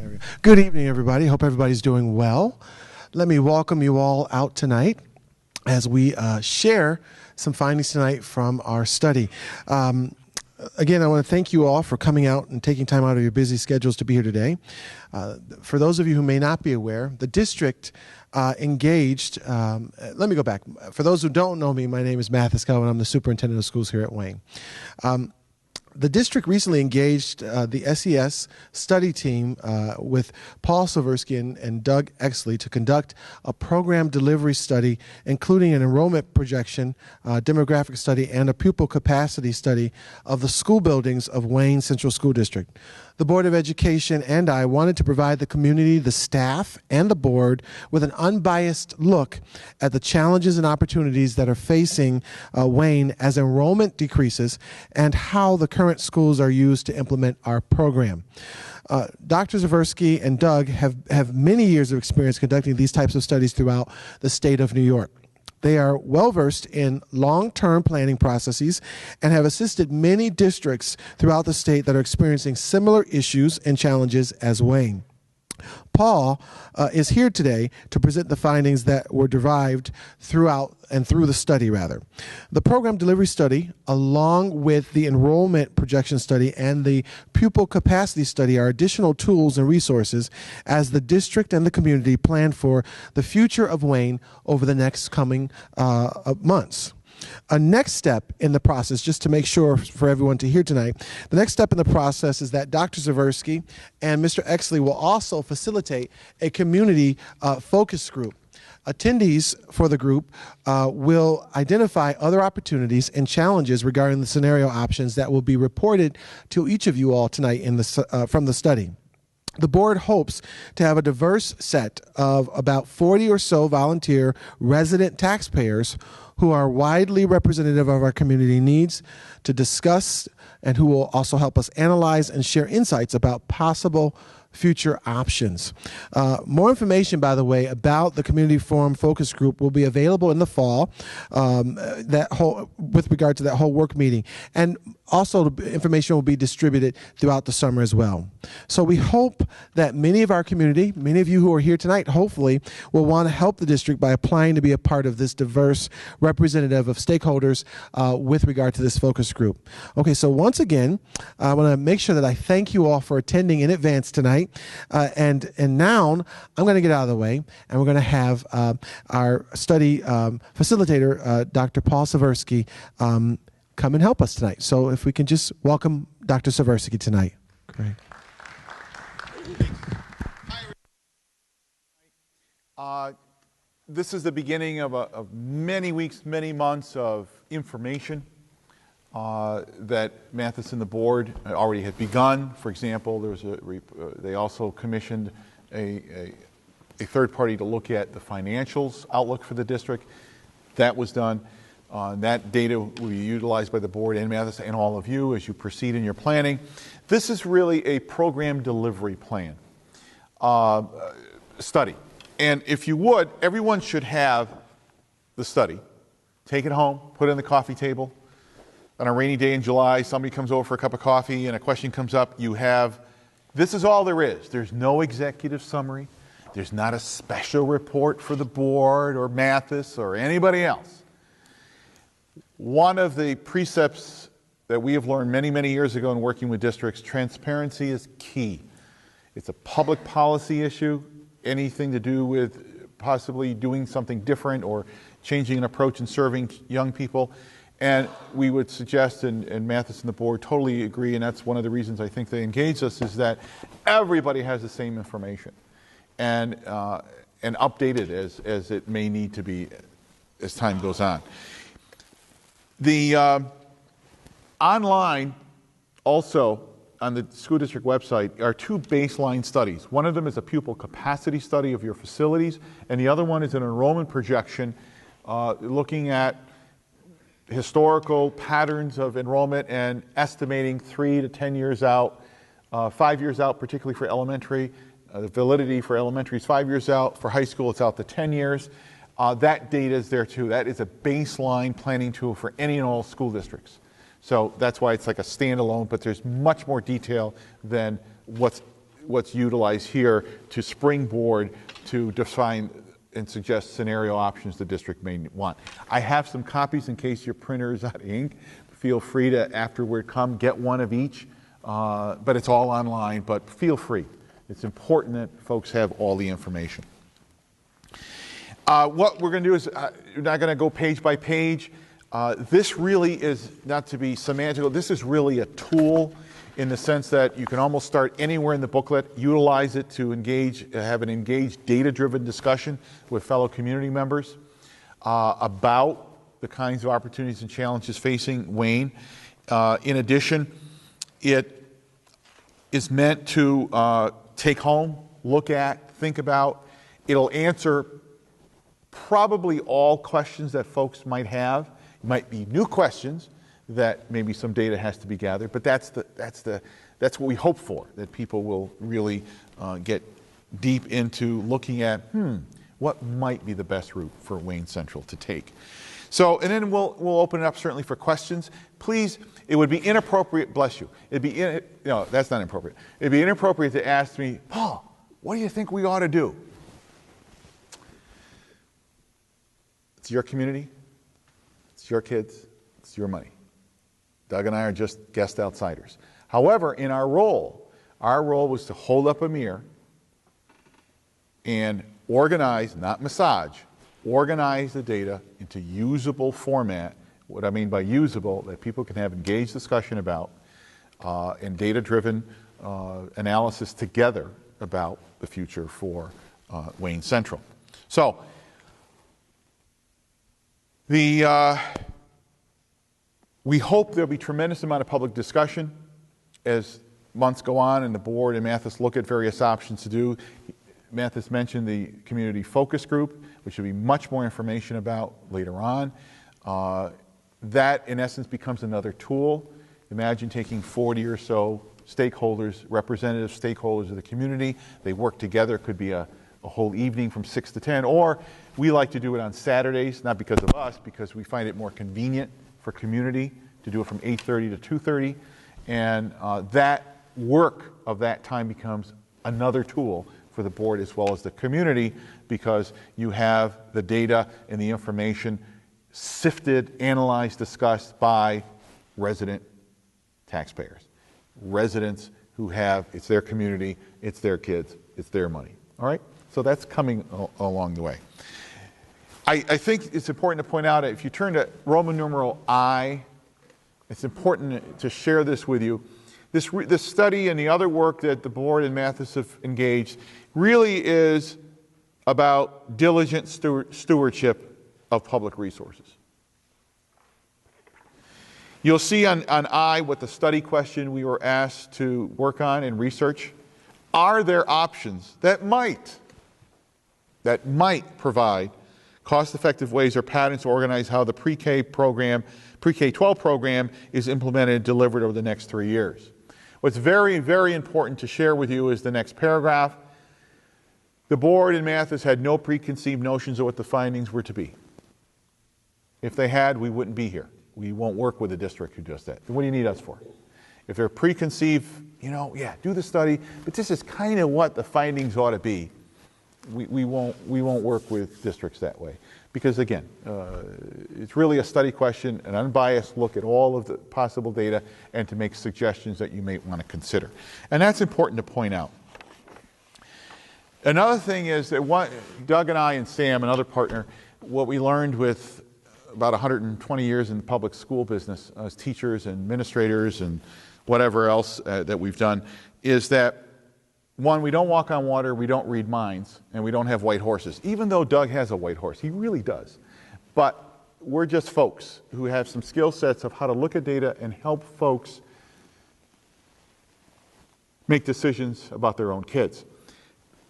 There we go. Good evening, everybody. Hope everybody's doing well. Let me welcome you all out tonight as we share some findings tonight from our study. Again, I want to thank you all for coming out and taking time out of your busy schedules to be here today. For those of you who may not be aware, the district engaged, let me go back. For those who don't know me, my name is Mathis Cohen. I'm the superintendent of schools here at Wayne. The district recently engaged the SES study team with Paul Silversky and Doug Exley to conduct a program delivery study, including an enrollment projection, demographic study, and a pupil capacity study of the school buildings of Wayne Central School District. The Board of Education and I wanted to provide the community, the staff, and the board with an unbiased look at the challenges and opportunities that are facing Wayne as enrollment decreases and how the current schools are used to implement our program. Dr. Zversky and Doug have many years of experience conducting these types of studies throughout the state of New York. They are well-versed in long-term planning processes and have assisted many districts throughout the state that are experiencing similar issues and challenges as Wayne. Paul is here today to present the findings that were derived through the study, rather. The program delivery study, along with the enrollment projection study and the pupil capacity study, are additional tools and resources as the district and the community plan for the future of Wayne over the next coming months. A next step in the process, just to make sure for everyone to hear tonight, the next step in the process is that Dr. Zversky and Mr. Exley will also facilitate a community focus group. Attendees for the group will identify other opportunities and challenges regarding the scenario options that will be reported to each of you all tonight from the study. The board hopes to have a diverse set of about 40 or so volunteer resident taxpayers who are widely representative of our community needs to discuss and who will also help us analyze and share insights about possible future options. More information, by the way, about the Community Forum Focus Group will be available in the fall with regard to that whole work meeting. And also, the information will be distributed throughout the summer as well. So we hope that many of our community, many of you who are here tonight, hopefully, will want to help the district by applying to be a part of this diverse representative of stakeholders with regard to this focus group. Okay, so once again, I want to make sure that I thank you all for attending in advance tonight. And now I'm going to get out of the way, and we're going to have our study facilitator, Dr. Paul Silversky, come and help us tonight. So if we can just welcome Dr. Silversky tonight. Great. This is the beginning of many weeks, many months of information that Mathis and the board already had begun. For example, there was they also commissioned a third party to look at the financials outlook for the district. That was done. That data will be utilized by the board and Mathis and all of you as you proceed in your planning. This is really a program delivery plan study. And if you would, everyone should have the study. Take it home, put it on the coffee table. On a rainy day in July, somebody comes over for a cup of coffee and a question comes up. This is all there is. There's no executive summary. There's not a special report for the board or Mathis or anybody else. One of the precepts that we have learned many, many years ago in working with districts, transparency is key. It's a public policy issue, anything to do with possibly doing something different or changing an approach in serving young people. And we would suggest, and Mathis and the board totally agree, and that's one of the reasons I think they engaged us, is that everybody has the same information and updated as it may need to be as time goes on. The online, also on the school district website, are two baseline studies. One of them is a pupil capacity study of your facilities, and the other one is an enrollment projection looking at historical patterns of enrollment and estimating 3 to 10 years out, 5 years out, particularly for elementary. The validity for elementary is 5 years out. For high school, it's out to 10 years. That data is there too. That is a baseline planning tool for any and all school districts. So that's why it's like a standalone, but there's much more detail than what's what's utilized here to springboard to define and suggest scenario options the district may want. I have some copies in case your printer is out of ink. Feel free to, afterward, come get one of each, but it's all online, but feel free. It's important that folks have all the information. What we're going to do is, we're not going to go page by page. This really is, not to be semantical, this is really a tool in the sense that you can almost start anywhere in the booklet, utilize it to engage, have an engaged, data-driven discussion with fellow community members about the kinds of opportunities and challenges facing Wayne. In addition, it is meant to take home, look at, think about. It'll answer probably all questions that folks might have. It might be new questions that maybe some data has to be gathered, but that's what we hope for, that people will really get deep into looking at, what might be the best route for Wayne Central to take. So, and then we'll open it up certainly for questions. Please, it would be inappropriate, bless you, no, that's not inappropriate. It'd be inappropriate to ask me, Paul, what do you think we ought to do? It's your community, it's your kids, it's your money. Doug and I are just guest outsiders. However, in our role was to hold up a mirror and organize, not massage, organize the data into usable format. What I mean by usable, that people can have engaged discussion about and data-driven analysis together about the future for Wayne Central. So, we hope there'll be tremendous amount of public discussion as months go on and the board and Mathis look at various options to do. Mathis mentioned the community focus group, which will be much more information about later on. That, in essence, becomes another tool. Imagine taking 40 or so stakeholders, representative stakeholders of the community. They work together. It could be a whole evening from 6 to 10, or we like to do it on Saturdays, not because of us, because we find it more convenient for community to do it from 8:30 to 2:30, and that work of that time becomes another tool for the board as well as the community, because you have the data and the information sifted, analyzed, discussed by resident taxpayers, residents who have, it's their community, it's their kids, it's their money. All right, so that's coming along the way. I think it's important to point out, if you turn to Roman numeral I, it's important to share this with you. This study and the other work that the board and Mathis have engaged really is about diligent stewardship of public resources. You'll see on I what the study question we were asked to work on and research. Are there options that might provide cost-effective ways or patterns to organize how the pre-K-12 program is implemented and delivered over the next 3 years? What's very, very important to share with you is the next paragraph. The board and Mathis had no preconceived notions of what the findings were to be. If they had, we wouldn't be here. We won't work with a district who does that. What do you need us for? If they're preconceived, yeah, do the study, but this is kind of what the findings ought to be. We won't work with districts that way, because again, it's really a study question, an unbiased look at all of the possible data, and to make suggestions that you may want to consider. And that's important to point out. Another thing is that Doug and I and Sam, another partner, what we learned with about 120 years in the public school business as teachers and administrators and whatever else that we've done, is that one, we don't walk on water, we don't read minds, and we don't have white horses. Even though Doug has a white horse, he really does. But we're just folks who have some skill sets of how to look at data and help folks make decisions about their own kids.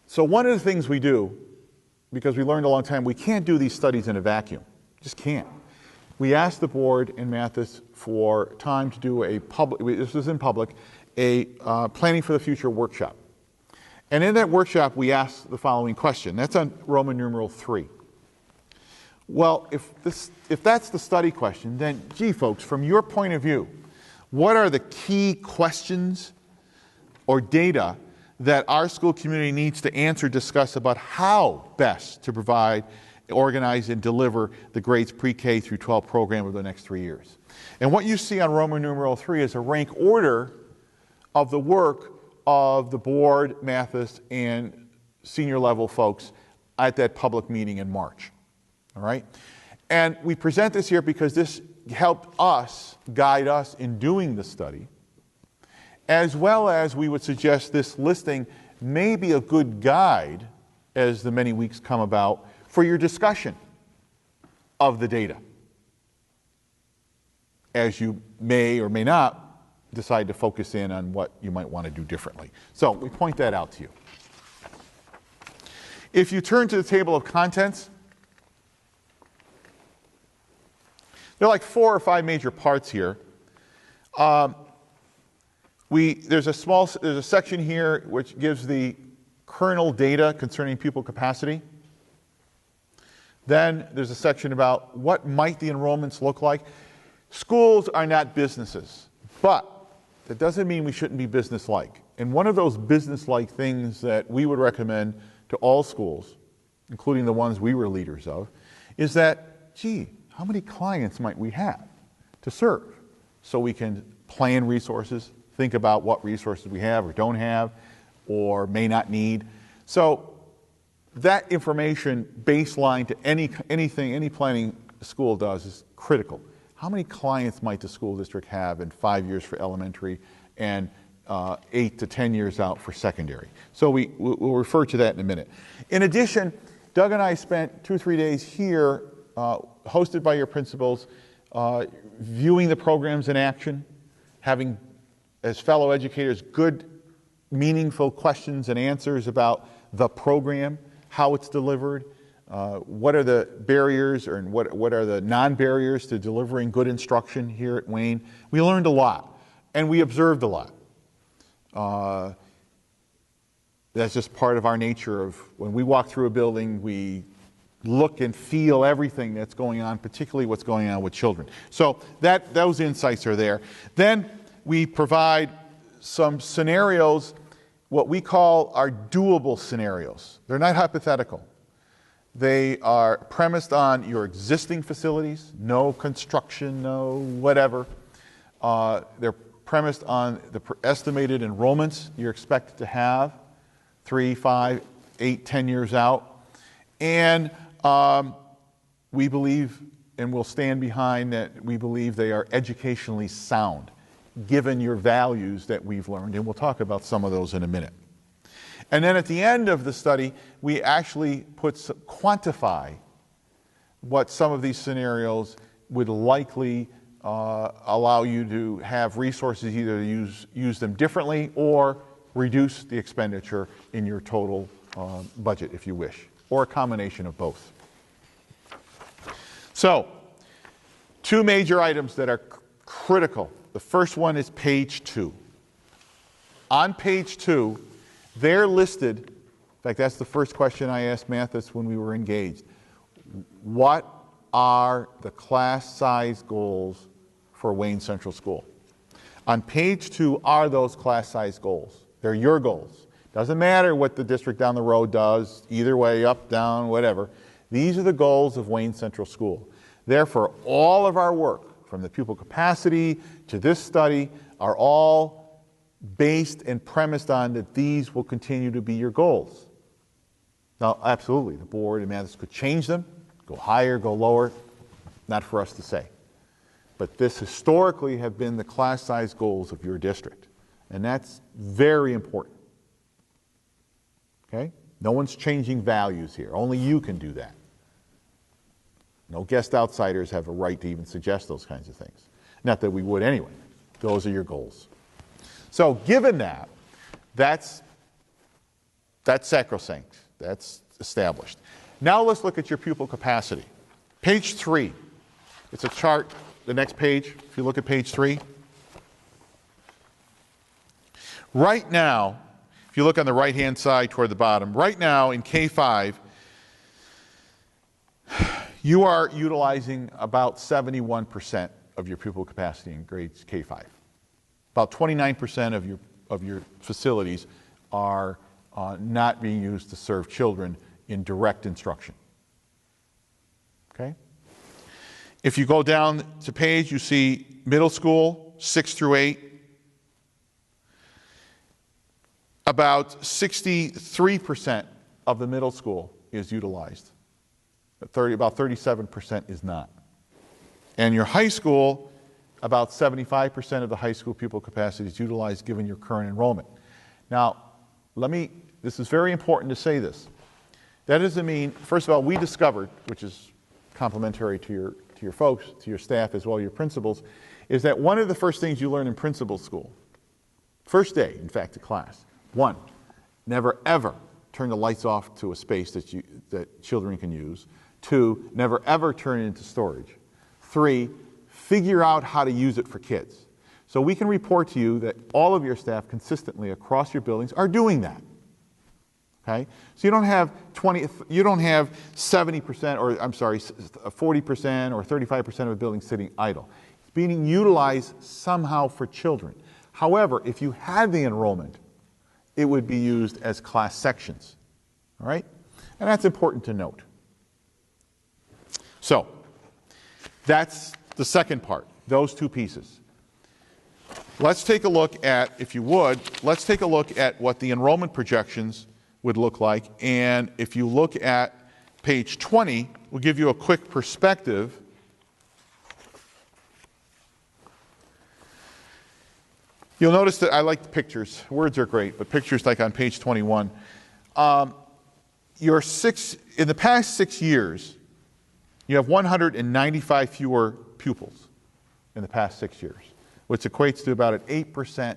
So one of the things we do, because we learned a long time, we can't do these studies in a vacuum. Just can't. We asked the board and Mathis for time to do a public, this was in public, a planning for the future workshop. And in that workshop, we asked the following question. That's on Roman numeral 3. Well, if that's the study question, then, gee, folks, from your point of view, what are the key questions or data that our school community needs to answer, discuss about how best to provide, organize, and deliver the grades pre-K through 12 program over the next 3 years. And what you see on Roman numeral 3 is a rank order of the work of the board, Mathis, and senior level folks at that public meeting in March. All right? And we present this here because this helped us, guide us in doing the study, as well as we would suggest this listing may be a good guide as the many weeks come about for your discussion of the data, as you may or may not decide to focus in on what you might want to do differently. So we point that out to you. If you turn to the table of contents, there are like 4 or 5 major parts here. There's a section here which gives the kernel data concerning pupil capacity. Then there's a section about what might the enrollments look like. Schools are not businesses, but that doesn't mean we shouldn't be business-like. And one of those business-like things that we would recommend to all schools, including the ones we were leaders of, is that, gee, how many clients might we have to serve? So we can plan resources, think about what resources we have or don't have or may not need. So that information baseline to any planning a school does is critical. How many clients might the school district have in 5 years for elementary and 8 to 10 years out for secondary? So we'll refer to that in a minute. In addition, Doug and I spent 2 or 3 days here, hosted by your principals, viewing the programs in action, having, as fellow educators, good, meaningful questions and answers about the program, how it's delivered, what are the barriers and what are the non-barriers to delivering good instruction here at Wayne. We learned a lot, and we observed a lot. That's just part of our nature of when we walk through a building, we look and feel everything that's going on, particularly what's going on with children. So those insights are there. Then we provide some scenarios, what we call our doable scenarios. They're not hypothetical. They are premised on your existing facilities, no construction, no whatever. They're premised on the estimated enrollments you're expected to have 3, 5, 8, 10 years out. And we believe, and we'll stand behind that, we believe they are educationally sound, given your values that we've learned. And we'll talk about some of those in a minute. And then at the end of the study, we actually quantify what some of these scenarios would likely allow you to have resources, either use them differently or reduce the expenditure in your total budget, if you wish, or a combination of both. So, 2 major items that are critical. The first one is page 2. On page 2, they're listed, in fact, that's the first question I asked Mathis when we were engaged. What are the class size goals for Wayne Central School? On page 2 are those class size goals. They're your goals. Doesn't matter what the district down the road does, either way, up, down, whatever. These are the goals of Wayne Central School. Therefore, all of our work, from the pupil capacity to this study, are all based and premised on that these will continue to be your goals. Now, absolutely, the board and Mathis could change them, go higher, go lower, not for us to say. But this historically have been the class size goals of your district. And that's very important. Okay? No one's changing values here. Only you can do that. No guest outsiders have a right to even suggest those kinds of things. Not that we would anyway. Those are your goals. So given that, that's sacrosanct. That's established. Now let's look at your pupil capacity. Page 3. It's a chart, the next page, if you look at page 3. Right now, if you look on the right-hand side toward the bottom, right now in K5, you are utilizing about 71% of your pupil capacity in grades K5. About 29% of your facilities are not being used to serve children in direct instruction. Okay? If you go down the page, you see middle school, 6 through 8. About 63% of the middle school is utilized. About 37% is not. And your high school, about 75% of the high school pupil capacity is utilized given your current enrollment. Now, this is very important to say this. That doesn't mean, first of all, we discovered, which is complementary to your folks, to your staff, as well as your principals, is that one of the first things you learn in principal school, first day, in fact, of class, 1, never ever turn the lights off to a space that children can use. 2, never ever turn it into storage. 3, figure out how to use it for kids. So we can report to you that all of your staff consistently across your buildings are doing that. Okay? So you don't have 70% or 40% or 35% of a building sitting idle. It's being utilized somehow for children. However, if you had the enrollment, it would be used as class sections. All right? And that's important to note. So, that's the second part, those two pieces. Let's take a look at, if you would, let's take a look at what the enrollment projections would look like. And if you look at page 20, we'll give you a quick perspective. You'll notice that I like the pictures. Words are great, but pictures like on page 21. In the past 6 years, you have 195 fewer pupils in the past 6 years, which equates to about an 8%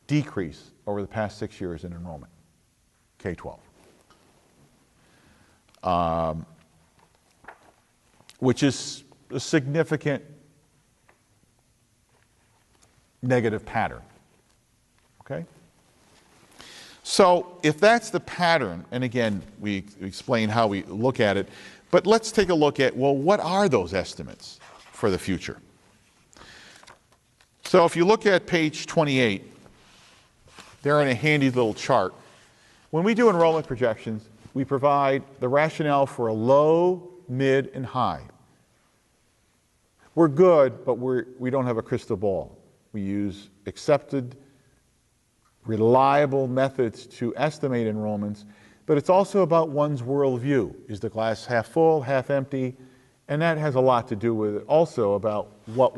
decrease over the past 6 years in enrollment, K-12. Which is a significant negative pattern. Okay? So if that's the pattern, and again, we explain how we look at it, but let's take a look at, well, what are those estimates for the future? So if you look at page 28, they're in a handy little chart. When we do enrollment projections, we provide the rationale for a low, mid, and high. We're good, but we don't have a crystal ball. We use accepted, reliable methods to estimate enrollments, but it's also about one's worldview. Is the glass half full, half empty? And that has a lot to do with it also about what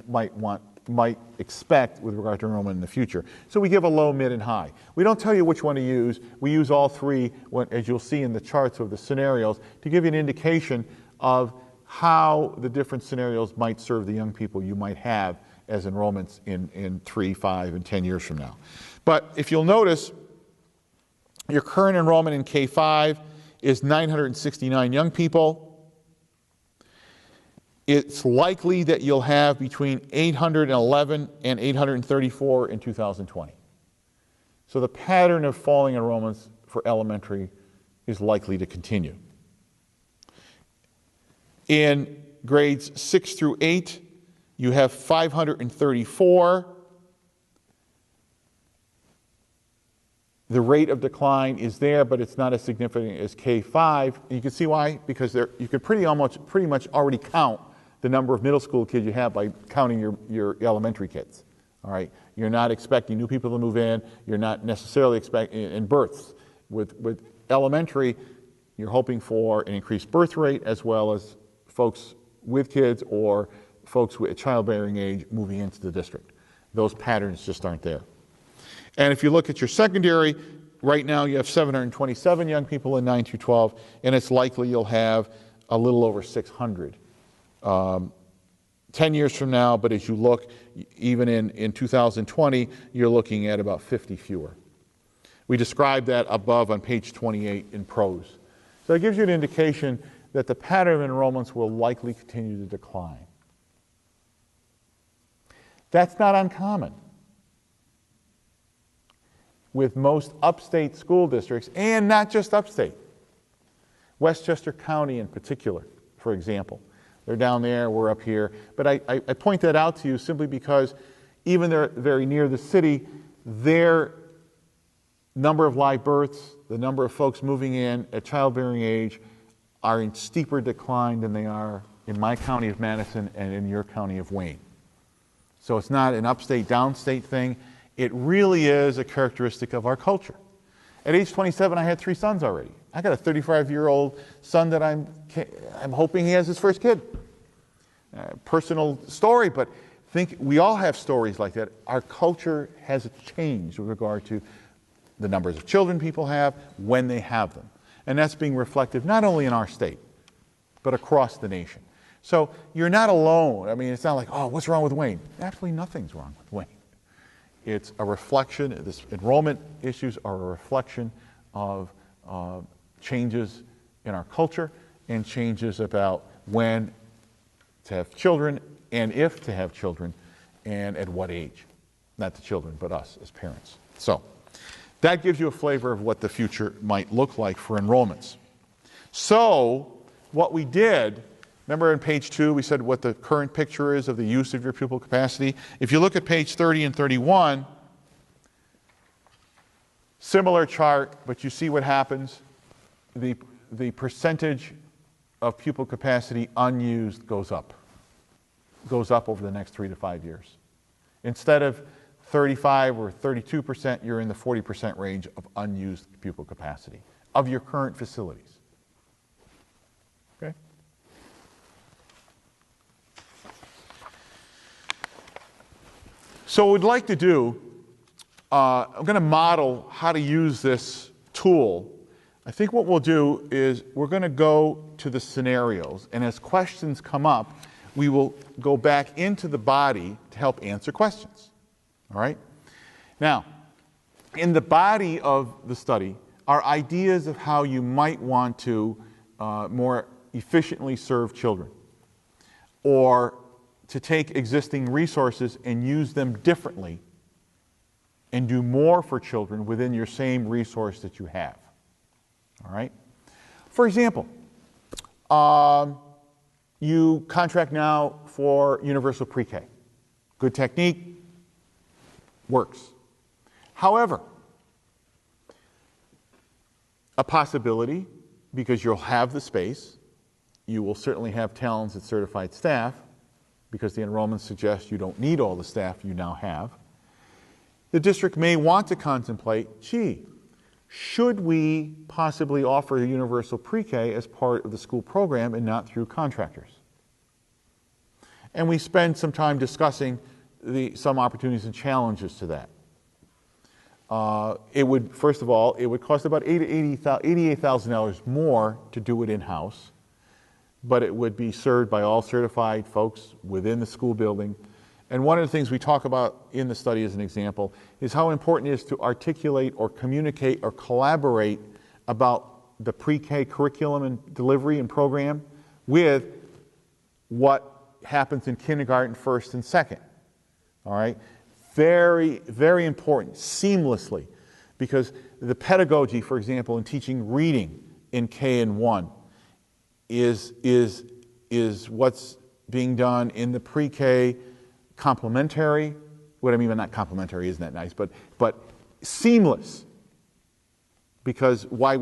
might expect with regard to enrollment in the future. So we give a low, mid, and high. We don't tell you which one to use. We use all three, as you'll see in the charts of the scenarios, to give you an indication of how the different scenarios might serve the young people you might have as enrollments in 3, 5, and 10 years from now. But if you'll notice, your current enrollment in K-5 is 969 young people. It's likely that you'll have between 811 and 834 in 2020. So the pattern of falling enrollments for elementary is likely to continue. In grades 6 through 8, you have 534. The rate of decline is there, but it's not as significant as K-5. And you can see why, because you could pretty much already count the number of middle school kids you have by counting your elementary kids. All right, you're not expecting new people to move in. You're not necessarily expecting in births. With elementary, you're hoping for an increased birth rate as well as folks with kids or folks with childbearing age moving into the district. Those patterns just aren't there. And if you look at your secondary, right now you have 727 young people in 9 through 12, and it's likely you'll have a little over 600 10 years from now, but as you look, even in 2020, you're looking at about 50 fewer. We describe that above on page 28 in prose. So it gives you an indication that the pattern of enrollments will likely continue to decline. That's not uncommon. With most upstate school districts, and not just upstate. Westchester County in particular, for example. They're down there, we're up here. But I point that out to you simply because even they're very near the city, their number of live births, the number of folks moving in at childbearing age are in steeper decline than they are in my county of Madison and in your county of Wayne. So it's not an upstate, downstate thing. It really is a characteristic of our culture. At age 27, I had 3 sons already. I got a 35-year-old son that I'm hoping he has his first kid. Personal story, but think we all have stories like that. Our culture has changed with regard to the numbers of children people have, when they have them. And that's being reflected not only in our state, but across the nation. So you're not alone. I mean, it's not like, oh, what's wrong with Wayne? Absolutely nothing's wrong with Wayne. It's a reflection, this enrollment issues are a reflection of changes in our culture and changes about when to have children and if to have children and at what age. Not the children, but us as parents. So that gives you a flavor of what the future might look like for enrollments. So what we did, remember on page 2 we said what the current picture is of the use of your pupil capacity. If you look at page 30 and 31, similar chart, but you see what happens. The percentage of pupil capacity unused goes up over the next 3 to 5 years. Instead of 35 or 32%, you're in the 40% range of unused pupil capacity of your current facilities. Okay? So what we'd like to do, I'm going to model how to use this tool. I think what we'll do is we're going to go to the scenarios, and as questions come up, we will go back into the body to help answer questions. All right? Now, in the body of the study are ideas of how you might want to more efficiently serve children, or to take existing resources and use them differently and do more for children within your same resource that you have. All right? For example, you contract now for universal pre-K. Good technique, works. However, a possibility, because you'll have the space, you will certainly have talented certified staff, because the enrollment suggests you don't need all the staff you now have. The district may want to contemplate, gee, should we possibly offer a universal pre-K as part of the school program and not through contractors? And we spend some time discussing some opportunities and challenges to that. It would, first of all, it would cost about $88,000 more to do it in-house, but it would be served by all certified folks within the school building. And one of the things we talk about in the study as an example is how important it is to articulate or communicate or collaborate about the pre-K curriculum and delivery and program with what happens in kindergarten, first and second. All right? Very, very important, seamlessly, because the pedagogy, for example, in teaching reading in K and 1 is what's being done in the pre-K complementary. What I mean by not complementary, isn't that nice, but seamless. Because why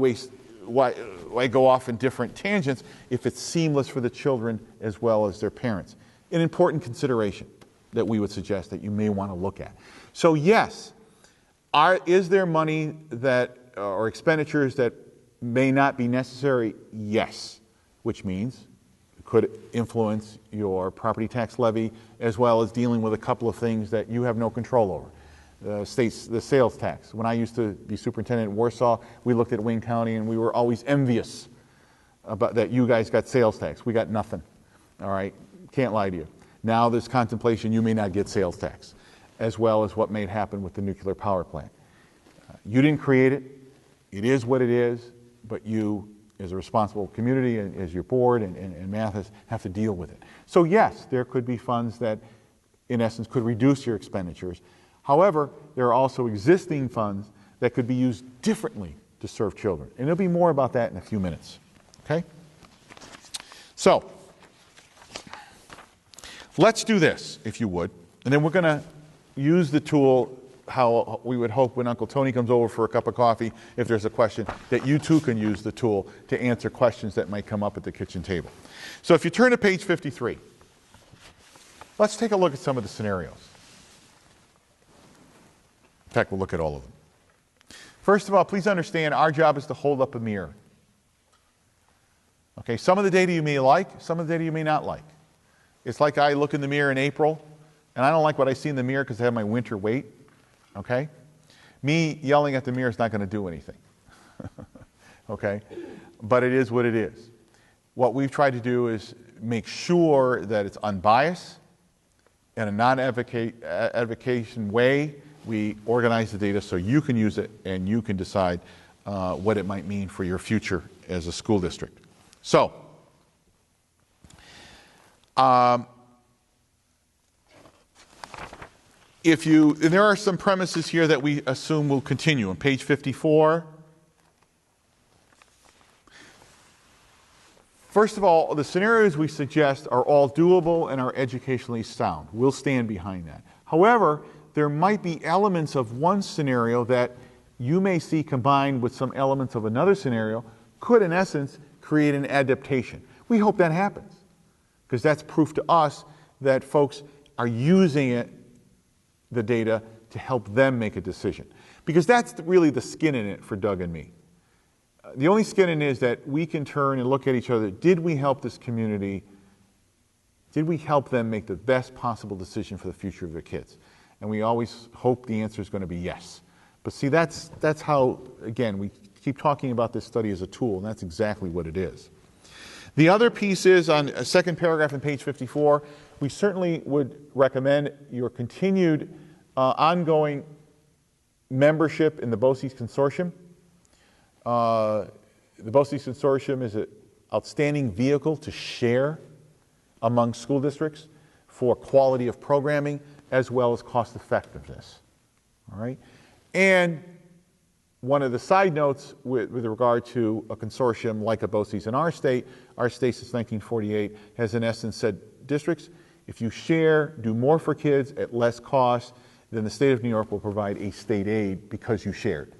go off in different tangents if it's seamless for the children as well as their parents? An important consideration that we would suggest that you may want to look at. So yes, is there money that or expenditures that may not be necessary? Yes, which means it could influence your property tax levy as well as dealing with a couple of things that you have no control over. The sales tax. When I used to be superintendent in Warsaw, we looked at Wayne County and we were always envious about that you guys got sales tax. We got nothing. All right? Can't lie to you. Now there's contemplation you may not get sales tax, as well as what may happen with the nuclear power plant. You didn't create it. It is what it is, but you, as a responsible community and as your board and Mathis, have to deal with it. So yes, there could be funds that, in essence, could reduce your expenditures. However, there are also existing funds that could be used differently to serve children. And there'll be more about that in a few minutes. Okay? So, let's do this, if you would. And then we're going to use the tool how we would hope when Uncle Tony comes over for a cup of coffee, if there's a question, that you too can use the tool to answer questions that might come up at the kitchen table. So if you turn to page 53, let's take a look at some of the scenarios. In fact, we'll look at all of them. First of all, please understand our job is to hold up a mirror. Okay, some of the data you may like, some of the data you may not like. It's like I look in the mirror in April, and I don't like what I see in the mirror because I have my winter weight. Okay? Me yelling at the mirror is not going to do anything. Okay? But it is what it is. What we've tried to do is make sure that it's unbiased in a non-advocation way. We organize the data so you can use it and you can decide what it might mean for your future as a school district. So, there are some premises here that we assume will continue. On page 54, first of all, the scenarios we suggest are all doable and are educationally sound. We'll stand behind that. However, there might be elements of one scenario that you may see combined with some elements of another scenario could, in essence, create an adaptation. We hope that happens, because that's proof to us that folks are using the data to help them make a decision. Because that's really the skin in it for Doug and me. The only skin in it is that we can turn and look at each other. Did we help this community? Did we help them make the best possible decision for the future of their kids? And we always hope the answer is going to be yes. But see, that's how, again, we keep talking about this study as a tool, and that's exactly what it is. The other piece is on a second paragraph on page 54, we certainly would recommend your continued ongoing membership in the BOCES Consortium. The BOCES Consortium is an outstanding vehicle to share among school districts for quality of programming as well as cost effectiveness. All right? And one of the side notes with regard to a consortium like a BOCES in our state since 1948 has in essence said, districts, if you share, do more for kids at less cost, then the state of New York will provide a state aid because you shared.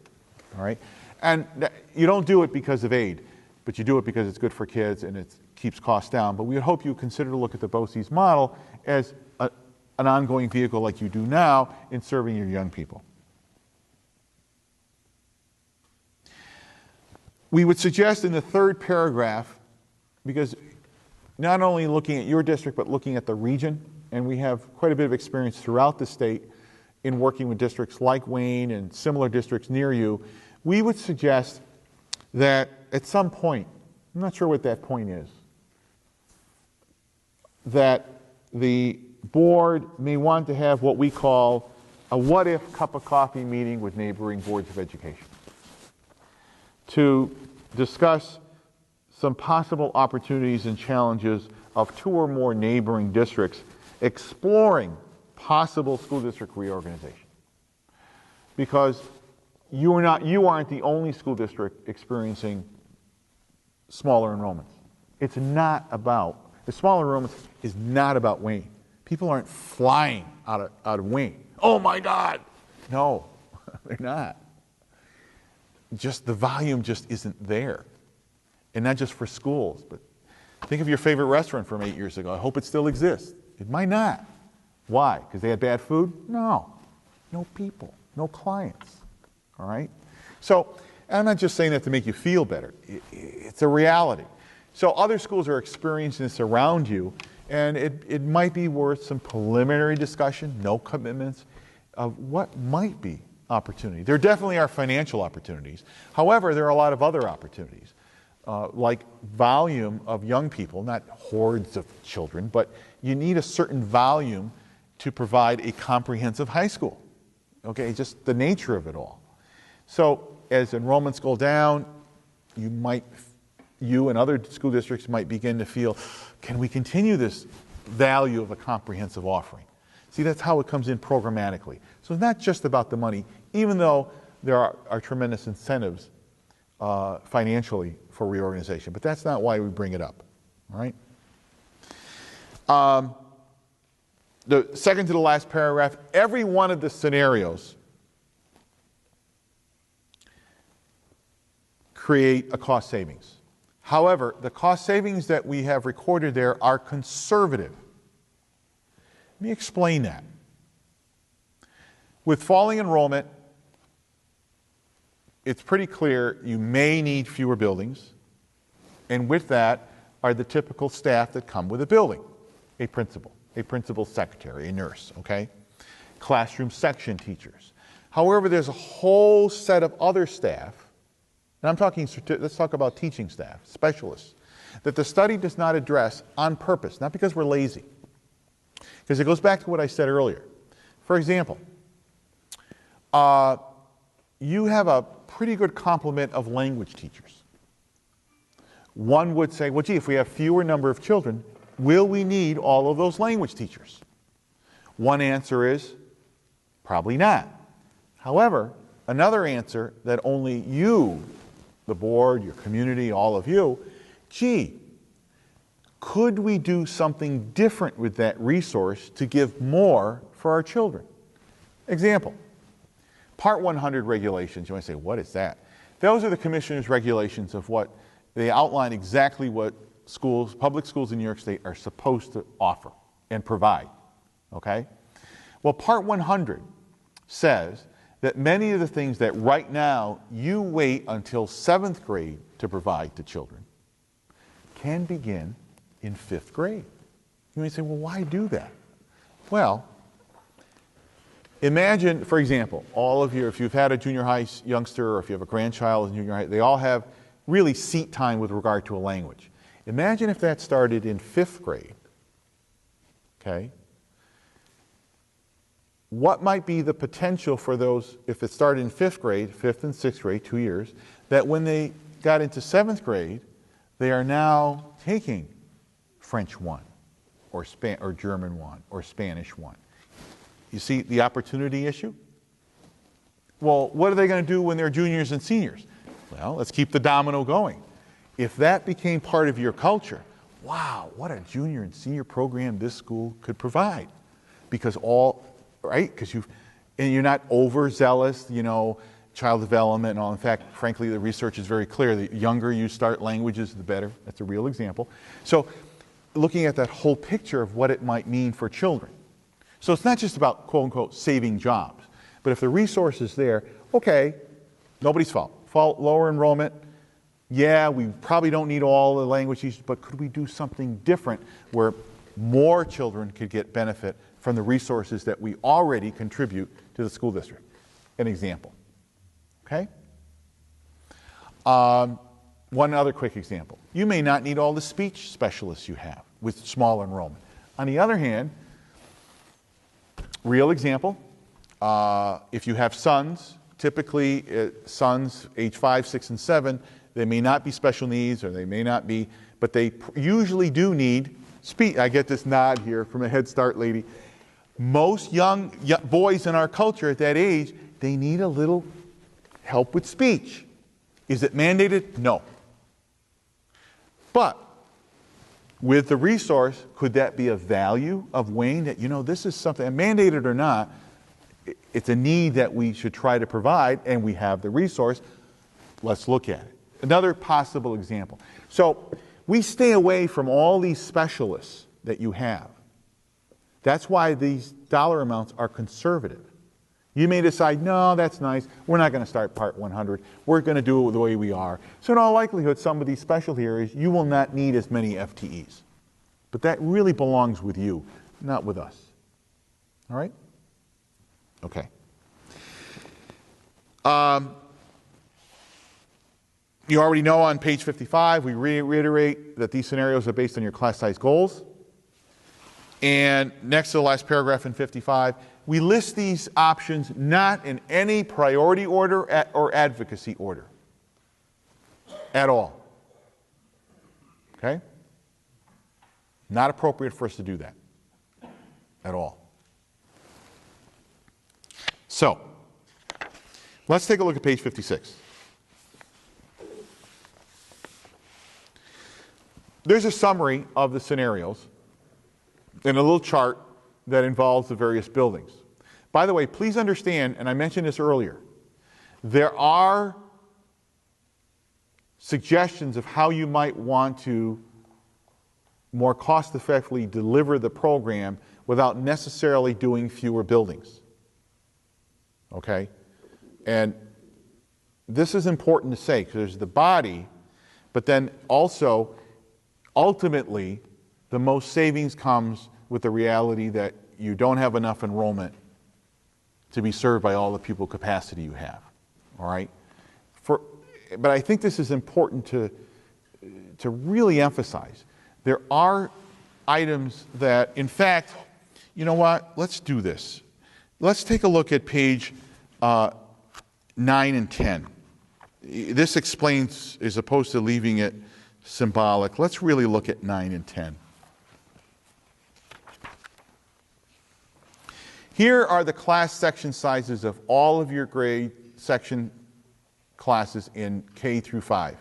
All right? And you don't do it because of aid, but you do it because it's good for kids and it keeps costs down. But we would hope you consider to look at the BOCES model as an ongoing vehicle like you do now in serving your young people. We would suggest in the third paragraph, because not only looking at your district, but looking at the region, and we have quite a bit of experience throughout the state in working with districts like Wayne and similar districts near you, we would suggest that at some point, I'm not sure what that point is, that the board may want to have what we call a what-if cup of coffee meeting with neighboring boards of education to discuss some possible opportunities and challenges of two or more neighboring districts exploring possible school district reorganization. Because you aren't the only school district experiencing smaller enrollments. It's not about, the smaller enrollments is not about Wayne. People aren't flying out of Wayne. Oh my God! No, they're not. Just the volume just isn't there. And not just for schools, but think of your favorite restaurant from 8 years ago. I hope it still exists. It might not. Why? Because they had bad food? No. No people. No clients. All right? So, I'm not just saying that to make you feel better. It's a reality. So other schools are experiencing this around you, and it might be worth some preliminary discussion, no commitments, of what might be opportunity. There definitely are financial opportunities. However, there are a lot of other opportunities, like volume of young people, not hordes of children, but you need a certain volume to provide a comprehensive high school. Okay, just the nature of it all. So as enrollments go down, you and other school districts might begin to feel, can we continue this value of a comprehensive offering? See, that's how it comes in programmatically. So it's not just about the money, even though there are tremendous incentives financially for reorganization. But that's not why we bring it up, all right? The second to the last paragraph, every one of the scenarios create a cost savings. However, the cost savings that we have recorded there are conservative. Let me explain that. With falling enrollment, it's pretty clear you may need fewer buildings, and with that are the typical staff that come with a building. A principal secretary, a nurse, okay? Classroom section teachers. However, there's a whole set of other staff, and I'm talking, let's talk about teaching staff, specialists, that the study does not address on purpose, not because we're lazy. Because it goes back to what I said earlier. For example, you have a pretty good complement of language teachers. One would say, well, gee, if we have fewer number of children, will we need all of those language teachers? One answer is probably not. However, another answer that only you, the board, your community, all of you, gee, could we do something different with that resource to give more for our children? Example, Part 100 regulations. You might say, what is that? Those are the commissioner's regulations of what they outline exactly what schools, public schools in New York State are supposed to offer and provide, okay? Well, Part 100 says that many of the things that right now you wait until 7th grade to provide to children can begin in 5th grade. You may say, well, why do that? Well, imagine, for example, all of you, if you've had a junior high youngster or if you have a grandchild in junior high, they all have really seat time with regard to a language. Imagine if that started in 5th grade, okay? What might be the potential for those, if it started in 5th grade, 5th and 6th grade, 2 years, that when they got into 7th grade, they are now taking French 1, or German 1, or Spanish 1. You see the opportunity issue? Well, what are they going to do when they're juniors and seniors? Well, let's keep the domino going. If that became part of your culture, wow, what a junior and senior program this school could provide. Because right? Because you're not overzealous, you know, child development and all. In fact, frankly, the research is very clear. The younger you start languages, the better. That's a real example. So looking at that whole picture of what it might mean for children. So it's not just about, quote unquote, saving jobs. But if the resource is there, okay, nobody's fault. Lower enrollment, yeah, we probably don't need all the language teachers, but could we do something different where more children could get benefit from the resources that we already contribute to the school district? An example, okay? One other quick example. You may not need all the speech specialists you have with small enrollment. On the other hand, real example, if you have sons, typically sons age 5, 6, and 7, they may not be special needs or they may not be, but they usually do need speech. I get this nod here from a Head Start lady. Most young boys in our culture at that age, they need a little help with speech. Is it mandated? No. But with the resource, could that be a value of weighing that, you know, this is something, mandated or not, it's a need that we should try to provide, and we have the resource. Let's look at it. Another possible example. So we stay away from all these specialists that you have. That's why these dollar amounts are conservative. You may decide, no, that's nice. We're not going to start Part 100. We're going to do it the way we are. So in all likelihood, some of these specialty areas, you will not need as many FTEs. But that really belongs with you, not with us. All right? Okay. You already know on page 55, we reiterate that these scenarios are based on your class size goals. And next to the last paragraph in 55, we list these options not in any priority order or advocacy order at all. Okay? Not appropriate for us to do that at all. So, let's take a look at page 56. There's a summary of the scenarios in a little chart that involves the various buildings. By the way, please understand, and I mentioned this earlier, there are suggestions of how you might want to more cost-effectively deliver the program without necessarily doing fewer buildings. Okay? And this is important to say, because there's the body, but then also, ultimately, the most savings comes with the reality that you don't have enough enrollment to be served by all the pupil capacity you have. All right? But I think this is important to really emphasize. There are items that, in fact, you know what? Let's do this. Let's take a look at page 9 and 10. This explains, as opposed to leaving it symbolic, let's really look at 9 and 10. Here are the class section sizes of all of your grade section classes in K through 5.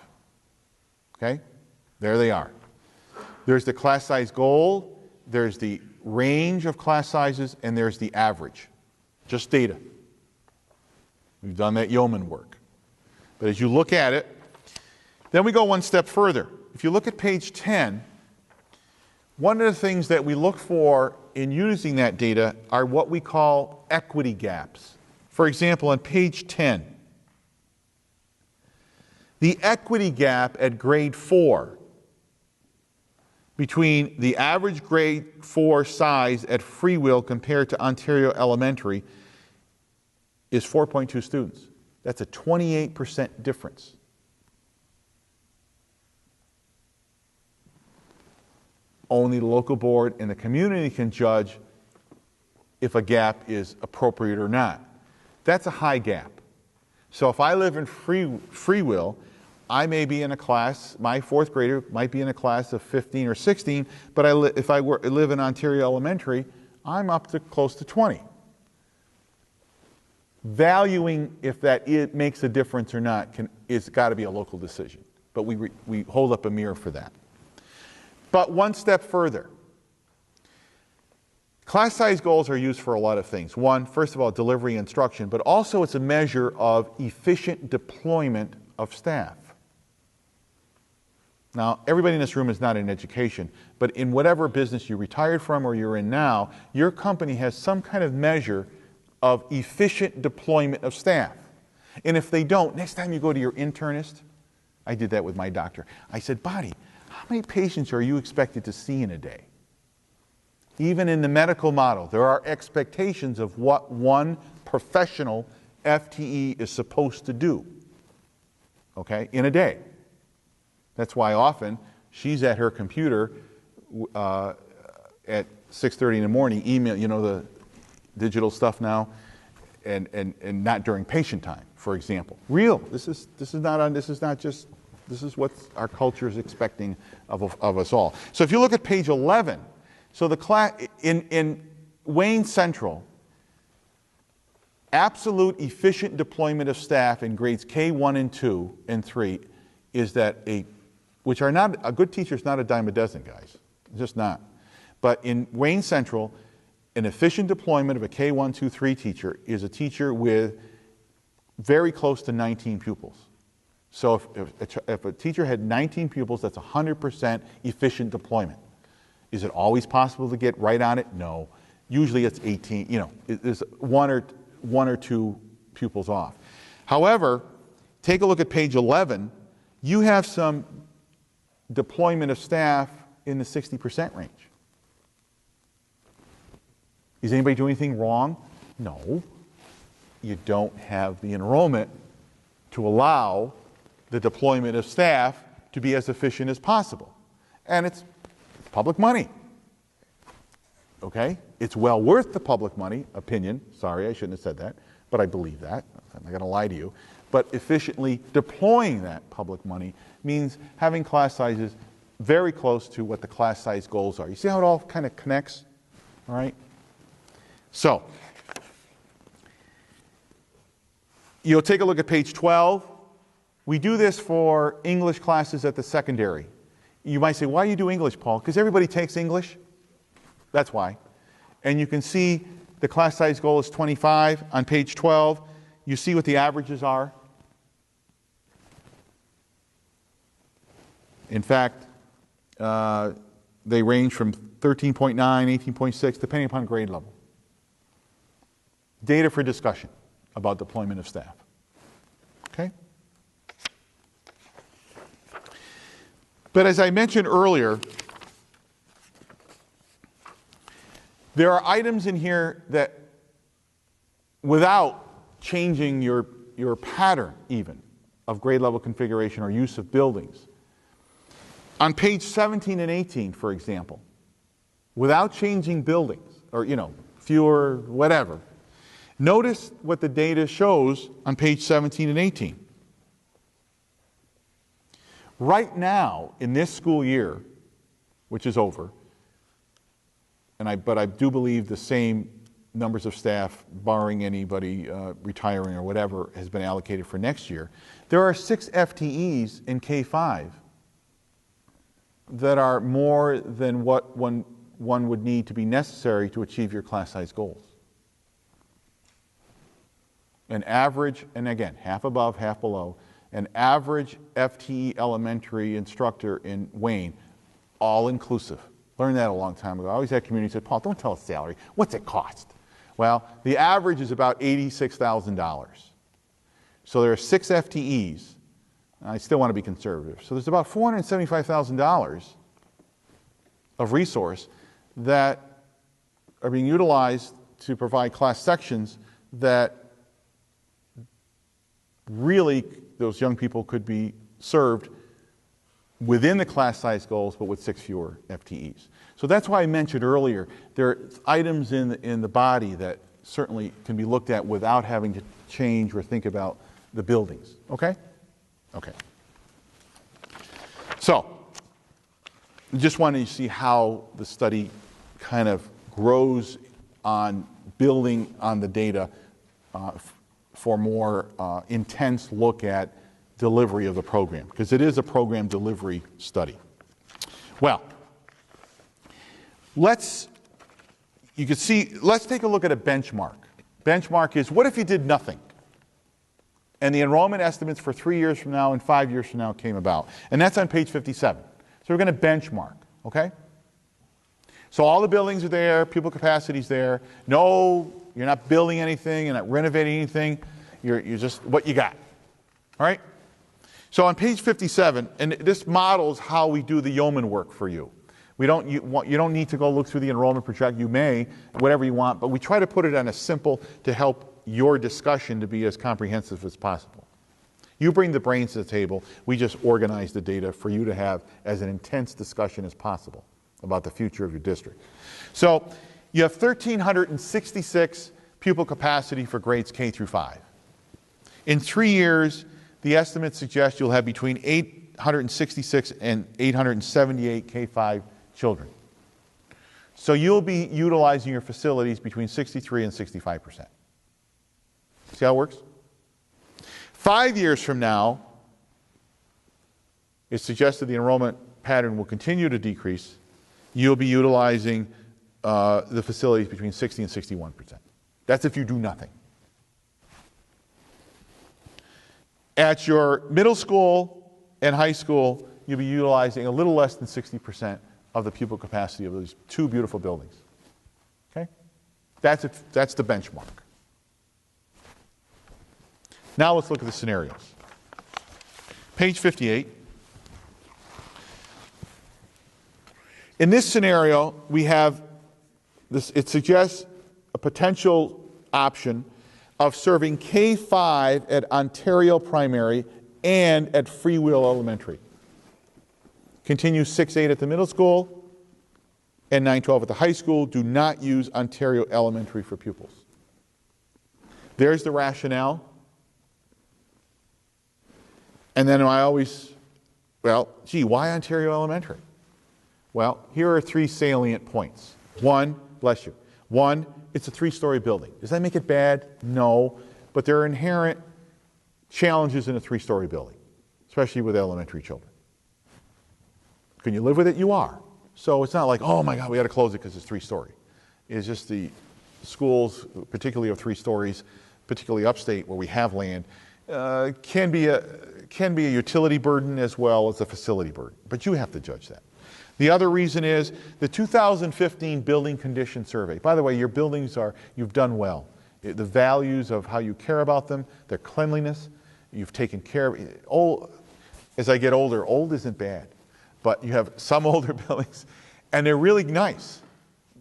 Okay? There they are. There's the class size goal, there's the range of class sizes, and there's the average. Just data. We've done that yeoman work. But as you look at it, then we go one step further. If you look at page 10, one of the things that we look for in using that data are what we call equity gaps. For example, on page 10, the equity gap at grade 4 between the average grade 4 size at Free Will compared to Ontario Elementary is 4.2 students. That's a 28% difference. Only the local board and the community can judge if a gap is appropriate or not. That's a high gap. So if I live in Free Will, I may be in a class, my fourth grader might be in a class of 15 or 16, but if I live in Ontario Elementary, I'm up to close to 20. Valuing if it makes a difference or not is got to be a local decision. But we hold up a mirror for that. But one step further. Class size goals are used for a lot of things. One, first of all, delivery instruction, but also it's a measure of efficient deployment of staff. Now, everybody in this room is not in education, but in whatever business you retired from or you're in now, your company has some kind of measure of efficient deployment of staff. And if they don't, next time you go to your internist, I did that with my doctor. I said, Bonnie, how many patients are you expected to see in a day? Even in the medical model, there are expectations of what one professional FTE is supposed to do, okay, in a day. That's why often she's at her computer at 6:30 in the morning, email, you know, the digital stuff now, and not during patient time, for example. This is what our culture is expecting of us all. So if you look at page 11, so the class in Wayne Central, absolute efficient deployment of staff in grades K1 and 2 and 3 is that which are not, a good teacher is not a dime a dozen, guys. It's just not. But in Wayne Central, an efficient deployment of a K1, 2, 3 teacher is a teacher with very close to 19 pupils. So if a teacher had 19 pupils, that's 100% efficient deployment. Is it always possible to get right on it? No. Usually it's 18, you know, there's one or two pupils off. However, take a look at page 11. You have some deployment of staff in the 60% range. Is anybody doing anything wrong? No. You don't have the enrollment to allow the deployment of staff to be as efficient as possible. And it's public money. Okay? It's well worth the public money, opinion. Sorry, I shouldn't have said that, but I believe that. I'm not going to lie to you. But efficiently deploying that public money means having class sizes very close to what the class size goals are. You see how it all kind of connects? All right? So, you'll take a look at page 12. We do this for English classes at the secondary. You might say, why do you do English, Paul? Because everybody takes English. That's why. And you can see the class size goal is 25 on page 12. You see what the averages are. In fact, they range from 13.9, 18.6, depending upon grade level. Data for discussion about deployment of staff. Okay? But as I mentioned earlier, there are items in here that, without changing your pattern even of grade level configuration or use of buildings, on page 17 and 18, for example, without changing buildings or, fewer, whatever, notice what the data shows on page 17 and 18. Right now, in this school year, which is over, but I do believe the same numbers of staff, barring anybody retiring or whatever, has been allocated for next year, there are 6 FTEs in K-5 that are more than what one would need to be necessary to achieve your class size goals. An average, and again, half above, half below, an average FTE elementary instructor in Wayne, all inclusive. Learned that a long time ago. I always had community say, Paul, don't tell us salary. What's it cost? Well, the average is about $86,000. So there are 6 FTEs. I still want to be conservative. So there's about $475,000 of resource that are being utilized to provide class sections that really those young people could be served within the class size goals, but with 6 fewer FTEs. So that's why I mentioned earlier, there are items in the body that certainly can be looked at without having to change or think about the buildings. Okay? Okay. So, just wanted to see how the study kind of grows on building on the data for more intense look at delivery of the program, because it is a program delivery study. Well, let's take a look at a benchmark. Benchmark is, what if you did nothing? And the enrollment estimates for 3 years from now and 5 years from now came about. And that's on page 57. So we're going to benchmark, okay? So all the buildings are there, pupil capacity is there. No, you're not building anything, you're not renovating anything. You're just what you got, all right? So on page 57, and this models how we do the yeoman work for you. You don't need to go look through the enrollment project. You may, whatever you want, but we try to put it on a simple to help your discussion to be as comprehensive as possible. You bring the brains to the table. We just organize the data for you to have as an intense discussion as possible about the future of your district. So you have 1,366 pupil capacity for grades K through 5. In 3 years, the estimates suggest you'll have between 866 and 878 K-5 children. So you'll be utilizing your facilities between 63 and 65%. See how it works? 5 years from now, it's suggested the enrollment pattern will continue to decrease. You'll be utilizing the facilities between 60 and 61%. That's if you do nothing. At your middle school and high school, you'll be utilizing a little less than 60% of the pupil capacity of these 2 beautiful buildings. Okay? That's the benchmark. Now let's look at the scenarios. Page 58. In this scenario, we have this, it suggests a potential option of serving K-5 at Ontario Primary and at Free Will Elementary. Continue 6-8 at the middle school and 9-12 at the high school. Do not use Ontario Elementary for pupils. There's the rationale. And then I always, well, gee, why Ontario Elementary? Well, here are 3 salient points. One, bless you. One, it's a 3-story building. Does that make it bad? No. But there are inherent challenges in a 3-story building, especially with elementary children. Can you live with it? You are. So it's not like, oh my God, we got to close it because it's 3-story. It's just the schools, particularly of 3 stories, particularly upstate where we have land, can be can be a utility burden as well as a facility burden, but you have to judge that. The other reason is the 2015 Building Condition Survey. By the way, your buildings you've done well. The values of how you care about them, their cleanliness, you've taken care of it. As I get older, old isn't bad, but you have some older buildings, and they're really nice.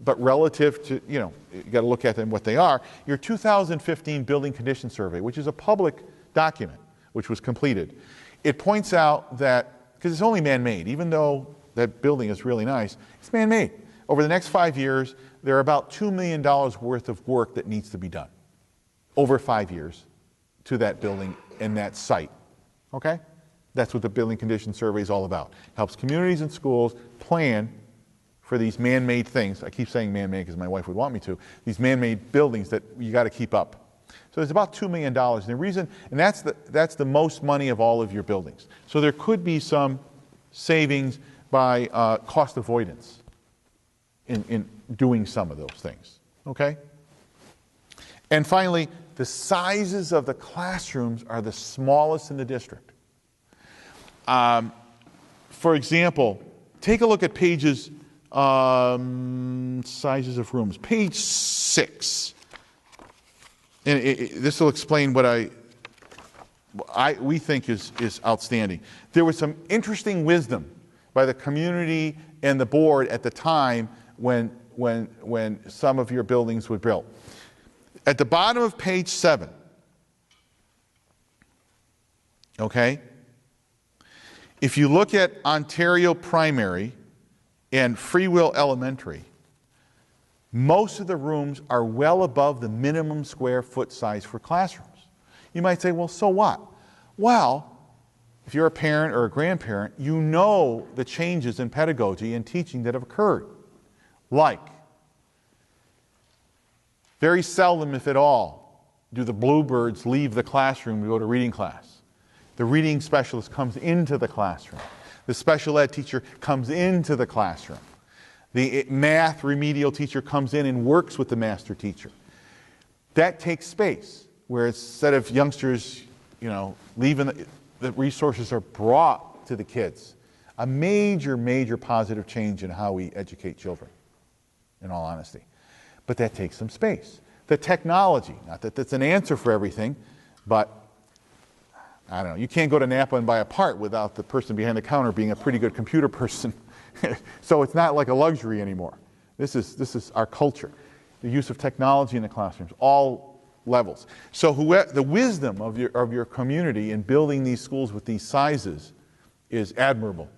But relative to, you got to look at them what they are. Your 2015 Building Condition Survey, which is a public document, which was completed, it points out that, because it's only man-made, even though that building is really nice, it's man-made. Over the next 5 years, there are about $2 million worth of work that needs to be done over 5 years to that building and that site, okay? That's what the Building Condition Survey is all about. Helps communities and schools plan for these man-made things. I keep saying man-made because my wife would want me to. These man-made buildings that you got to keep up. So there's about $2 million. And the reason, and that's the most money of all of your buildings. So there could be some savings by cost avoidance in doing some of those things, okay? And finally, the sizes of the classrooms are the smallest in the district. For example, take a look at pages, sizes of rooms. Page 6. And this will explain what we think is outstanding. There was some interesting wisdom by the community and the board at the time when some of your buildings were built. At the bottom of page 7, okay, if you look at Ontario Primary and Free Will Elementary, most of the rooms are well above the minimum square foot size for classrooms. You might say, well, so what? Well, if you're a parent or a grandparent, you know the changes in pedagogy and teaching that have occurred. Like, very seldom, if at all, do the bluebirds leave the classroom to go to reading class. The reading specialist comes into the classroom. The special ed teacher comes into the classroom. The math remedial teacher comes in and works with the master teacher. That takes space, where instead of youngsters, leaving, the resources are brought to the kids. A major, major positive change in how we educate children, in all honesty. But that takes some space. The technology, not that that's an answer for everything, but I don't know, you can't go to Napa and buy a part without the person behind the counter being a pretty good computer person. So it's not like a luxury anymore. This is our culture. The use of technology in the classrooms, all levels. So the wisdom of your community in building these schools with these sizes is admirable.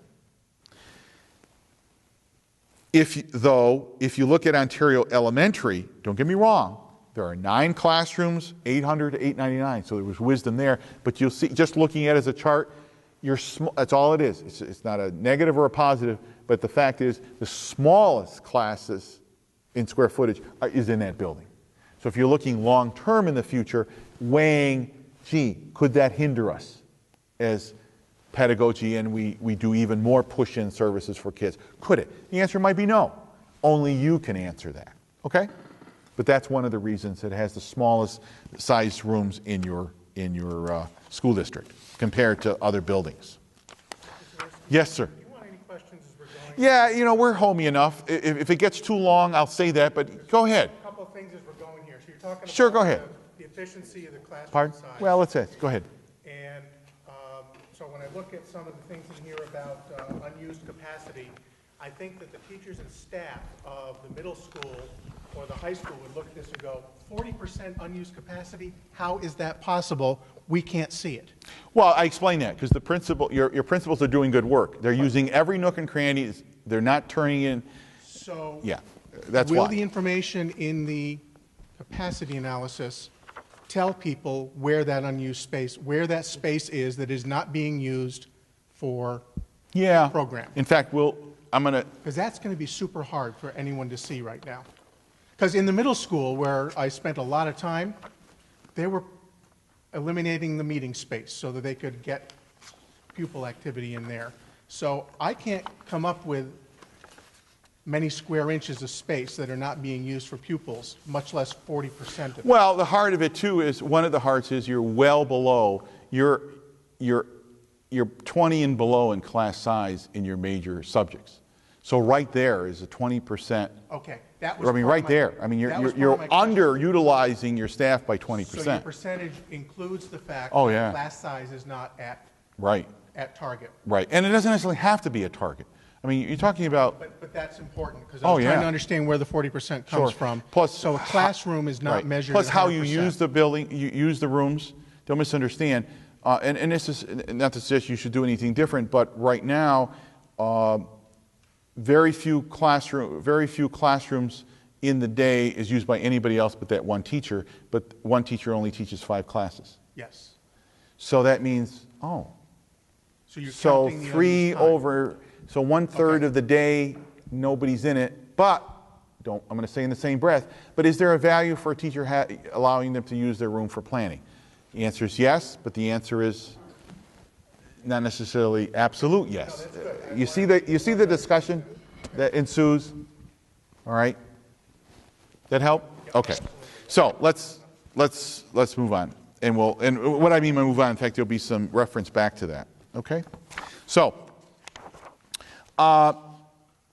If you look at Ontario Elementary, don't get me wrong, there are 9 classrooms, 800 to 899, so there was wisdom there. But you'll see, just looking at it as a chart, that's all it is. It's not a negative or a positive, but the fact is the smallest classes in square footage is in that building. So if you're looking long-term in the future, weighing, could that hinder us as pedagogy and we do even more push-in services for kids? Could it? The answer might be no. Only you can answer that, okay? But that's one of the reasons it has the smallest sized rooms in your school district compared to other buildings. Yes, sir. Do you want any questions as we're going? Yeah, we're homey enough. If it gets too long, I'll say that, but go ahead. A couple of things as we're going here. So you're talking Sure, about go ahead. the efficiency of the classroom Pardon? size. Well, let's say, go ahead. And so when I look at some of the things in here about unused capacity, I think that the teachers and staff of the middle school or the high school would look at this and go, 40% unused capacity? How is that possible? We can't see it. Well, I explain that because your principals are doing good work. They're using every nook and cranny. They're not turning in. So yeah, that's will why. the information in the capacity analysis tell people where that unused space, where that space is that is not being used for program? In fact, I'm going to... Because that's going to be super hard for anyone to see right now. Because in the middle school, where I spent a lot of time, they were eliminating the meeting space so that they could get pupil activity in there. So I can't come up with many square inches of space that are not being used for pupils, much less 40% of it. Well, the heart of it, too, is one of the hearts is you're well below. You're you're 20 and below in class size in your major subjects. So right there is a 20%. Okay, that was. I mean, right there. I mean, you're underutilizing your staff by 20%. So your percentage includes the fact Oh, that yeah. class size is not Right. at target. Right. And it doesn't necessarily have to be a target. I mean, you're talking about. But that's important because Oh, I'm trying yeah. to understand where the 40% comes Sure. from. Plus, so a classroom is not right. measured. Plus, at how you 100%. use the building, you use the rooms. Don't misunderstand. And this is not to suggest you should do anything different, but right now, very few classrooms in the day is used by anybody else but that one teacher. But one teacher only teaches 5 classes. Yes. So that means So you're so counting the 3 unused time. over. So 1/3 of the day, nobody's in it. But I'm going to say in the same breath. But is there a value for a teacher allowing them to use their room for planning? The answer is yes, but the answer is not necessarily absolute yes. You see the discussion that ensues? All right? That help? Okay. So let's move on. And what I mean by move on, in fact, there'll be some reference back to that. Okay? So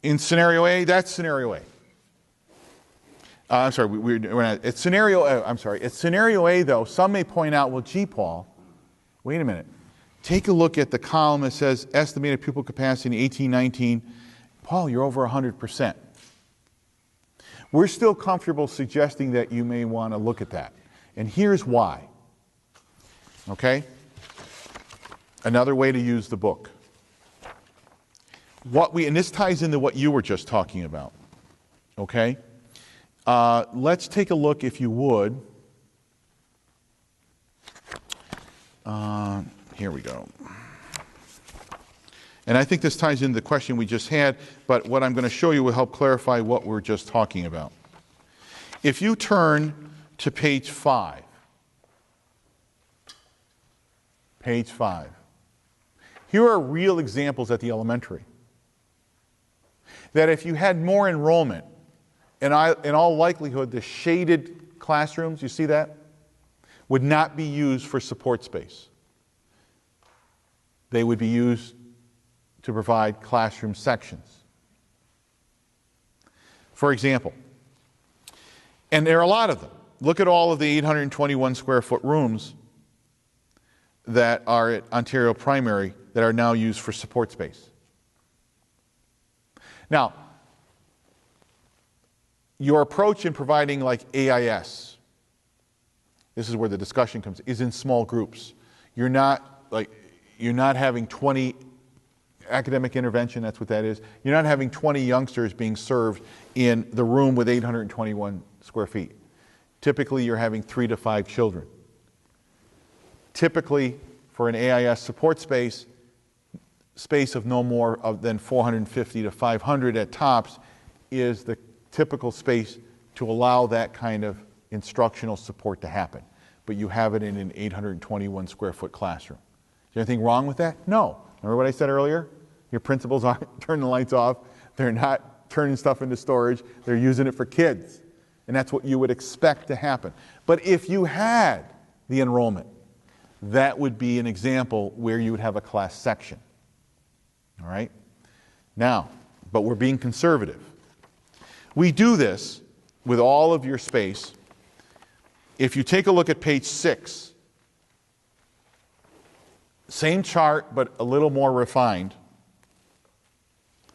in scenario A, that's scenario A. I'm sorry, we're not. It's scenario A, though. Some may point out, well, gee, Paul, wait a minute. Take a look at the column that says estimated pupil capacity in 1819. Paul, you're over 100%. We're still comfortable suggesting that you may want to look at that. And here's why. Okay? Another way to use the book. And this ties into what you were just talking about. Okay? Let's take a look, if you would. Here we go. And I think this ties into the question we just had, but what I'm going to show you will help clarify what we're just talking about. If you turn to page 5, here are real examples at the elementary. That if you had more enrollment, in all likelihood, the shaded classrooms, you see that, would not be used for support space. They would be used to provide classroom sections. For example, and there are a lot of them. Look at all of the 821 square foot rooms that are at Ontario Primary that are now used for support space. Now, your approach in providing like AIS, this is where the discussion comes, is in small groups. You're not having 20 academic intervention, that's what that is. You're not having 20 youngsters being served in the room with 821 square feet. Typically, you're having 3 to 5 children. Typically, for an AIS support space of no more than 450 to 500 at tops is the typical space to allow that kind of instructional support to happen. But you have it in an 821 square foot classroom. Is there anything wrong with that? No. Remember what I said earlier? Your principals aren't turning the lights off. They're not turning stuff into storage. They're using it for kids. And that's what you would expect to happen. But if you had the enrollment, that would be an example where you would have a class section. All right? Now, but we're being conservative. We do this with all of your space. If you take a look at page 6, same chart, but a little more refined.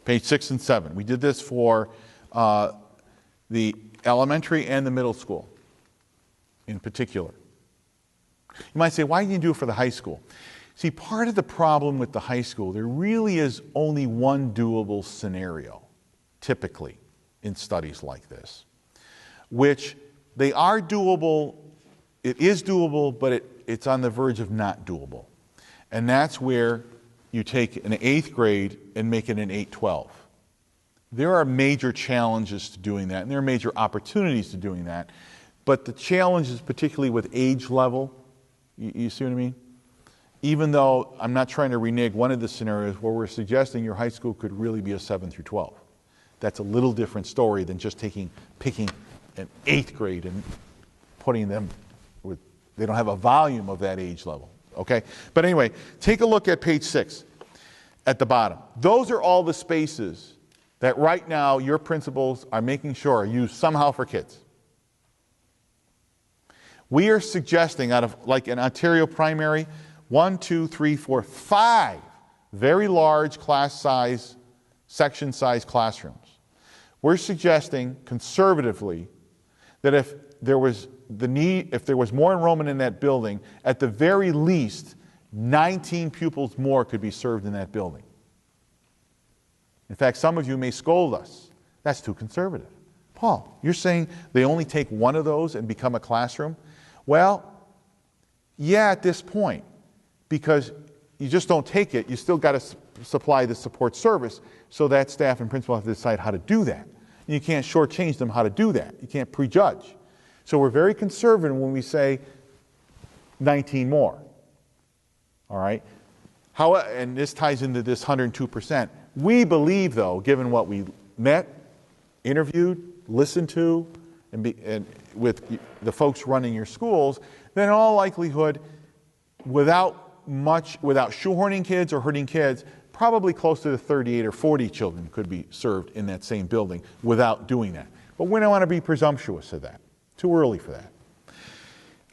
Page 6 and 7. We did this for the elementary and the middle school in particular. You might say, why didn't you do it for the high school? See, part of the problem with the high school, there really is only one doable scenario, typically, in studies like this, which they are doable, it is doable, but it's on the verge of not doable. And that's where you take an 8th grade and make it an 8-12. There are major challenges to doing that, and there are major opportunities to doing that. But the challenge is particularly with age level. You see what I mean? Even though I'm not trying to renege one of the scenarios where we're suggesting your high school could really be a 7 through 12. That's a little different story than just picking an 8th grade and putting them with, they don't have a volume of that age level. Okay? But anyway, take a look at page 6 at the bottom. Those are all the spaces that right now your principals are making sure are used somehow for kids. We are suggesting out of, like in Ontario primary, 1, 2, 3, 4, 5 very large class size, section size classrooms. We're suggesting conservatively that if there was more enrollment in that building, at the very least, 19 pupils more could be served in that building. In fact, some of you may scold us. That's too conservative. Paul, you're saying they only take one of those and become a classroom? Well, yeah, at this point, because you just don't take it. You still got to supply the support service, so that staff and principal have to decide how to do that. And you can't shortchange them how to do that. You can't prejudge. So we're very conservative when we say 19 more. All right? And this ties into this 102%. We believe, though, given what we met, interviewed, listened to, and with the folks running your schools, that in all likelihood, without shoehorning kids or hurting kids, probably close to the 38 or 40 children could be served in that same building without doing that. But we don't want to be presumptuous of that. Too early for that.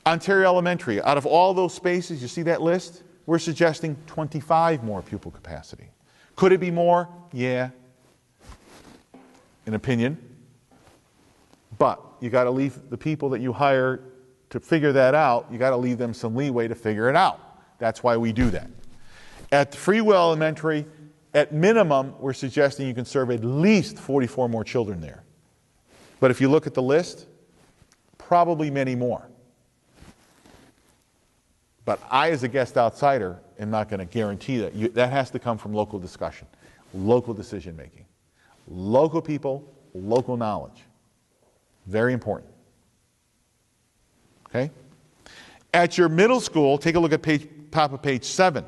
Ontario Elementary, out of all those spaces, you see that list? We're suggesting 25 more pupil capacity. Could it be more? Yeah. An opinion. But you got to leave the people that you hire to figure that out, you got to leave them some leeway to figure it out. That's why we do that. At Freewell Elementary, at minimum, we're suggesting you can serve at least 44 more children there. But if you look at the list, probably many more. But I, as a guest outsider, am not going to guarantee that. That has to come from local discussion, local decision making, local people, local knowledge. Very important. Okay? At your middle school, take a look at top of page 7.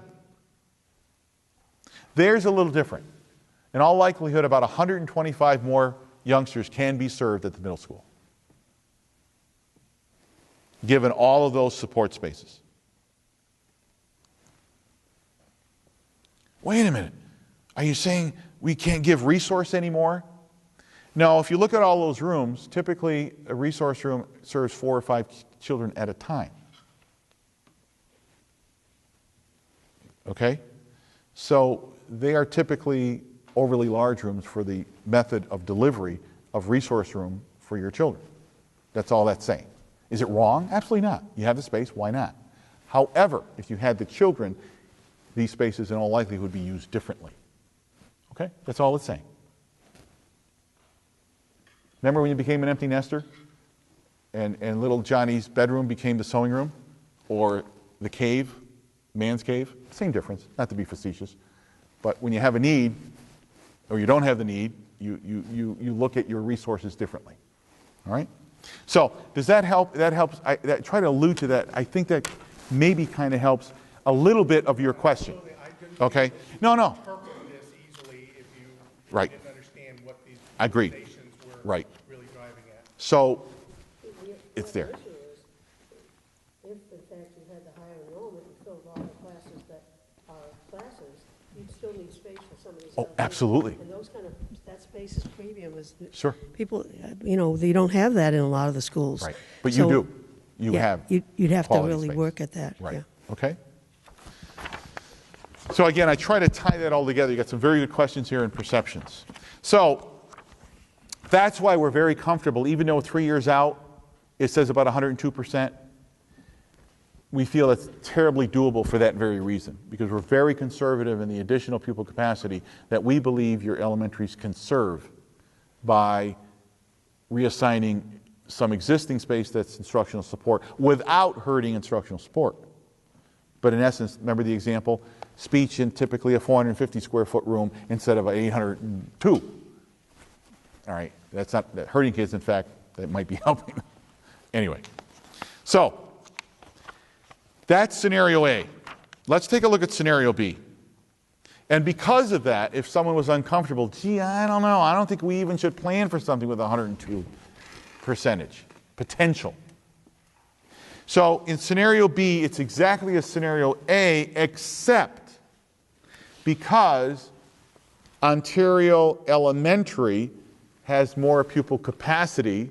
There's a little different. In all likelihood, about 125 more youngsters can be served at the middle school, given all of those support spaces. Wait a minute. Are you saying we can't give resource anymore? No, if you look at all those rooms, typically a resource room serves 4 or 5 children at a time. Okay? So they are typically overly large rooms for the method of delivery of resource room for your children. That's all that's saying. Is it wrong? Absolutely not. You have the space, why not? However, if you had the children, these spaces in all likelihood would be used differently. Okay? That's all it's saying. Remember when you became an empty nester and little Johnny's bedroom became the sewing room, or the cave, man's cave? Same difference, not to be facetious. But when you have a need, or you don't have the need, you look at your resources differently. All right? So does that help? That helps. I try to allude to that. I think that maybe kind of helps a little bit of your question. Okay? No. Interpret this easily if you Right. didn't understand what these Agreed. recommendations were Right. really driving at. So it's there. The issue is, if in fact you had the higher enrollment and filled all the classes that are classes, you'd still need space for some of these. Oh, other things. absolutely. And those kind of, that space is premium. Sure. People, you don't have that in a lot of the schools. Right. But you So, do. You yeah, have You'd have to quality really space. work at that. Right. Yeah. Okay. So again, I try to tie that all together. You got some very good questions here and perceptions. So that's why we're very comfortable, even though 3 years out, it says about 102%. We feel it's terribly doable for that very reason, because we're very conservative in the additional pupil capacity that we believe your elementaries can serve by reassigning some existing space that's instructional support without hurting instructional support. But in essence, remember the example, speech in typically a 450 square foot room instead of an 802. All right, that's not that hurting kids, in fact, that might be helping them. Anyway, so that's scenario A. Let's take a look at scenario B. And because of that, if someone was uncomfortable, gee, I don't know, I don't think we even should plan for something with 102 percentage potential. So in scenario B, it's exactly as scenario A, except because Ontario Elementary has more pupil capacity.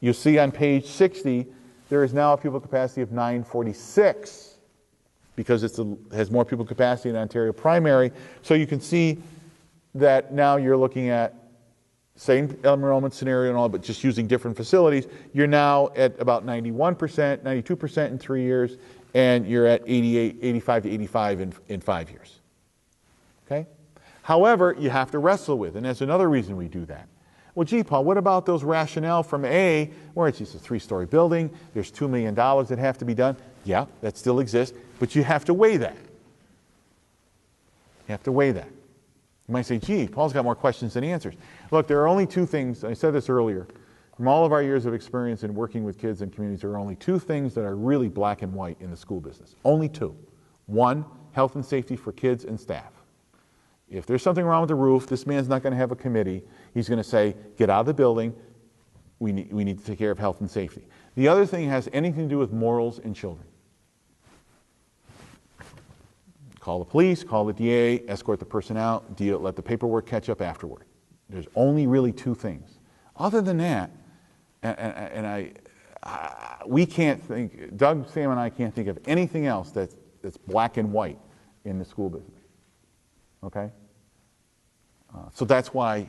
You see on page 60, there is now a pupil capacity of 946 because it has more pupil capacity in Ontario Primary. So you can see that now you're looking at same enrollment scenario and all, but just using different facilities. You're now at about 91%, 92% in 3 years, and you're at 85 to 85 in 5 years. Okay? However, you have to wrestle with, and that's another reason we do that. Well, gee, Paul, what about those rationale from A, where it's just a 3-story building, there's $2 million that have to be done? Yeah, that still exists, but you have to weigh that. You have to weigh that. You might say, gee, Paul's got more questions than answers. Look, there are only two things, I said this earlier, from all of our years of experience in working with kids and communities, there are only two things that are really black and white in the school business. Only two. One, health and safety for kids and staff. If there's something wrong with the roof, this man's not going to have a committee. He's going to say, get out of the building. We need to take care of health and safety. The other thing has anything to do with morals in children. Call the police, call the DA, escort the person out, let the paperwork catch up afterward. There's only really two things. Other than that, we can't think, Doug, Sam, and I can't think of anything else that's black and white in the school business. Okay? So that's why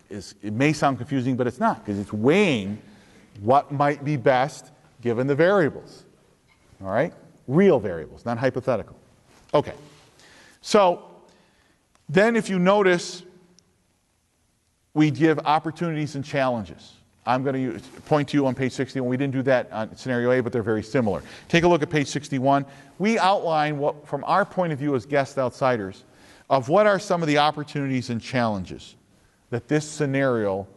it may sound confusing, but it's not, because it's weighing what might be best given the variables. All right? Real variables, not hypothetical. Okay. So then if you notice, we give opportunities and challenges. I'm going to point to you on page 61. We didn't do that on scenario A, but they're very similar. Take a look at page 61. We outline what, from our point of view as guest outsiders, of what are some of the opportunities and challenges that this scenario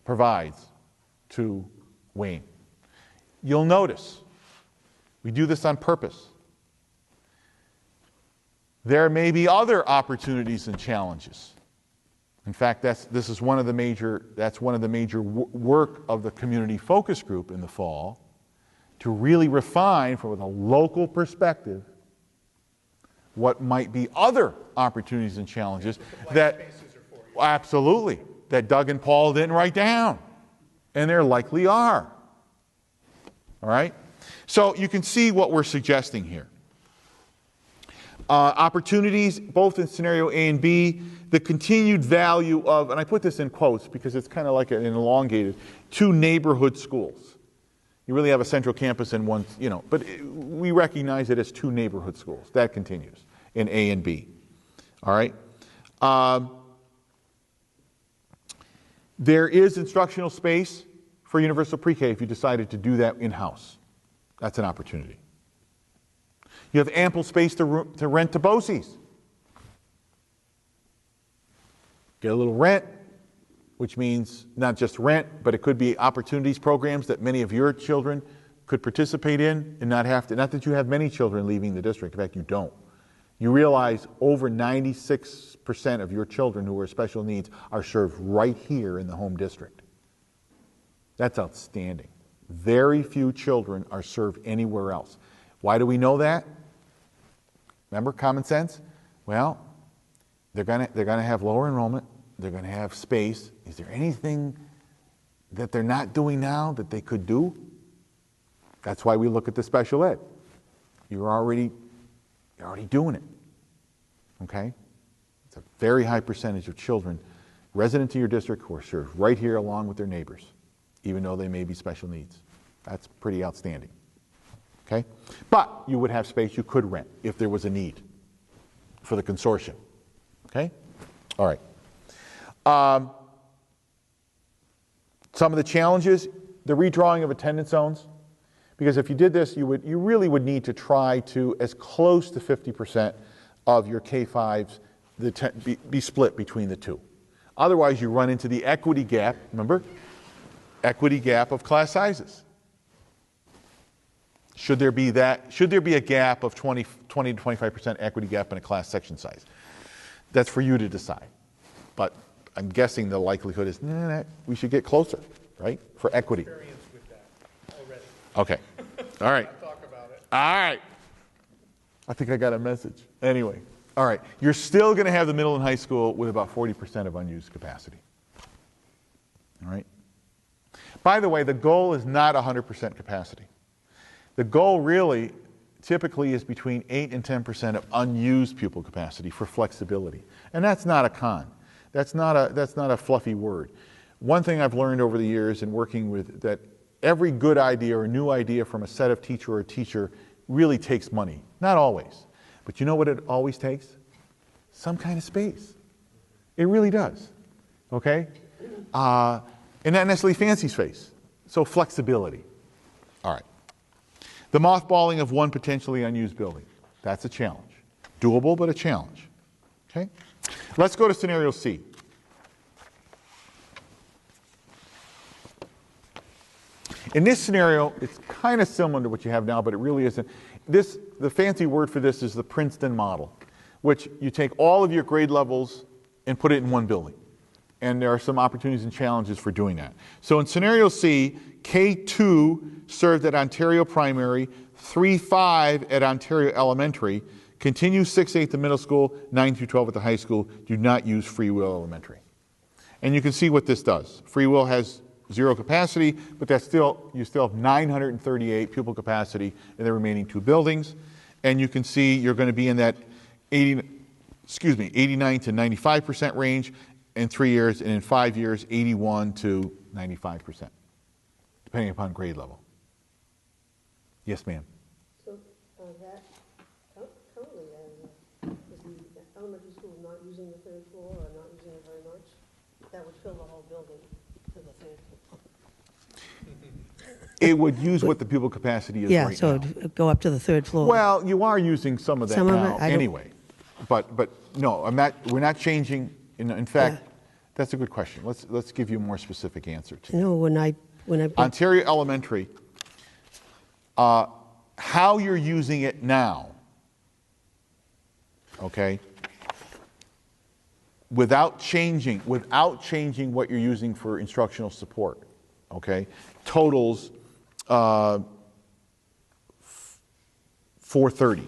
provides to Wayne. You'll notice, we do this on purpose. There may be other opportunities and challenges. In fact, that's one of the major work of the community focus group in the fall, to really refine from a local perspective what might be other opportunities and challenges that absolutely that Doug and Paul didn't write down, and there likely are. All right, so you can see what we're suggesting here. Opportunities, both in scenario A and B, the continued value of, and I put this in quotes because it's kind of like an elongated, 2 neighborhood schools. You really have a central campus and one, but we recognize it as 2 neighborhood schools. That continues in A and B. All right? There is instructional space for universal pre-K if you decided to do that in-house. That's an opportunity. You have ample space to rent to BOCES. Get a little rent, which means not just rent, but it could be opportunities programs that many of your children could participate in and not have to. Not that you have many children leaving the district. In fact, you don't. You realize over 96% of your children who are special needs are served right here in the home district. That's outstanding. Very few children are served anywhere else. Why do we know that? Remember common sense? Well, they're going to have lower enrollment. They're going to have space. Is there anything that they're not doing now that they could do? That's why we look at the special ed. You're already doing it. Okay? It's a very high percentage of children resident to your district who are served right here along with their neighbors, even though they may be special needs. That's pretty outstanding. Okay? But you would have space you could rent if there was a need for the consortium. Okay? All right. Some of the challenges, the redrawing of attendance zones, because if you did this, you really would need to try to, as close to 50% of your K-5s be split between the two. Otherwise, you run into the equity gap, remember? Equity gap of class sizes. Should there be a gap of 20 to 25% equity gap in a class section size? That's for you to decide. But I'm guessing the likelihood is, we should get closer, right? For equity. Okay. All right. Talk about it. All right. I think I got a message. Anyway. All right. You're still going to have the middle and high school with about 40% of unused capacity. All right. By the way, the goal is not 100% capacity. The goal really typically is between 8 and 10% of unused pupil capacity for flexibility. And that's not a con. That's not a fluffy word. One thing I've learned over the years in working with that every good idea or new idea from a set of teacher or a teacher really takes money. Not always. But you know what it always takes? Some kind of space. It really does. Okay? And not necessarily fancy space. So flexibility. All right. The mothballing of one potentially unused building. That's a challenge. Doable, but a challenge. Okay? Let's go to scenario C. In this scenario, it's kind of similar to what you have now, but it really isn't. The fancy word for this is the Princeton model, which you take all of your grade levels and put it in one building. And there are some opportunities and challenges for doing that. So in scenario C, K2 served at Ontario Primary, 3-5 at Ontario Elementary, continue 6-8 at the middle school, 9 through 12 at the high school, do not use Free Will Elementary. And you can see what this does. Free Will has 0 capacity, but you still have 938 pupil capacity in the remaining 2 buildings. And you can see you're going to be in that 89 to 95% range in 3 years, and in 5 years, 81 to 95%, depending upon grade level. Yes, ma'am. So that currently, is the elementary school not using the 3rd floor or not using it very much? That would fill the whole building to the 3rd floor. It would use what the pupil capacity is right now. Yeah, so it'd go up to the 3rd floor. Well, you are using some of that Some of now it, I don't- anyway. But no, we're not changing. In fact, that's a good question. Let's give you a more specific answer to that. No, when I Ontario Elementary, how you're using it now, okay, without changing what you're using for instructional support, okay, totals 430,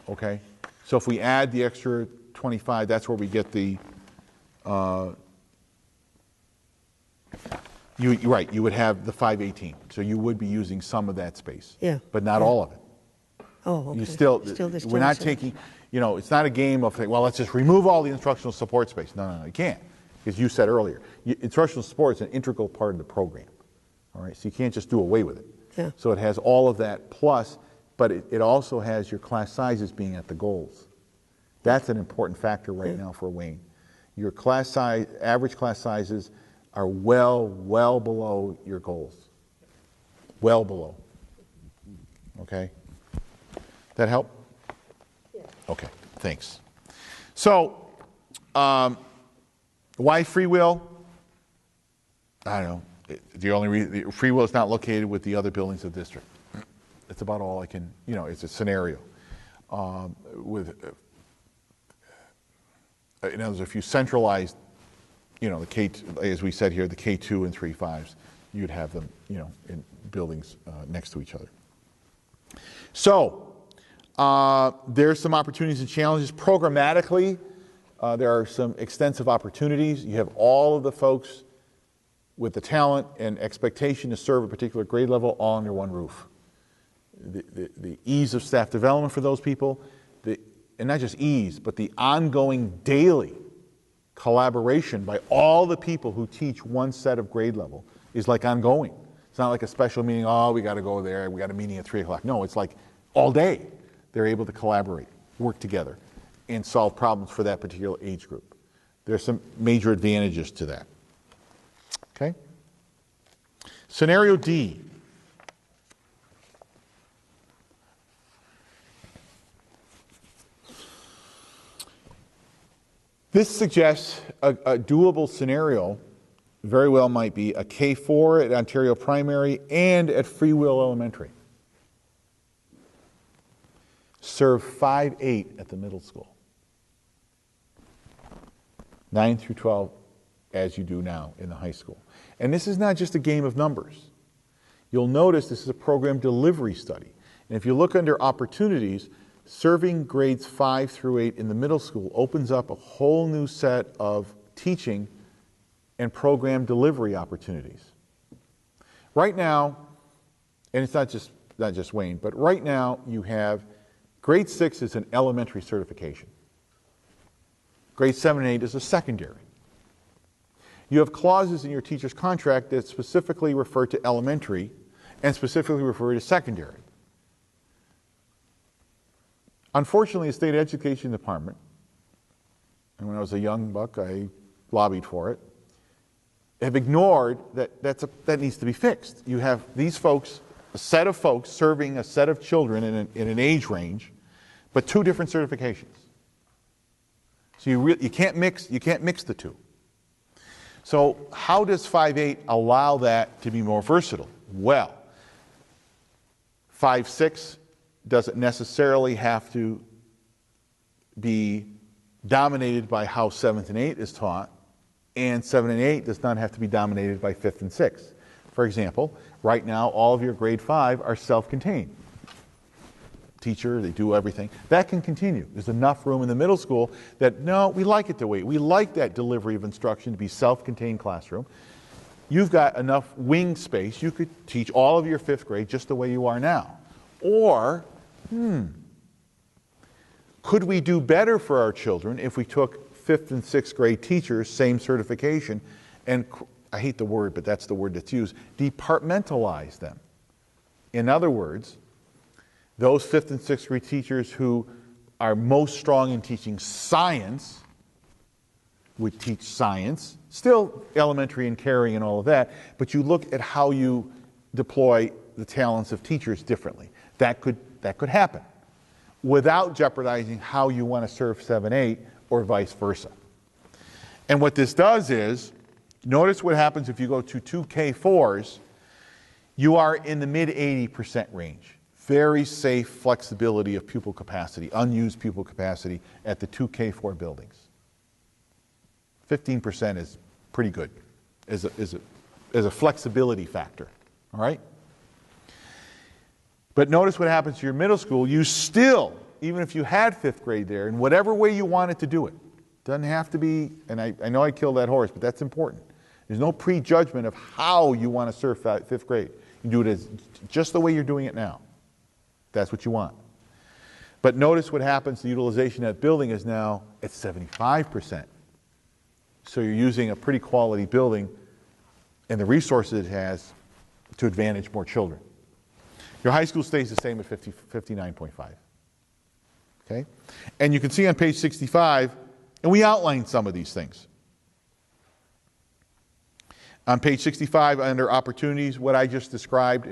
okay? So if we add the extra 25, that's where we get the, you would have the 518. So you would be using some of that space. Yeah. But not all of it. Oh, okay. You still there's we're not some- taking, it's not a game of, well, let's just remove all the instructional support space. No, you can't. Because you said earlier, instructional support is an integral part of the program. All right, so you can't just do away with it. Yeah. So it has all of that plus, but it also has your class sizes being at the goals. That's an important factor right now for Wayne. Your class size, average class sizes are well below your goals. Well below. Okay? That help? Yeah. Okay, thanks. So, why Free Will? I don't know. The only reason, Free Will is not located with the other buildings of the district. That's about all I can, it's a scenario. In other words, if you centralized, the K, as we said here, the K2 and 3-5s, you'd have them, in buildings next to each other. So, there's some opportunities and challenges. Programmatically, there are some extensive opportunities. You have all of the folks with the talent and expectation to serve a particular grade level all under one roof. The ease of staff development for those people, and not just ease, but the ongoing daily collaboration by all the people who teach one set of grade level is like ongoing. It's not like a special meeting, we got to go there, we got a meeting at 3 o'clock. No, it's like all day they're able to collaborate, work together, and solve problems for that particular age group. There's some major advantages to that. Okay? Scenario D. This suggests a doable scenario very well might be a K4 at Ontario Primary and at Free Will Elementary. Serve 5-8 at the middle school. 9 through 12 as you do now in the high school. And this is not just a game of numbers. you'll notice this is a program delivery study. And if you look under opportunities, serving grades 5 through 8 in the middle school opens up a whole new set of teaching and program delivery opportunities. Right now, and it's not just Wayne, but right now you have grade 6 is an elementary certification. Grade 7 and 8 is a secondary. You have clauses in your teacher's contract that specifically refer to elementary and specifically refer to secondary. Unfortunately, the state education department, and when I was a young buck, I lobbied for it, have ignored that needs to be fixed. You have these folks, a set of folks serving a set of children in an age range, but two different certifications. So you can't mix the two. So how does 5.8 allow that to be more versatile? Well, 5.6 doesn't necessarily have to be dominated by how 7th and 8th is taught, and 7 and 8 does not have to be dominated by 5th and 6th. For example, right now all of your grade 5 are self-contained. Teacher, they do everything. That can continue. There's enough room in the middle school that, no, we like it the way. We like that delivery of instruction to be self-contained classroom. You've got enough wing space. You could teach all of your 5th grade just the way you are now. Or, could we do better for our children if we took 5th and 6th grade teachers, same certification, and, I hate the word, but that's the word that's used, departmentalize them? In other words, those 5th and 6th grade teachers who are most strong in teaching science would teach science, still elementary and caring and all of that, but you look at how you deploy the talents of teachers differently. That could happen without jeopardizing how you want to serve 7-8 or vice versa. And what this does is, notice what happens if you go to 2 K4s, you are in the mid 80% range. Very safe flexibility of pupil capacity, unused pupil capacity at the 2 K4 buildings. 15% is pretty good as a flexibility factor, all right? But notice what happens to your middle school. You still, even if you had 5th grade there, in whatever way you wanted to do it, doesn't have to be, and I know I killed that horse, but that's important. There's no prejudgment of how you want to serve 5th grade. You do it as just the way you're doing it now. That's what you want. But notice what happens, the utilization of that building is now at 75%. So you're using a pretty quality building and the resources it has to advantage more children. Your high school stays the same at 59.5. Okay? And you can see on page 65, and we outlined some of these things. On page 65, under opportunities, what I just described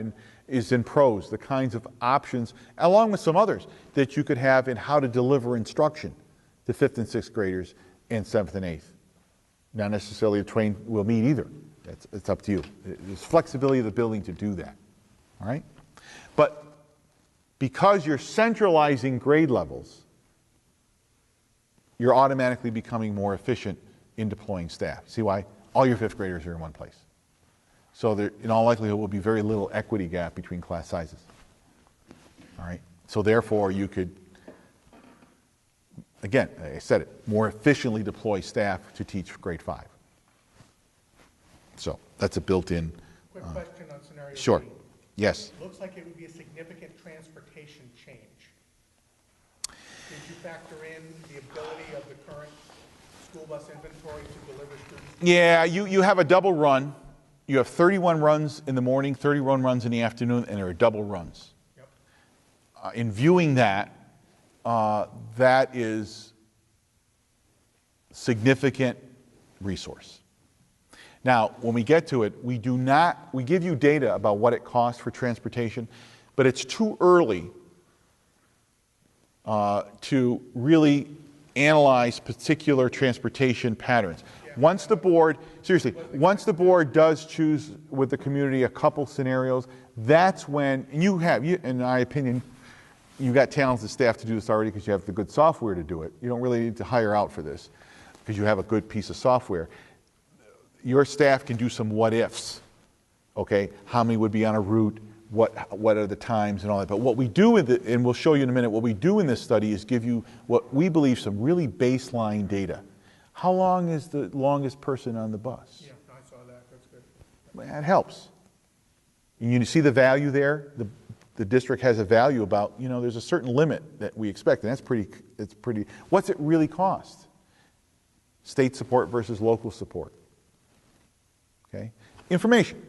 is in prose, the kinds of options, along with some others, that you could have in how to deliver instruction to 5th and 6th graders and 7th and 8th. Not necessarily the twain will meet either. It's up to you. There's flexibility of the building to do that. All right? But because you're centralizing grade levels, you're automatically becoming more efficient in deploying staff. See why? All your 5th graders are in one place. So there, in all likelihood, will be very little equity gap between class sizes. All right? So therefore, you could, again, I said it, more efficiently deploy staff to teach grade 5. So that's a built-in. Quick question on scenario Sure. B. Yes. It looks like it would be a significant transportation change. Did you factor in the ability of the current school bus inventory to deliver students? Yeah, you have a double run. You have 31 runs in the morning, 31 runs in the afternoon, and there are double runs. Yep. In viewing that, that is significant resource. Now, when we get to it, we give you data about what it costs for transportation, but it's too early to really analyze particular transportation patterns. Once the board, seriously, once the board does choose with the community a couple scenarios, that's when, and in my opinion, you've got talented staff to do this already because you have the good software to do it. You don't really need to hire out for this because you have a good piece of software. Your staff can do some what ifs Okay, how many would be on a route? What are the times and all that? But what we do with it, and we'll show you in a minute, what we do in this study is give you what we believe some really baseline data. How long is the longest person on the bus? Yeah, I saw that. That's good. That helps. You see the value there? The district has a value about, there's a certain limit that we expect, and it's pretty, what's it really cost? State support versus local support. Okay? Information.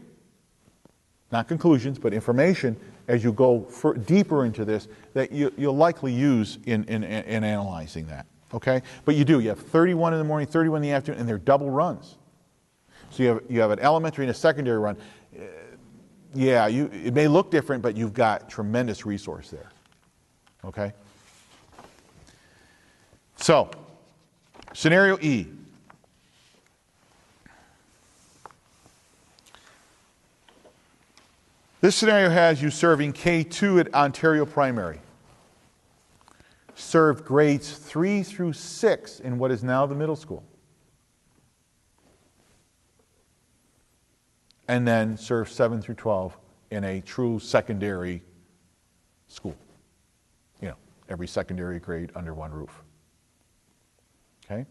Not conclusions, but information as you go deeper into this that you'll likely use in analyzing that. Okay? But you have 31 in the morning, 31 in the afternoon, and they're double runs. So you have an elementary and a secondary run. It may look different, but you've got tremendous resource there. Okay? So, scenario E. This scenario has you serving K2 at Ontario Primary. Served grades 3 through 6 in what is now the middle school. And then serve 7 through 12 in a true secondary school. Every secondary grade under one roof. Okay?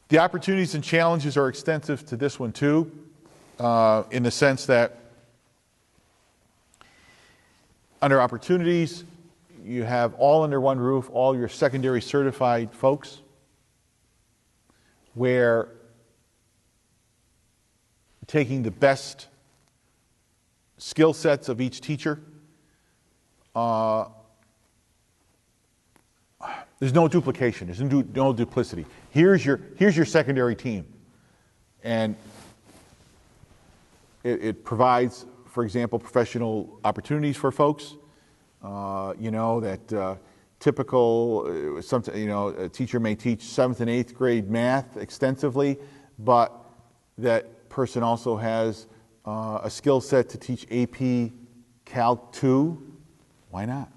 The opportunities and challenges are extensive to this one too, in the sense that under opportunities, you have all under one roof, all your secondary certified folks, where taking the best skill sets of each teacher. There's no duplication. There's no duplicity. Here's your secondary team, and it provides, for example, professional opportunities for folks. That typical, a teacher may teach 7th and 8th grade math extensively, but that person also has a skill set to teach AP Calc 2. Why not?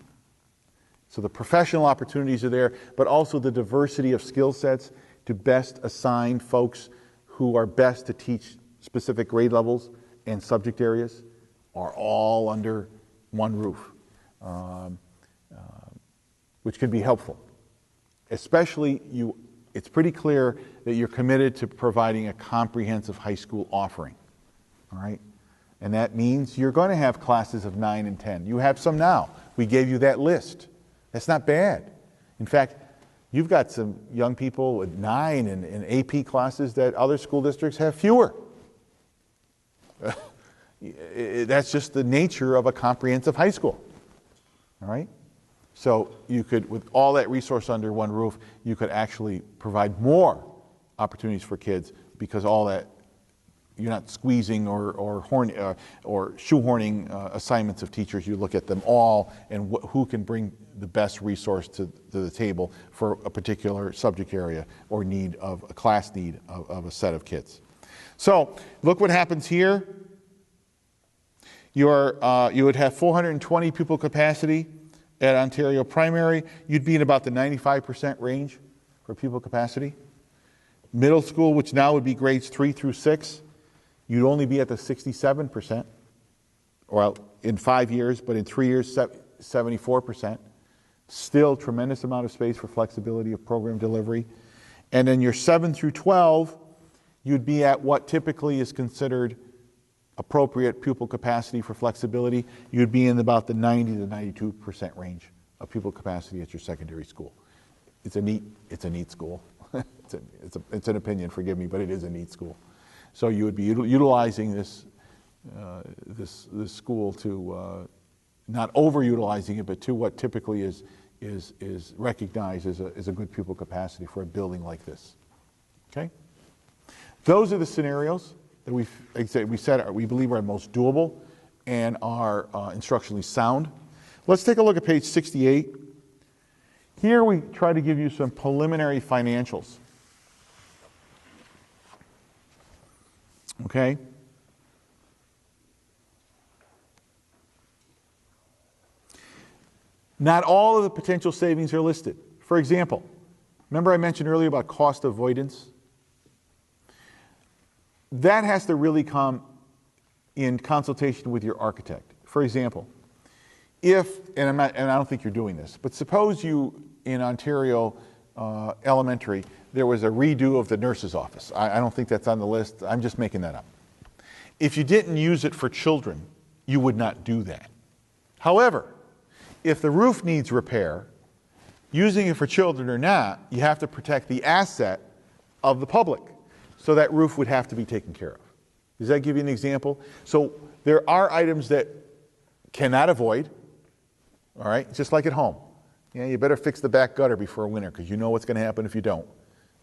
So the professional opportunities are there, but also the diversity of skill sets to best assign folks who are best to teach specific grade levels and subject areas are all under one roof, which can be helpful. Especially, it's pretty clear that you're committed to providing a comprehensive high school offering, all right? And that means you're going to have classes of 9 and 10. You have some now. We gave you that list. That's not bad. In fact, you've got some young people with 9 and AP classes that other school districts have fewer. That's just the nature of a comprehensive high school. All right? So you could, with all that resource under one roof, you could actually provide more opportunities for kids because all that, you're not squeezing or shoehorning assignments of teachers. You look at them all and who can bring the best resource to the table for a particular subject area or need of a class need of a set of kids. So look what happens here. You would have 420 pupil capacity at Ontario Primary. You'd be in about the 95% range for pupil capacity. Middle school, which now would be grades 3 through 6, you'd only be at the 67%, well, in 5 years, but in 3 years, 74%. Still tremendous amount of space for flexibility of program delivery. And then your 7 through 12, you'd be at what typically is considered appropriate pupil capacity for flexibility. You'd be in about the 90 to 92% range of pupil capacity at your secondary school. It's a neat school. It's an opinion, forgive me, but it is a neat school. So you would be utilizing this school to not overutilizing it, but to what typically is recognized as a good pupil capacity for a building like this. Okay, those are the scenarios that we believe are most doable and are instructionally sound. Let's take a look at page 68. Here we try to give you some preliminary financials. Okay? Not all of the potential savings are listed. For example, remember I mentioned earlier about cost avoidance? That has to really come in consultation with your architect. For example, if, and I don't think you're doing this, but suppose you, in Ontario Elementary, there was a redo of the nurse's office. I don't think that's on the list. I'm just making that up. If you didn't use it for children, you would not do that. However, if the roof needs repair, using it for children or not, you have to protect the asset of the public. So that roof would have to be taken care of. Does that give you an example? So there are items that cannot avoid, all right? Just like at home. Yeah, you better fix the back gutter before winter because you know what's going to happen if you don't.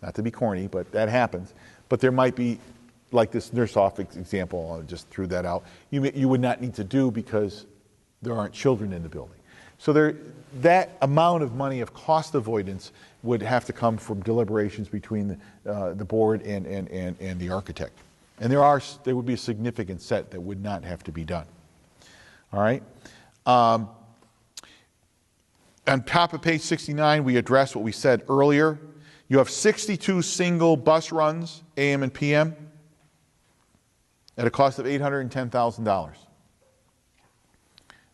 Not to be corny, but that happens. But there might be, like this nurse office example, I just threw that out, you would not need to do because there aren't children in the building. So that amount of money of cost avoidance would have to come from deliberations between the board and the architect. And there would be a significant set that would not have to be done. All right? On top of page 69, we address what we said earlier. You have 62 single bus runs, AM and PM, at a cost of $810,000.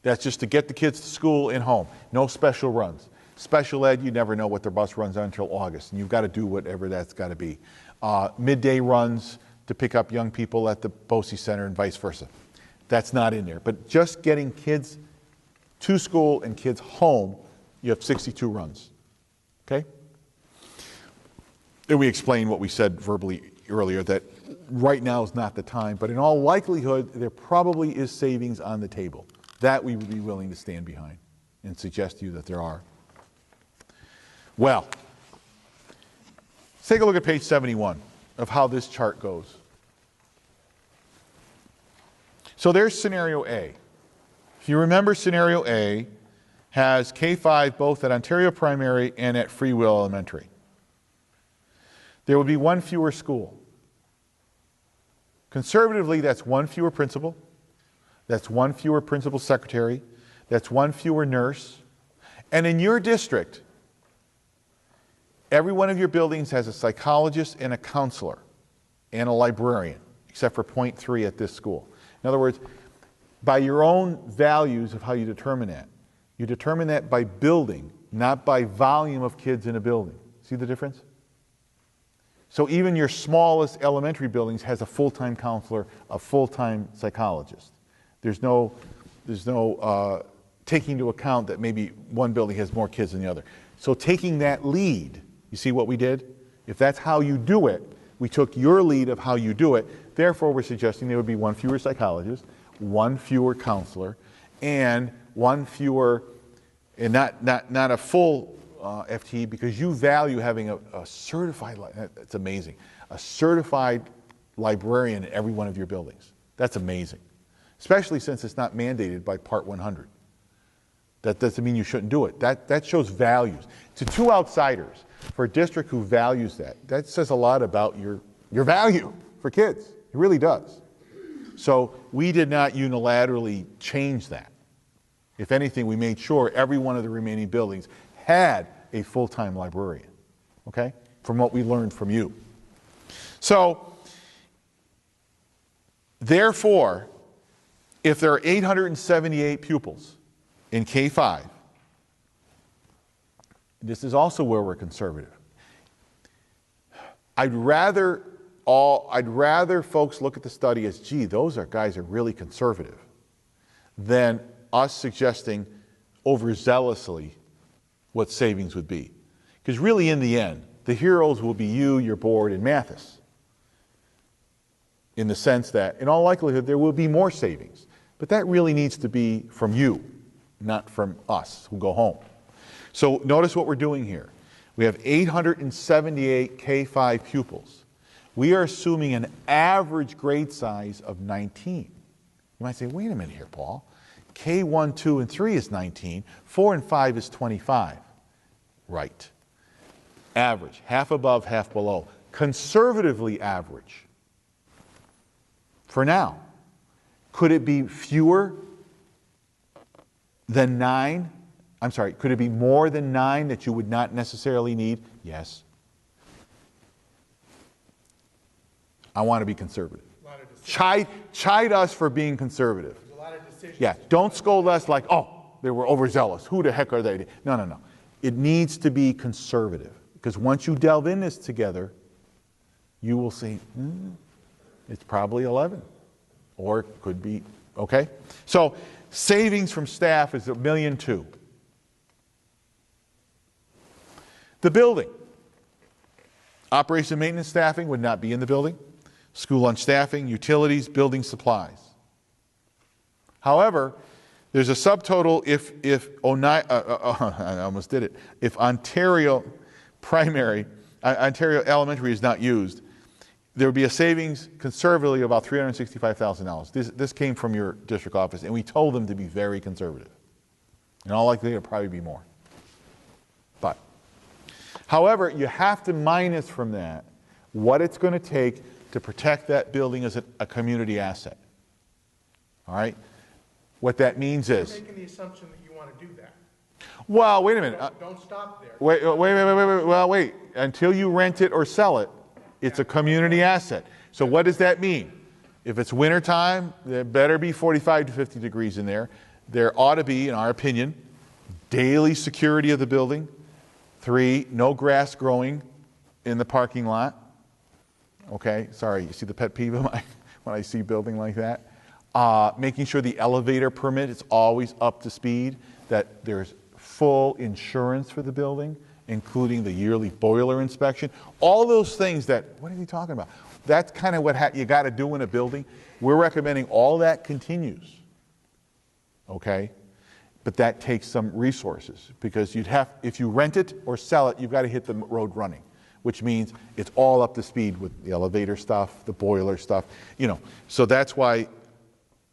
That's just to get the kids to school and home. No special runs. Special ed, you never know what their bus runs are until August, and you've got to do whatever that's got to be. Midday runs to pick up young people at the BOCES Center and vice versa. That's not in there. But just getting kids to school and kids home, you have 62 runs. Okay? And we explained what we said verbally earlier, that right now is not the time, but in all likelihood, there probably is savings on the table. That we would be willing to stand behind and suggest to you that there are. Well, let's take a look at page 71 of how this chart goes. So there's scenario A. If you remember, scenario A has K-5 both at Ontario Primary and at Free Will Elementary. There would be one fewer school. Conservatively, that's one fewer principal. That's one fewer principal secretary. That's one fewer nurse. And in your district, every one of your buildings has a psychologist and a counselor and a librarian, except for .3 at this school. In other words, by your own values of how you determine that by building, not by volume of kids in a building. See the difference? So even your smallest elementary buildings has a full-time counselor, a full-time psychologist. There's no taking into account that maybe one building has more kids than the other. So taking that lead, you see what we did? If that's how you do it, we took your lead of how you do it. Therefore, we're suggesting there would be one fewer psychologist, one fewer counselor, and one fewer, and not a full FTE, because you value having a certified, it's amazing, a certified librarian in every one of your buildings. That's amazing. Especially since it's not mandated by Part 100. That doesn't mean you shouldn't do it. That shows values. To two outsiders, for a district who values that says a lot about your value for kids. It really does. So we did not unilaterally change that. If anything, we made sure every one of the remaining buildings had a full-time librarian, okay, from what we learned from you. So, therefore, if there are 878 pupils in K-5, this is also where we're conservative. I'd rather folks look at the study as, gee, those guys are really conservative, than us suggesting overzealously what savings would be. Because really, in the end, the heroes will be you, your board, and Mathis. In the sense that, in all likelihood, there will be more savings. But that really needs to be from you, not from us who go home. So notice what we're doing here. We have 878 K-5 pupils. We are assuming an average grade size of 19. You might say, wait a minute here, Paul. K1, 2, and 3 is 19. 4 and 5 is 25. Right. Average. Half above, half below. Conservatively average. For now. Could it be fewer than 9? I'm sorry, could it be more than 9 that you would not necessarily need? Yes. I want to be conservative. chide us for being conservative. There's a lot of decisions. Yeah, don't scold us like, oh, they were overzealous. Who the heck are they? No, no, no. It needs to be conservative, because once you delve in this together, you will see, it's probably 11, or it could be, okay? So savings from staff is $1.2 million. The building. Operation and maintenance staffing would not be in the building. School lunch staffing, utilities, building supplies. However, there's a subtotal if I almost did it. If Ontario Elementary is not used, there would be a savings conservatively of about $365,000. This came from your district office, and we told them to be very conservative. In all likelihood, it'll probably be more. But, however, you have to minus from that what it's going to take to protect that building as a community asset. All right? What that means is... You're making the assumption that you want to do that. Well, wait a minute. Don't stop there. Wait. Well, wait. Until you rent it or sell it, it's a community asset. So what does that mean? If it's wintertime, there better be 45 to 50 degrees in there. There ought to be, in our opinion, daily security of the building. 3, no grass growing in the parking lot. Okay, sorry, you see the pet peeve of mine when I see building like that? Making sure the elevator permit is always up to speed, that there's full insurance for the building, including the yearly boiler inspection. All those things that, what are you talking about? That's kind of what you got to do in a building. We're recommending all that continues, okay? But that takes some resources, because if you rent it or sell it, you've got to hit the road running, which means it's all up to speed with the elevator stuff, the boiler stuff, So that's why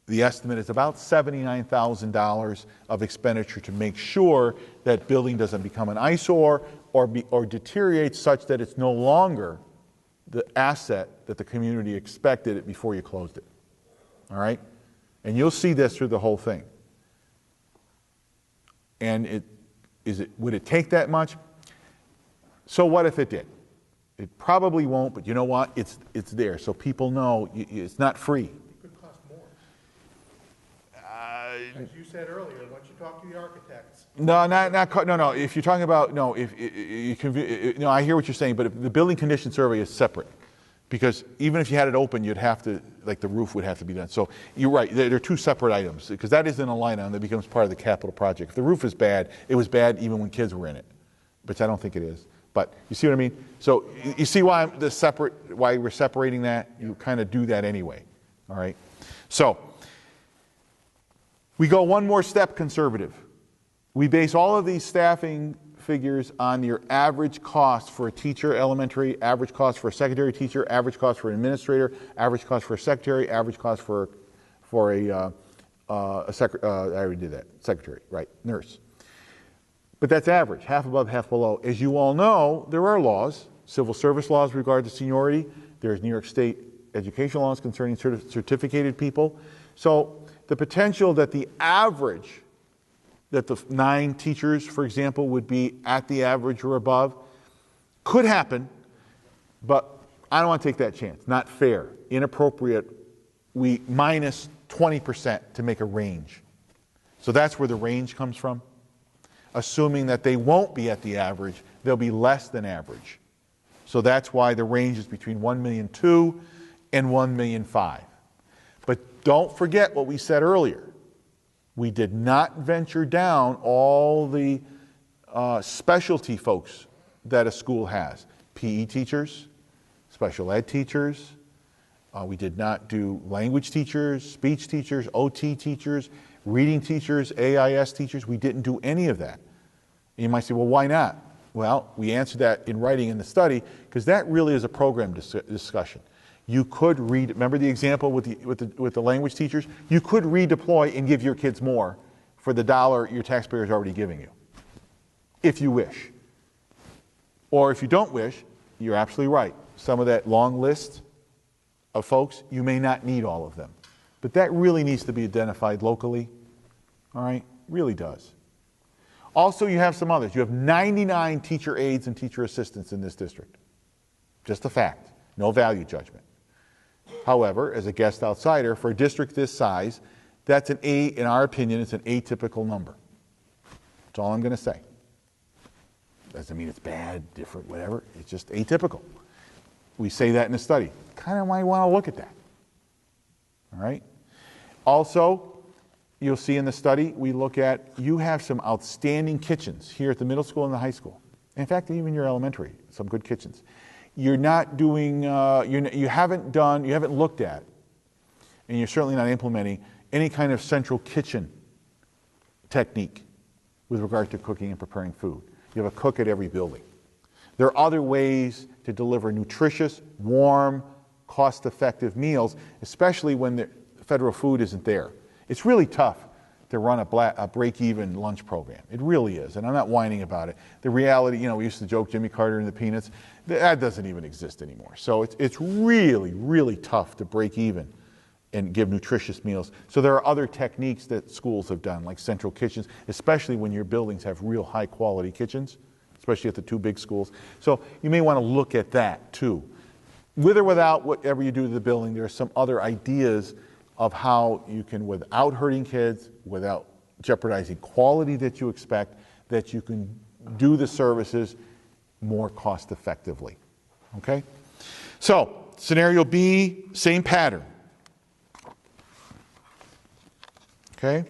the estimate is about $79,000 of expenditure to make sure that building doesn't become an eyesore or deteriorate such that it's no longer the asset that the community expected it before you closed it. All right? And you'll see this through the whole thing. And would it take that much? So what if it did? It probably won't, but you know what? It's there, so people know it's not free. As you said earlier, once you talk to the architects. No. If you're talking about I hear what you're saying, but if the building condition survey is separate, because even if you had it open, you'd have to, like the roof would have to be done. So you're right, they're two separate items, because that isn't a line item that becomes part of the capital project. If the roof is bad, it was bad even when kids were in it, which I don't think it is. But you see what I mean? So you see why why we're separating that? You kind of do that anyway. All right. So we go one more step conservative. We base all of these staffing figures on your average cost for a teacher, elementary, average cost for a secondary teacher, average cost for an administrator, average cost for a secretary, average cost for a secretary, I already did that, secretary, right, nurse. But that's average, half above, half below. As you all know, there are laws, civil service laws with regard to seniority. There's New York State education laws concerning certificated people. So the potential that the average, that the 9 teachers, for example, would be at the average or above, could happen, but I don't want to take that chance. Not fair, inappropriate. We minus 20% to make a range. So that's where the range comes from. Assuming that they won't be at the average, they'll be less than average. So that's why the range is between $1.2 million and $1.5 million. But don't forget what we said earlier. We did not venture down all the specialty folks that a school has. PE teachers, special ed teachers. We did not do language teachers, speech teachers, OT teachers, reading teachers, AIS teachers. We didn't do any of that. And you might say, well, why not? Well, we answered that in writing in the study, because that really is a program discussion. You could remember the example with the language teachers? You could redeploy and give your kids more for the dollar your taxpayer is already giving you, if you wish. Or if you don't wish, you're absolutely right. Some of that long list of folks, you may not need all of them. But that really needs to be identified locally, all right? Really does. Also, you have some others. You have 99 teacher aides and teacher assistants in this district. Just a fact. No value judgment. However, as a guest outsider, for a district this size, that's in our opinion, it's an atypical number. That's all I'm going to say. Doesn't mean it's bad, different, whatever. It's just atypical. We say that in the study. Kind of might want to look at that. All right? Also, you'll see in the study, we look at, you have some outstanding kitchens here at the middle school and the high school. In fact, even your elementary, some good kitchens. You're not doing, you haven't looked at, and you're certainly not implementing any kind of central kitchen technique with regard to cooking and preparing food. You have a cook at every building. There are other ways to deliver nutritious, warm, cost-effective meals, especially when the federal food isn't there. It's really tough to run a break-even lunch program. It really is, and I'm not whining about it. The reality, you know, we used to joke Jimmy Carter and the Peanuts. That doesn't even exist anymore. So it's really, really tough to break even and give nutritious meals. So there are other techniques that schools have done, like central kitchens, especially when your buildings have real high-quality kitchens, especially at the two big schools. So you may want to look at that, too. With or without whatever you do to the building, there are some other ideas of how you can, without hurting kids, without jeopardizing quality that you expect, that you can do the services more cost effectively. Okay? So, scenario B, same pattern. Okay?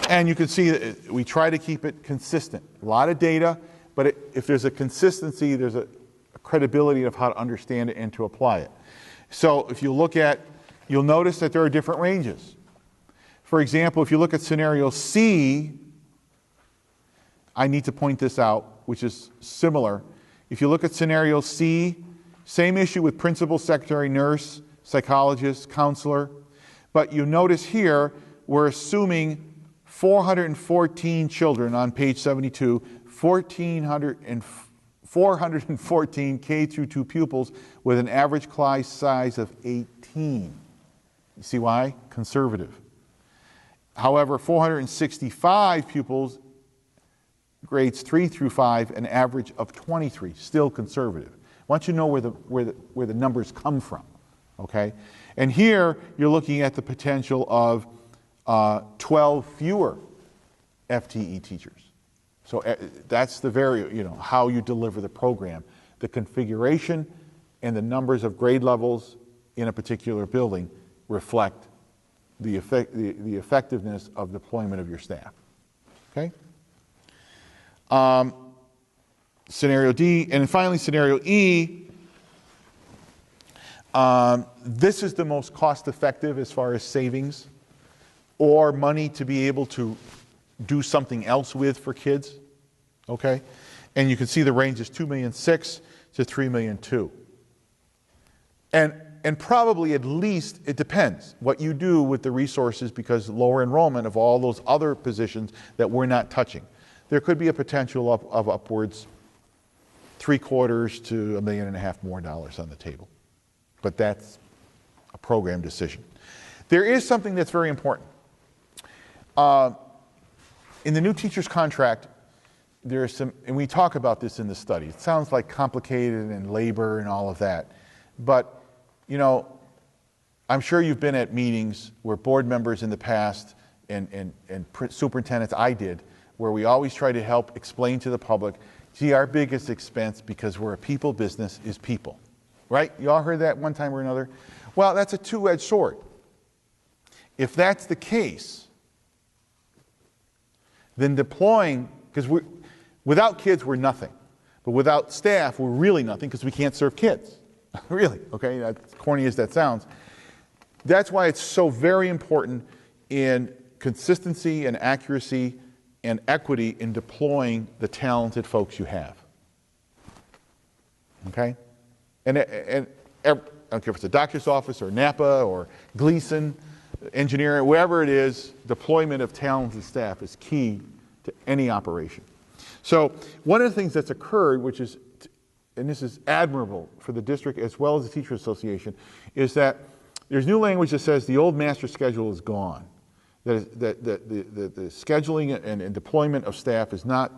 And you can see that we try to keep it consistent. A lot of data, but if there's a consistency, there's a credibility of how to understand it and to apply it. So if you look at, you'll notice that there are different ranges. For example, if you look at scenario C, I need to point this out, which is similar. If you look at scenario C, same issue with principal, secretary, nurse, psychologist, counselor. But you notice here, we're assuming 414 children on page 72, 414 K through 2 pupils with an average class size of 18. You see why? Conservative. However, 465 pupils, grades 3 through 5, an average of 23, still conservative. I want you to know where the numbers come from, okay? And here, you're looking at the potential of 12 fewer FTE teachers. So that's the how you deliver the program. The configuration and the numbers of grade levels in a particular building reflect the effectiveness of deployment of your staff. Okay? Scenario D, and finally scenario E. This is the most cost-effective as far as savings or money to be able to do something else with for kids, okay? And you can see the range is $2.6 million to $3.2 million. And probably at least, it depends what you do with the resources, because lower enrollment of all those other positions that we're not touching. There could be a potential of upwards $750,000 to $1.5 million more on the table. But that's a program decision. There is something that's very important. In the new teacher's contract, there's some, and we talk about this in the study. It sounds like complicated and labor and all of that. But, you know, I'm sure you've been at meetings where board members in the past and superintendents, I did, where we always try to help explain to the public, gee, our biggest expense, because we're a people business, is people. Right? You all heard that one time or another? Well, that's a two-edged sword. If that's the case, then deploying, because without kids, we're nothing. But without staff, we're really nothing, because we can't serve kids. Really, okay? As corny as that sounds. That's why it's so very important in consistency and accuracy and equity in deploying the talented folks you have. Okay? And I don't care if it's a doctor's office or Napa or Gleason, engineering, wherever it is, deployment of talented staff is key to any operation. So one of the things that's occurred, which is, and this is admirable for the district as well as the Teacher Association, is that there's new language that says the old master schedule is gone. That the scheduling and deployment of staff is not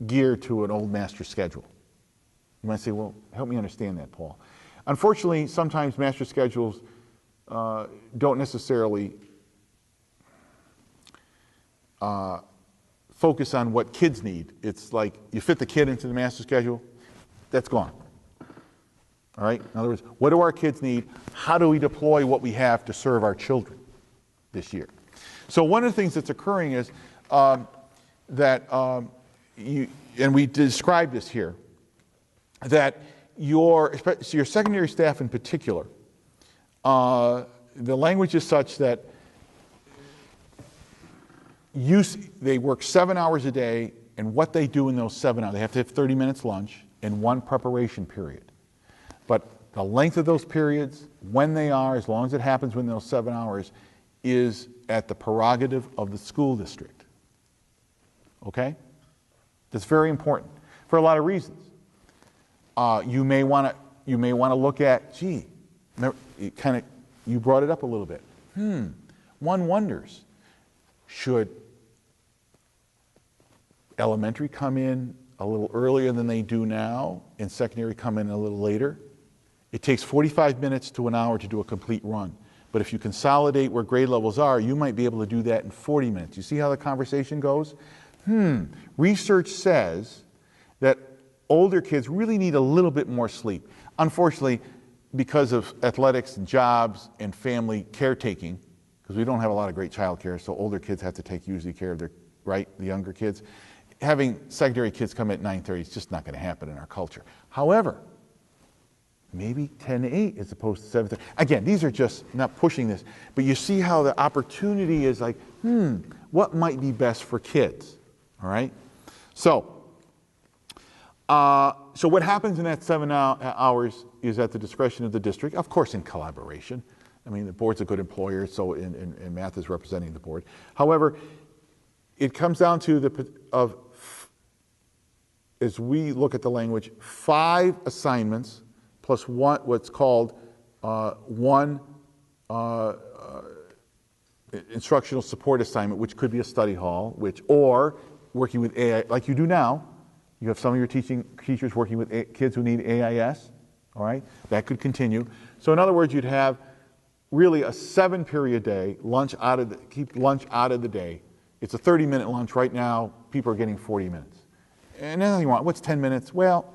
geared to an old master schedule. You might say, well, help me understand that, Paul. Unfortunately, sometimes master schedules don't necessarily focus on what kids need. It's like you fit the kid into the master schedule, that's gone. All right? In other words, what do our kids need? How do we deploy what we have to serve our children this year? So one of the things that's occurring is that and we describe this here, that your secondary staff in particular, the language is such that they work 7 hours a day, and what they do in those 7 hours, they have to have 30 minutes lunch and 1 preparation period. But the length of those periods, when they are, as long as it happens within those 7 hours, is at the prerogative of the school district. Okay? That's very important for a lot of reasons. You may want to look at, gee, you brought it up a little bit. One wonders, should elementary come in a little earlier than they do now and secondary come in a little later? It takes 45 minutes to an hour to do a complete run. But if you consolidate where grade levels are, you might be able to do that in 40 minutes. You see how the conversation goes? Research says that older kids really need a little bit more sleep. Unfortunately, because of athletics and jobs and family caretaking, because we don't have a lot of great child care, so older kids have to take usually care of the younger kids. Having secondary kids come at 9:30 is just not going to happen in our culture. However, maybe 10 to 8 as opposed to 7:30. Again, these are just not pushing this, but you see how the opportunity is like, what might be best for kids? All right? So what happens in that 7 hours is at the discretion of the district, of course in collaboration. I mean, the board's a good employer, so and math is representing the board. However, it comes down to as we look at the language, 5 assignments plus what's called one instructional support assignment, which could be a study hall, or working with AI, like you do now. You have some of your teachers working with kids who need AIS, all right? That could continue. So in other words, you'd have really a 7-period day, keep lunch out of the day. It's a 30-minute lunch. Right now, people are getting 40 minutes. And then you want, what's 10 minutes? Well,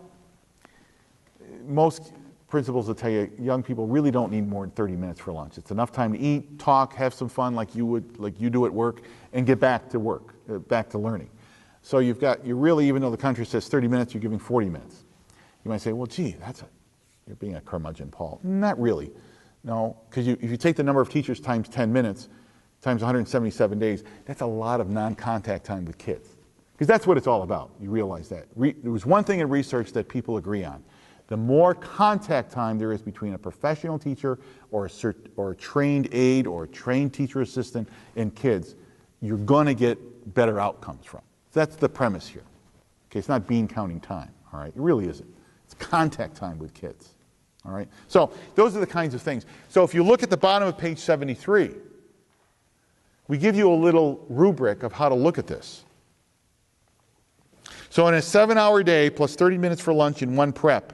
most principals will tell you young people really don't need more than 30 minutes for lunch. It's enough time to eat, talk, have some fun like you do at work, and get back to work, back to learning. So you really, even though the country says 30 minutes, you're giving 40 minutes. You might say, well, gee, you're being a curmudgeon, Paul. Not really. No, because if you take the number of teachers times 10 minutes, times 177 days, that's a lot of non-contact time with kids. Because that's what it's all about. You realize that. There was one thing in research that people agree on. The more contact time there is between a professional teacher or a trained aide or a trained teacher assistant and kids, you're going to get better outcomes from. So that's the premise here. Okay, it's not bean counting time, all right? It really isn't. It's contact time with kids, all right? So those are the kinds of things. So if you look at the bottom of page 73, we give you a little rubric of how to look at this. So in a 7-hour day plus 30 minutes for lunch and 1 prep,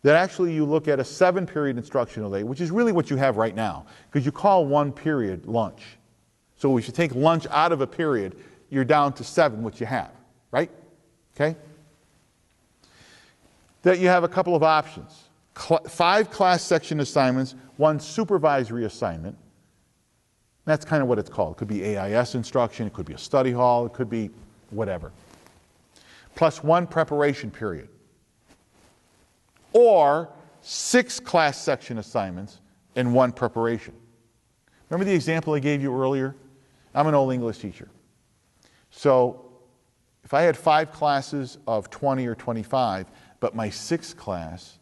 that actually you look at a 7-period instructional day, which is really what you have right now, because you call 1 period lunch. So if you take lunch out of a period, you're down to 7, which you have, right? Okay? That you have a couple of options. 5 class section assignments, 1 supervisory assignment. That's kind of what it's called. It could be AIS instruction, it could be a study hall, it could be whatever. Plus 1 preparation period. Or 6 class section assignments and 1 preparation. Remember the example I gave you earlier? I'm an old English teacher. So if I had 5 classes of 20 or 25, but my 6th class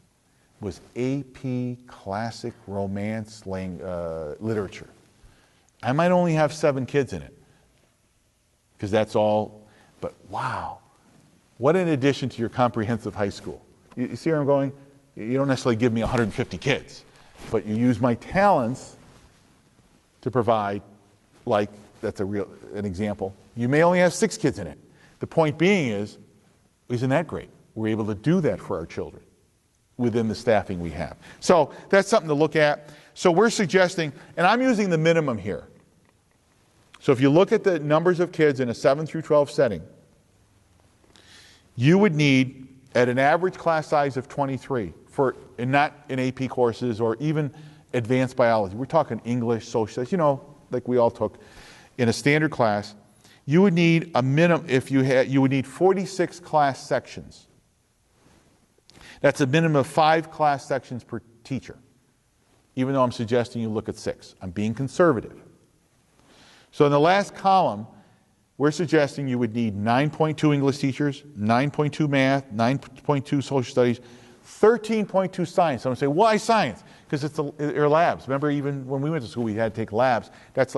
was AP Classic Romance Literature, I might only have 7 kids in it, because that's all. But wow, what an addition to your comprehensive high school. You see where I'm going? You don't necessarily give me 150 kids, but you use my talents to provide, like, that's an example. You may only have 6 kids in it. The point being is, isn't that great? We're able to do that for our children. within the staffing we have. So that's something to look at. So we're suggesting, and I'm using the minimum here. So if you look at the numbers of kids in a 7 through 12 setting, you would need, at an average class size of 23, and not in AP courses or even advanced biology. We're talking English, social studies, like we all took in a standard class. You would need a minimum, you would need 46 class sections. That's a minimum of 5 class sections per teacher, even though I'm suggesting you look at 6. I'm being conservative. So in the last column, we're suggesting you would need 9.2 English teachers, 9.2 math, 9.2 social studies, 13.2 science. Someone say, why science? Because they're labs. Remember, even when we went to school, we had to take labs. That's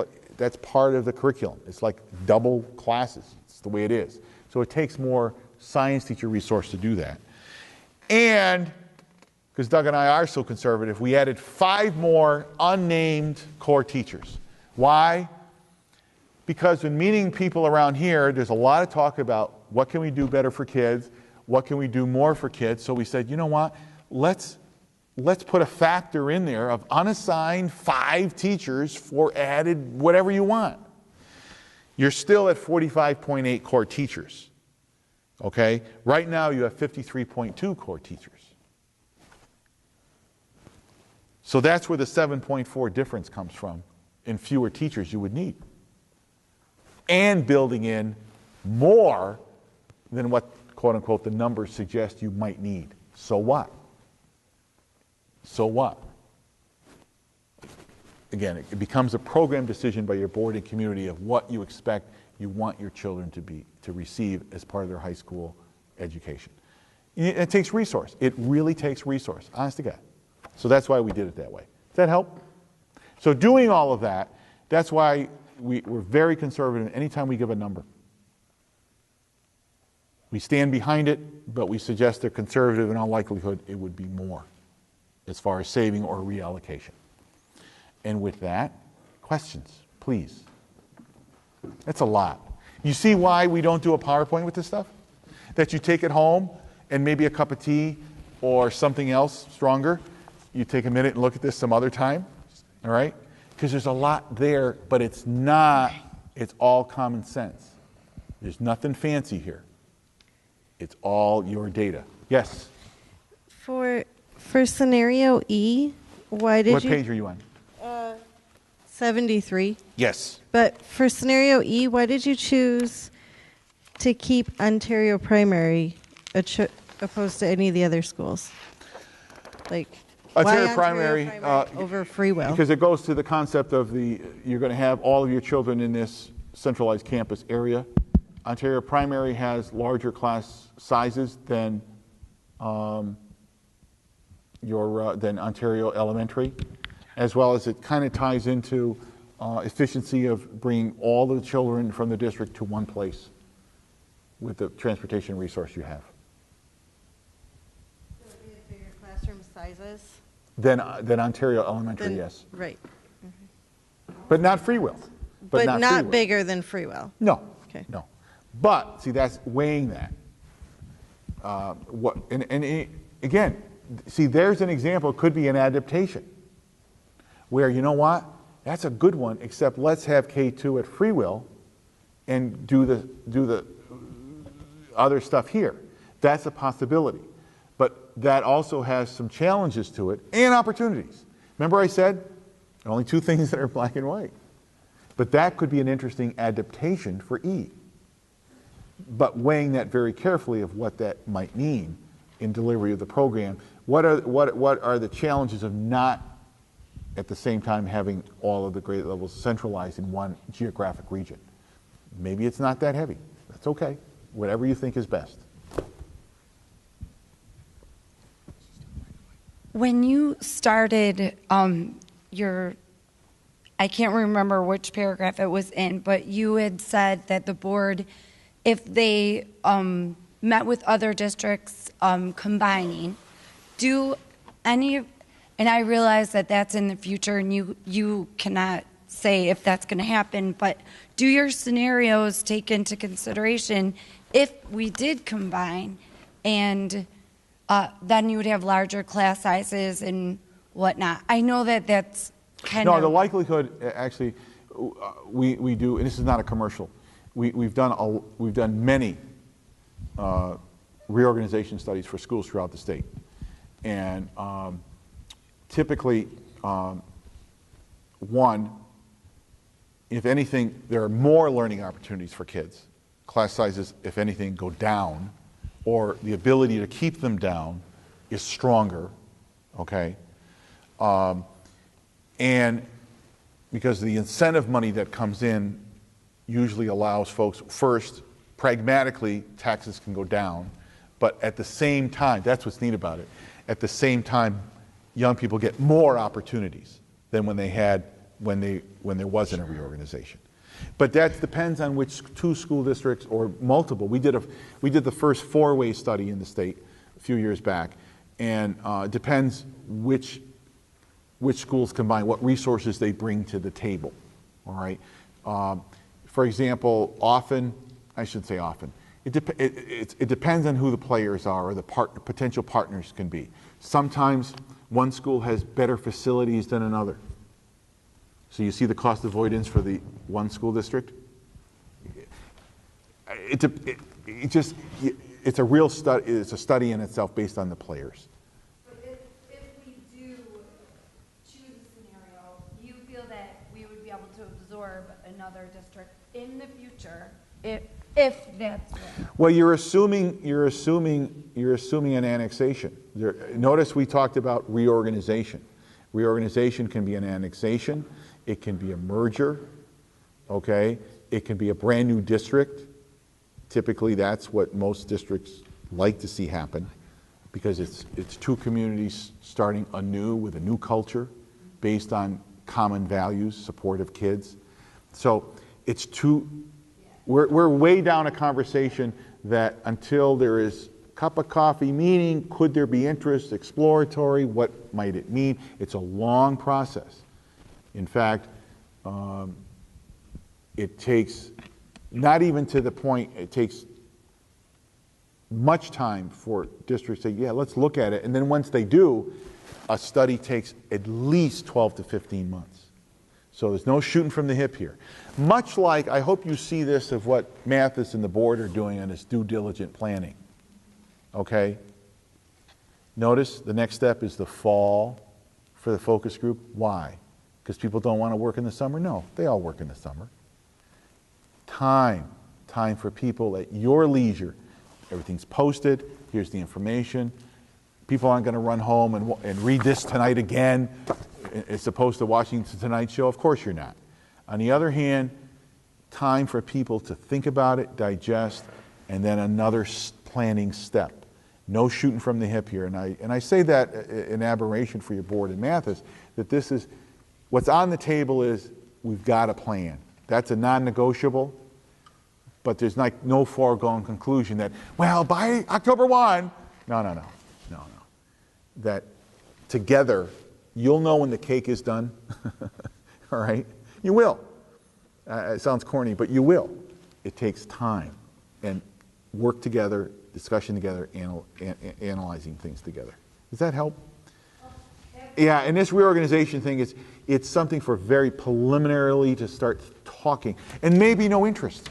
part of the curriculum. It's like double classes. It's the way it is. So it takes more science teacher resource to do that. And because Doug and I are so conservative, we added 5 more unnamed core teachers. Why? Because when meeting people around here, there's a lot of talk about what can we do better for kids, what can we do more for kids. So we said, you know what, let's put a factor in there of unassigned 5 teachers for added whatever you want. You're still at 45.8 core teachers. Okay? Right now you have 53.2 core teachers. So that's where the 7.4 difference comes from in fewer teachers you would need. And building in more than what, quote unquote, the numbers suggest you might need. So what? So what? Again, it becomes a program decision by your board and community of what you expect you want your children to receive as part of their high school education. It takes resource. It really takes resource, honest to God. So that's why we did it that way. Does that help? So doing all of that, that's why we're very conservative anytime we give a number. We stand behind it, but we suggest they're conservative. In all likelihood, it would be more as far as saving or reallocation. And with that, questions, please. That's a lot. You see why we don't do a PowerPoint with this stuff? That you take it home and maybe a cup of tea or something else stronger. You take a minute and look at this some other time, all right? Because there's a lot there, but it's all common sense. There's nothing fancy here. It's all your data. Yes? For scenario E, why did What page are you on? 73. Yes. But for scenario E, why did you choose to keep Ontario Primary opposed to any of the other schools? Like, Ontario why Primary over Freewell? Because it goes to the concept of you're going to have all of your children in this centralized campus area. Ontario Primary has larger class sizes than than Ontario Elementary, as well as it kind of ties into efficiency of bringing all the children from the district to one place with the transportation resource you have. So it'd be bigger classroom sizes? Than Ontario Elementary, yes. Right. But not Freewell. But not Freewell. bigger than Freewell? No. Okay. No. But, see, that's weighing that. Again, see, there's an example. It could be an adaptation where, you know what, that's a good one, except let's have K2 at Freewell and do the other stuff here. That's a possibility. But that also has some challenges to it and opportunities. Remember I said only 2 things that are black and white. But that could be an interesting adaptation for E. But weighing that very carefully of what that might mean in delivery of the program. What are the challenges of not at the same time having all of the grade levels centralized in one geographic region? Maybe it's not that heavy. That's okay. Whatever you think is best. When you started I can't remember which paragraph it was in, but you had said that the board, if they met with other districts combining, do any, and I realize that that's in the future and you cannot say if that's going to happen, but do your scenarios take into consideration if we did combine and then you would have larger class sizes and whatnot. I know that that's kind No, of... the likelihood, actually, we do, and this is not a commercial, we've done many reorganization studies for schools throughout the state. And typically, one, if anything, there are more learning opportunities for kids. Class sizes, if anything, go down, or the ability to keep them down is stronger, okay? And because the incentive money that comes in usually allows folks, first, pragmatically, taxes can go down, but at the same time, that's what's neat about it, at the same time, young people get more opportunities than when there wasn't a reorganization. But that depends on which two school districts or multiple. We did the first four-way study in the state a few years back, and it depends which schools combine, what resources they bring to the table. All right. For example, I should say often. It depends on who the players are or the potential partners can be. Sometimes one school has better facilities than another. So you see the cost avoidance for the one school district? It's a real study, it's a study in itself based on the players. But if we do choose a scenario, you feel that we would be able to absorb another district in the future if that's right? Well, you're assuming an annexation. Notice we talked about reorganization. Reorganization can be an annexation. It can be a merger, okay? It can be a brand new district. Typically, that's what most districts like to see happen because it's two communities starting anew with a new culture based on common values, support of kids. So it's we're way down a conversation that until there is cup of coffee meeting, could there be interest, exploratory, what might it mean? It's a long process. In fact, it takes, not even to the point, it takes much time for districts to say, yeah, let's look at it. And then once they do, a study takes at least 12 to 15 months. So there's no shooting from the hip here. Much like, I hope you see this of what Mathis and the board are doing on this due diligent planning. Okay? Notice the next step is the fall for the focus group. Why? Because people don't want to work in the summer? No, they all work in the summer. Time for people at your leisure. Everything's posted. Here's the information. People aren't going to run home and read this tonight again as opposed to watching the Tonight Show. Of course you're not. On the other hand, time for people to think about it, digest, and then another planning step. No shooting from the hip here. And I say that in aberration for your board in Mathis, that this is, what's on the table is we've got a plan. That's a non-negotiable, but there's no foregone conclusion that, well, by October 1, no. That together, you'll know when the cake is done, all right? You will. It sounds corny, but you will. It takes time and work together, discussion together, analyzing things together. Does that help? Yeah, and this reorganization thing, it's something for very preliminarily to start talking, and maybe no interest.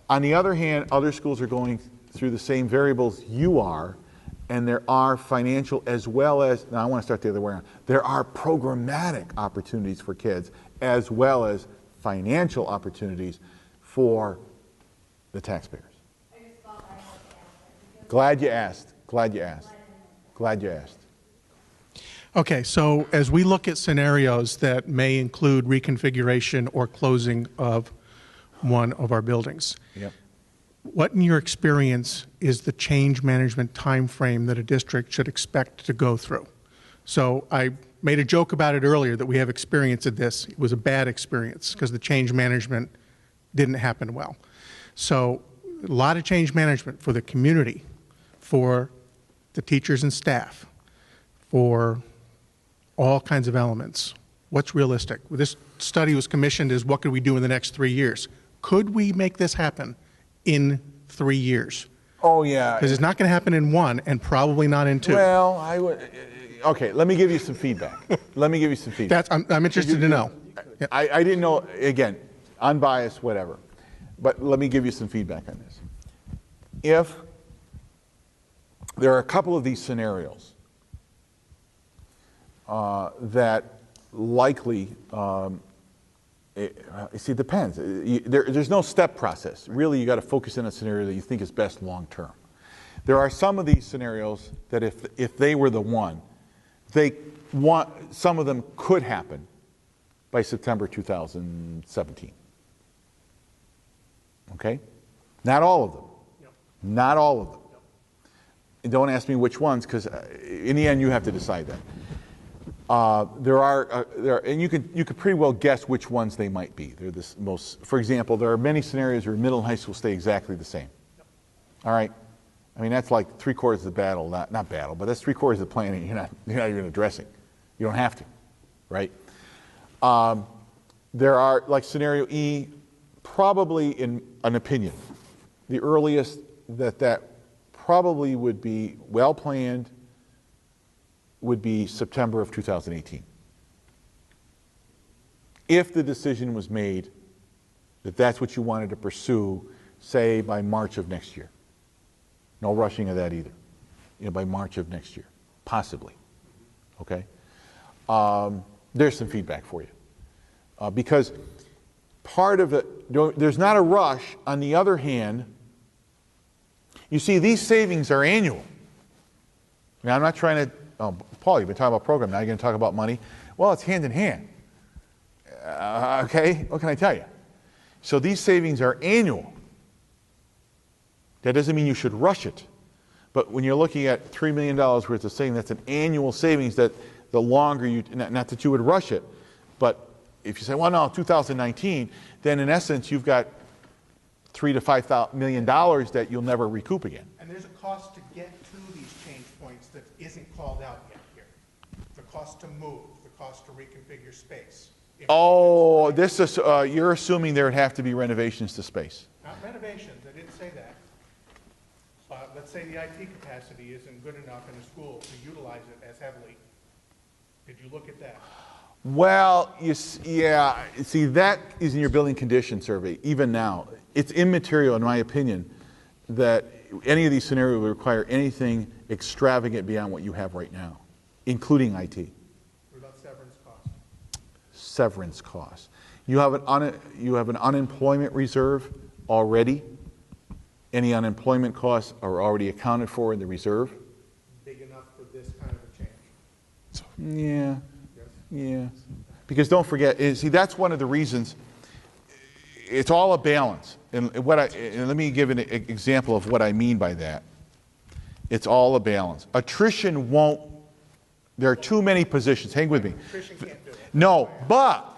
On the other hand, other schools are going through the same variables you are, and there are financial as well as, now I want to start the other way around, there are programmatic opportunities for kids as well as financial opportunities for the taxpayers. Glad you asked. Okay, so as we look at scenarios that may include reconfiguration or closing of one of our buildings, Yep. what in your experience is the change management time frame that a district should expect to go through? So I made a joke about it earlier that we have experience of this. It was a bad experience because the change management didn't happen well. So a lot of change management for the community, for the teachers and staff, for all kinds of elements. What's realistic? This study was commissioned as what could we do in the next 3 years? Could we make this happen in 3 years? Oh, yeah. Because it's not going to happen in one and probably not in two. Well, I would. Okay, let me give you some feedback. Let me give you some feedback. I'm interested to know. Yeah. I didn't know, again, unbiased, whatever. But let me give you some feedback on this. If there are a couple of these scenarios that likely, it depends. There's no step process. Really, you got to focus in a scenario that you think is best long term. There are some of these scenarios that if they were the one, some of them could happen by September 2017. Okay? Not all of them. Yep. Not all of them. Yep. And don't ask me which ones, because in the end you have to decide that. And you could pretty well guess which ones they might be. They're the most. For example, there are many scenarios where middle and high school stay exactly the same. Yep. All right. I mean, that's like 3/4 of the battle, not battle, but that's 3/4 of the planning. You're not even addressing. You don't have to, right? There are, like scenario E, probably in an opinion, the earliest that probably would be well planned would be September of 2018. If the decision was made that that's what you wanted to pursue, say by March of next year. No rushing of that either. By March of next year, possibly. Okay? There's some feedback for you. Because part of it, there's not a rush. On the other hand, you see, these savings are annual. Now, I'm not trying to, Paul, you've been talking about program, now you're going to talk about money. Well, it's hand in hand. Okay, what can I tell you? So these savings are annual. That doesn't mean you should rush it. But when you're looking at $3 million worth of savings, that's an annual savings that the longer you, not that you would rush it, but if you say, well, no, 2019, then in essence, you've got $3 to $5 million that you'll never recoup again. And there's a cost to get to these change points that isn't called out yet here. The cost to move, the cost to reconfigure space. Oh, this is, you're assuming there would have to be renovations to space. Not renovations, I didn't say that. Let's say the IT capacity isn't good enough in a school to utilize it as heavily. Did you look at that? Well, yeah, see, that is in your building condition survey, even now. It's immaterial, in my opinion, that any of these scenarios would require anything extravagant beyond what you have right now, including IT. What about severance costs? Severance costs. You have an unemployment reserve already. Any unemployment costs are already accounted for in the reserve. Big enough for this kind of a change? Yeah. Yes. Yeah. Because don't forget, see, that's one of the reasons. It's all a balance. And let me give an example of what I mean by that. It's all a balance. Attrition won't, there are too many positions. Hang with me. Attrition can't do it. No, but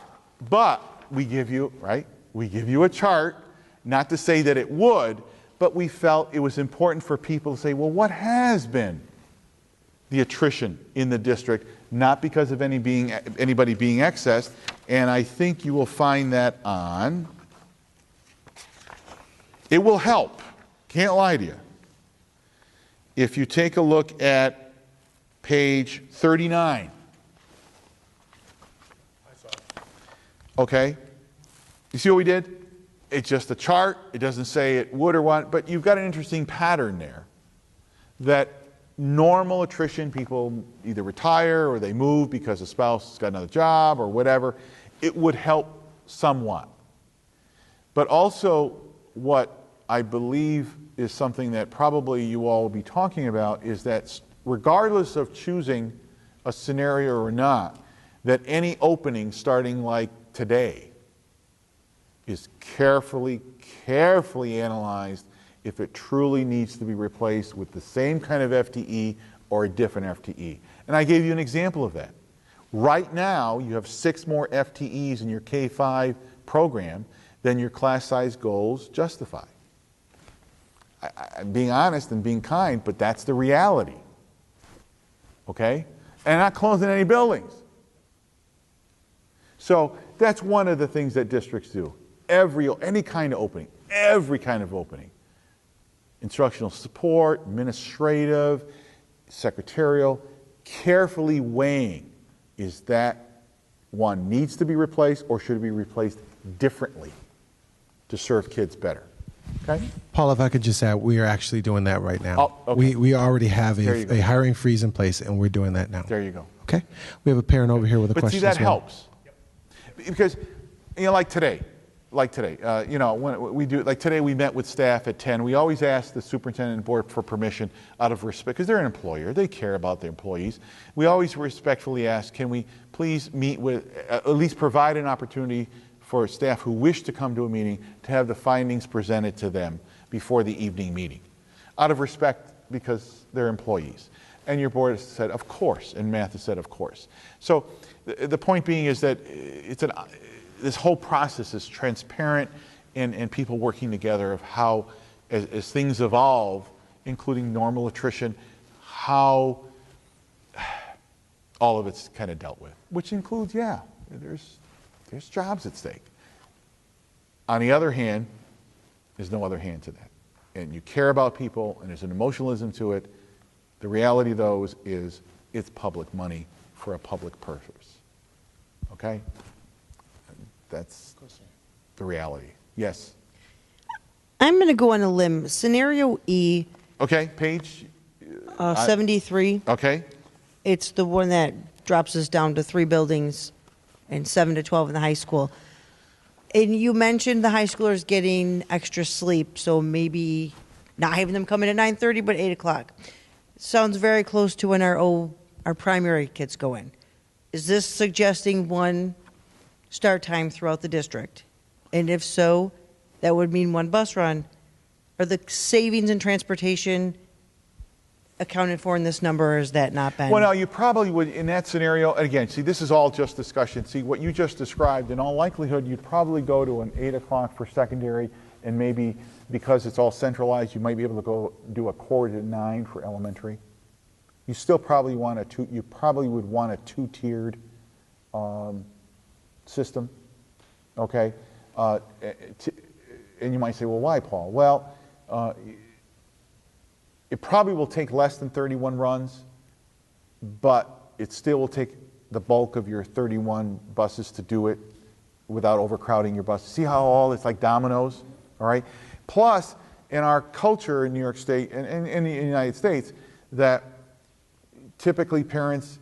we give you, right? We give you a chart, not to say that it would, but we felt it was important for people to say, well, what has been the attrition in the district, not because of anybody being excess, and I think you will find that on, it will help, can't lie to you. If you take a look at page 39. I saw it. Okay? You see what we did? It's just a chart. It doesn't say it would or what, but you've got an interesting pattern there that normal attrition, people either retire or they move because a spouse has got another job or whatever, it would help somewhat. But also what I believe is something that probably you all will be talking about is that regardless of choosing a scenario or not, that any opening starting like today is carefully analyzed if it truly needs to be replaced with the same kind of FTE or a different FTE. And I gave you an example of that. Right now, you have 6 more FTEs in your K-5 program than your class size goals justify. I'm being honest and being kind, but that's the reality. Okay? And not closing any buildings. So that's one of the things that districts do. Any kind of opening, every kind of opening, instructional support, administrative, secretarial, carefully weighing, is that one needs to be replaced or should it be replaced differently to serve kids better? Okay? Paul, if I could just add, we are actually doing that right now. Oh, okay. We already have There you go. a hiring freeze in place, and we're doing that now. There you go. Okay? We have a parent over here with a But question see, that as well. helps. Because, like today, when we do, like today we met with staff at 10. We always ask the superintendent and board for permission out of respect, because they're an employer. They care about their employees. We always respectfully ask, can we please meet with, at least provide an opportunity for staff who wish to come to a meeting to have the findings presented to them before the evening meeting, out of respect because they're employees. And your board has said, of course, and Math has said, of course. So the point being is that this whole process is transparent and people working together of how, as things evolve, including normal attrition, how all of it's kind of dealt with, which includes, there's jobs at stake. On the other hand, there's no other hand to that. And you care about people, and there's an emotionalism to it. The reality, though, is it's public money for a public purpose. Okay? That's the reality. Yes? I'm going to go on a limb. Scenario E, Okay, page? 73. Okay. It's the one that drops us down to 3 buildings and 7 to 12 in the high school. And you mentioned the high schoolers getting extra sleep, so maybe not having them come in at 9:30, but 8 o'clock. Sounds very close to when our primary kids go in. Is this suggesting one start time throughout the district? And if so, that would mean one bus run. Are the savings in transportation accounted for in this number, or has that not been? Well, no, you probably would, in that scenario, and again, see, this is all just discussion. See, what you just described, in all likelihood, you'd probably go to an 8 o'clock for secondary, and maybe because it's all centralized, you might be able to go do a 8:45 for elementary. You still probably want you probably would want a 2-tiered system, okay? And you might say, well, why, Paul? Well, it probably will take less than 31 runs, but it still will take the bulk of your 31 buses to do it without overcrowding your buses. See how all it's like dominoes, all right? Plus, in our culture in New York State and in the United States, that typically parents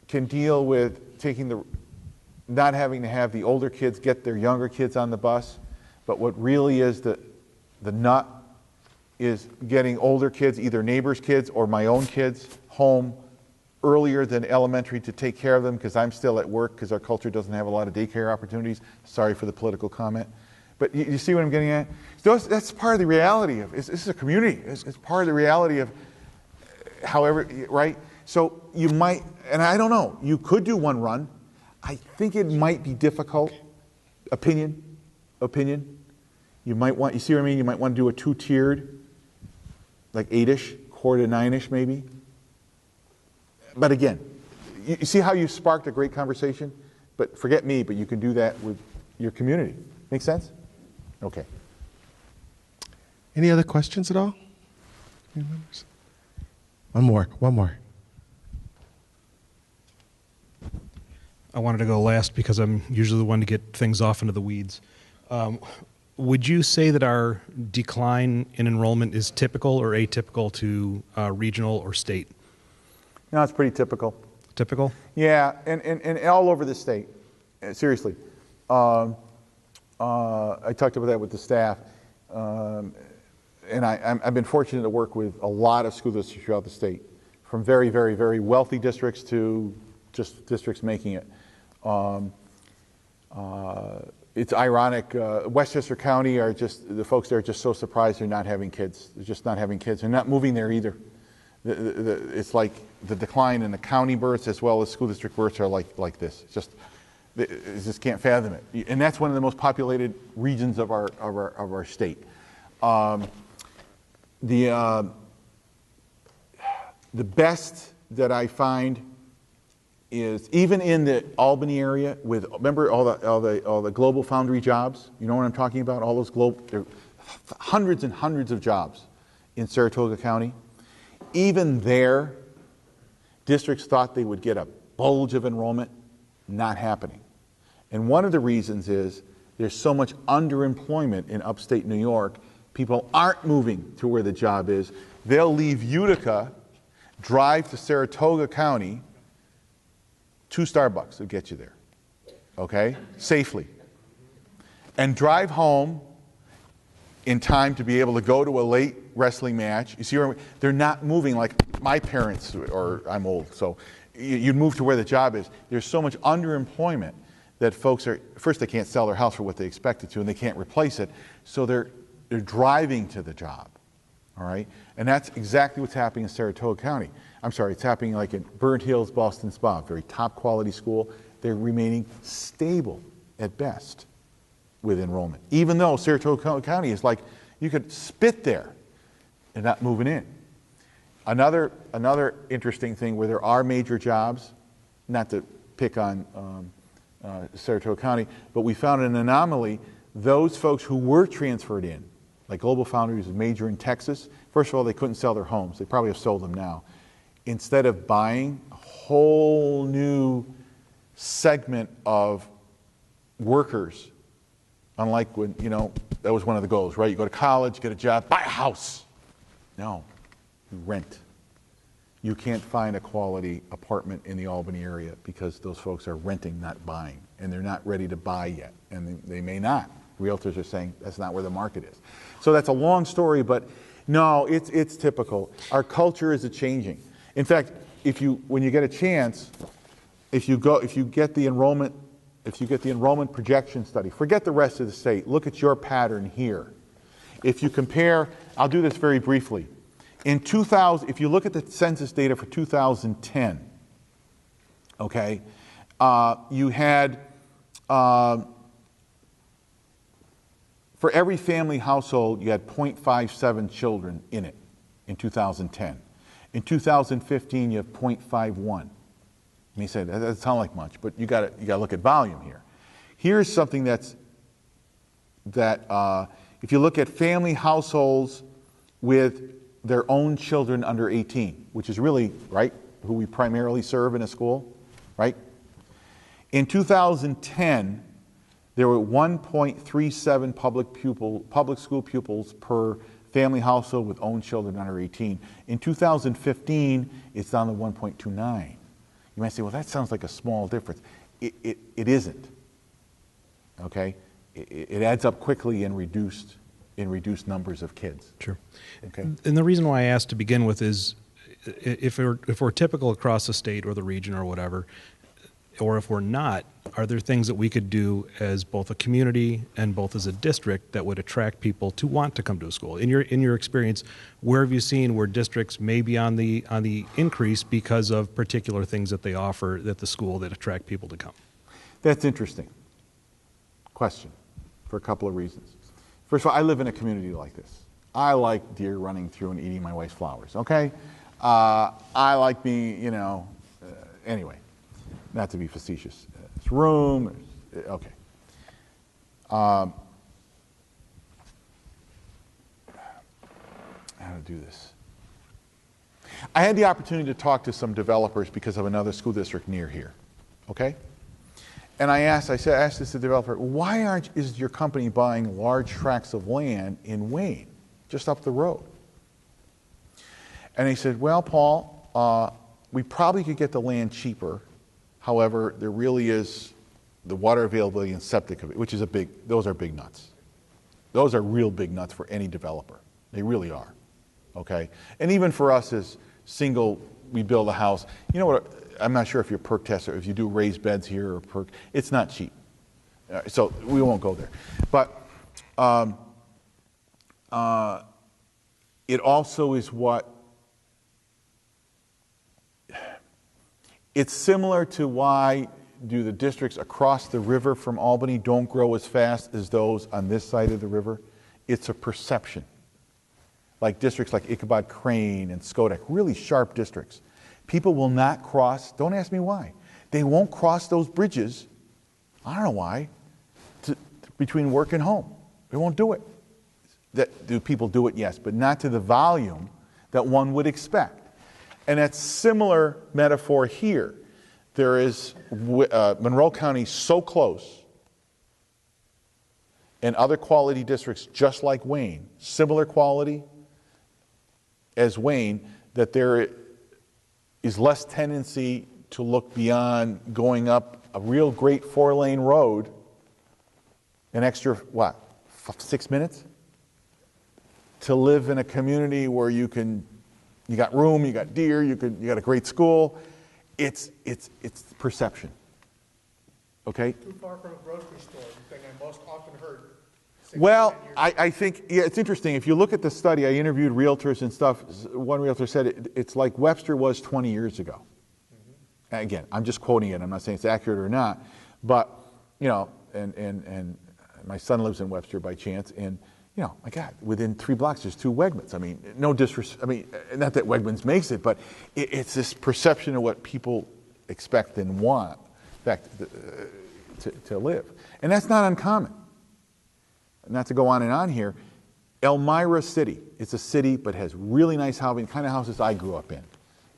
can deal with not having to have the older kids get their younger kids on the bus, but what really is the nut is getting older kids, either neighbors' kids or my own kids, home earlier than elementary to take care of them, because I'm still at work because our culture doesn't have a lot of daycare opportunities. Sorry for the political comment. But you see what I'm getting at? That's part of the reality of this is a community. It's part of the reality of however, right? So you might, and I don't know, you could do one run. I think it might be difficult. Opinion. You might want, you see what I mean? You might want to do a 2-tiered, like 8-ish, 8:45-9-ish maybe. But again, you see how you sparked a great conversation? But forget me, but you can do that with your community. Make sense? Okay. Any other questions at all? One more. I wanted to go last because I'm usually the one to get things off into the weeds. Would you say that our decline in enrollment is typical or atypical to regional or state? No, it's pretty typical. Typical? Yeah, and all over the state. Seriously. I talked about that with the staff. And I've been fortunate to work with a lot of school districts throughout the state, from very, very, very wealthy districts to just districts making it. It's ironic. Westchester County are just, the folks there are just so surprised they're not having kids. They're just not having kids. They're not moving there either. It's like the decline in the county births as well as school district births are like this. It's just, they just can't fathom it. And that's one of the most populated regions of our state. The best that I find is even in the Albany area with, remember all the global foundry jobs? You know what I'm talking about? All those there are hundreds and hundreds of jobs in Saratoga County. Even there, districts thought they would get a bulge of enrollment, not happening. And one of the reasons is there's so much underemployment in upstate New York, people aren't moving to where the job is. They'll leave Utica, drive to Saratoga County, 2 Starbucks will get you there, okay, safely. And drive home in time to be able to go to a late wrestling match. You see, they're not moving like my parents do it, or I'm old, so you'd move to where the job is. There's so much underemployment that folks are, first they can't sell their house for what they expected to, and they can't replace it, so they're driving to the job, all right? And that's exactly what's happening in Saratoga County. I'm sorry, it's happening like in Burnt Hills, Boston Spa, very top quality school. They're remaining stable at best with enrollment, even though Saratoga County is like, you could spit there and not moving in. Another interesting thing where there are major jobs, not to pick on Saratoga County, but we found an anomaly. Those folks who were transferred in, like Global Foundries, a major in Texas, first of all, they couldn't sell their homes. They probably have sold them now. Instead of buying a whole new segment of workers, unlike when, you know, that was one of the goals, right? You go to college, get a job, buy a house. No, you rent. You can't find a quality apartment in the Albany area because those folks are renting, not buying, and they're not ready to buy yet, and they may not. Realtors are saying that's not where the market is. So that's a long story, but no, it's typical. Our culture is changing. In fact, when you get a chance, if you get the enrollment projection study, forget the rest of the state, look at your pattern here. If you compare, I'll do this very briefly. In 2000, if you look at the census data for 2010, okay, you had, for every family household, you had 0.57 children in it in 2010. In 2015, you have 0.51. You may say, that doesn't sound like much, but you got to look at volume here. Here's something if you look at family households with their own children under 18, which is really, right, who we primarily serve in a school, right? In 2010, there were 1.37 public school pupils per family household with own children under 18. In 2015, it's down to 1.29. You might say, well, that sounds like a small difference. It isn't, okay? It adds up quickly in reduced numbers of kids. Sure. Okay. And the reason why I asked to begin with is if we're typical across the state or the region or whatever, or if we're not, are there things that we could do as both a community and both as a district that would attract people to want to come to a school? In your experience, where have you seen where districts may be on the increase because of particular things that they offer at the school that attract people to come? That's interesting question for a couple of reasons. First of all, I live in a community like this. I like deer running through and eating my wife's flowers, okay? I like being, anyway, not to be facetious. It's room, okay. How to do this? I had the opportunity to talk to some developers because of another school district near here, okay? And I asked this to the developer, why is your company buying large tracts of land in Wayne, just up the road? And he said, well, Paul, we probably could get the land cheaper. However, there really is the water availability and septic, which is those are big nuts. Those are real big nuts for any developer. They really are, okay? And even for us as we build a house, you know what, I'm not sure if you're perk tester, if you do raised beds here or perk, it's not cheap. So we won't go there. But it also is it's similar to why do the districts across the river from Albany don't grow as fast as those on this side of the river. It's a perception. Like districts like Ichabod Crane and Schodack, really sharp districts. People will not cross, don't ask me why. They won't cross those bridges, I don't know why, between work and home. They won't do it. do people do it? Yes, but not to the volume that one would expect. And that's similar metaphor here. There is Monroe County so close, and other quality districts just like Wayne, similar quality as Wayne, that there is less tendency to look beyond going up a real great 4-lane road an extra, what, 6 minutes? To live in a community where you got room, you got deer, you got a great school. It's perception. Okay? Too far from a grocery store, the thing I most often heard. Well, I think, yeah, it's interesting. If you look at the study, I interviewed realtors and stuff. One realtor said it's like Webster was 20 years ago. Mm-hmm. Again, I'm just quoting it. I'm not saying it's accurate or not. But, you know, and my son lives in Webster by chance, and, you know, my God, within 3 blocks there's 2 Wegmans. I mean, no disrespect. I mean, not that Wegmans makes it, but it's this perception of what people expect and want, in fact, to live. And that's not uncommon. Not to go on and on here, Elmira City, it's a city but has really nice housing, kind of houses I grew up in.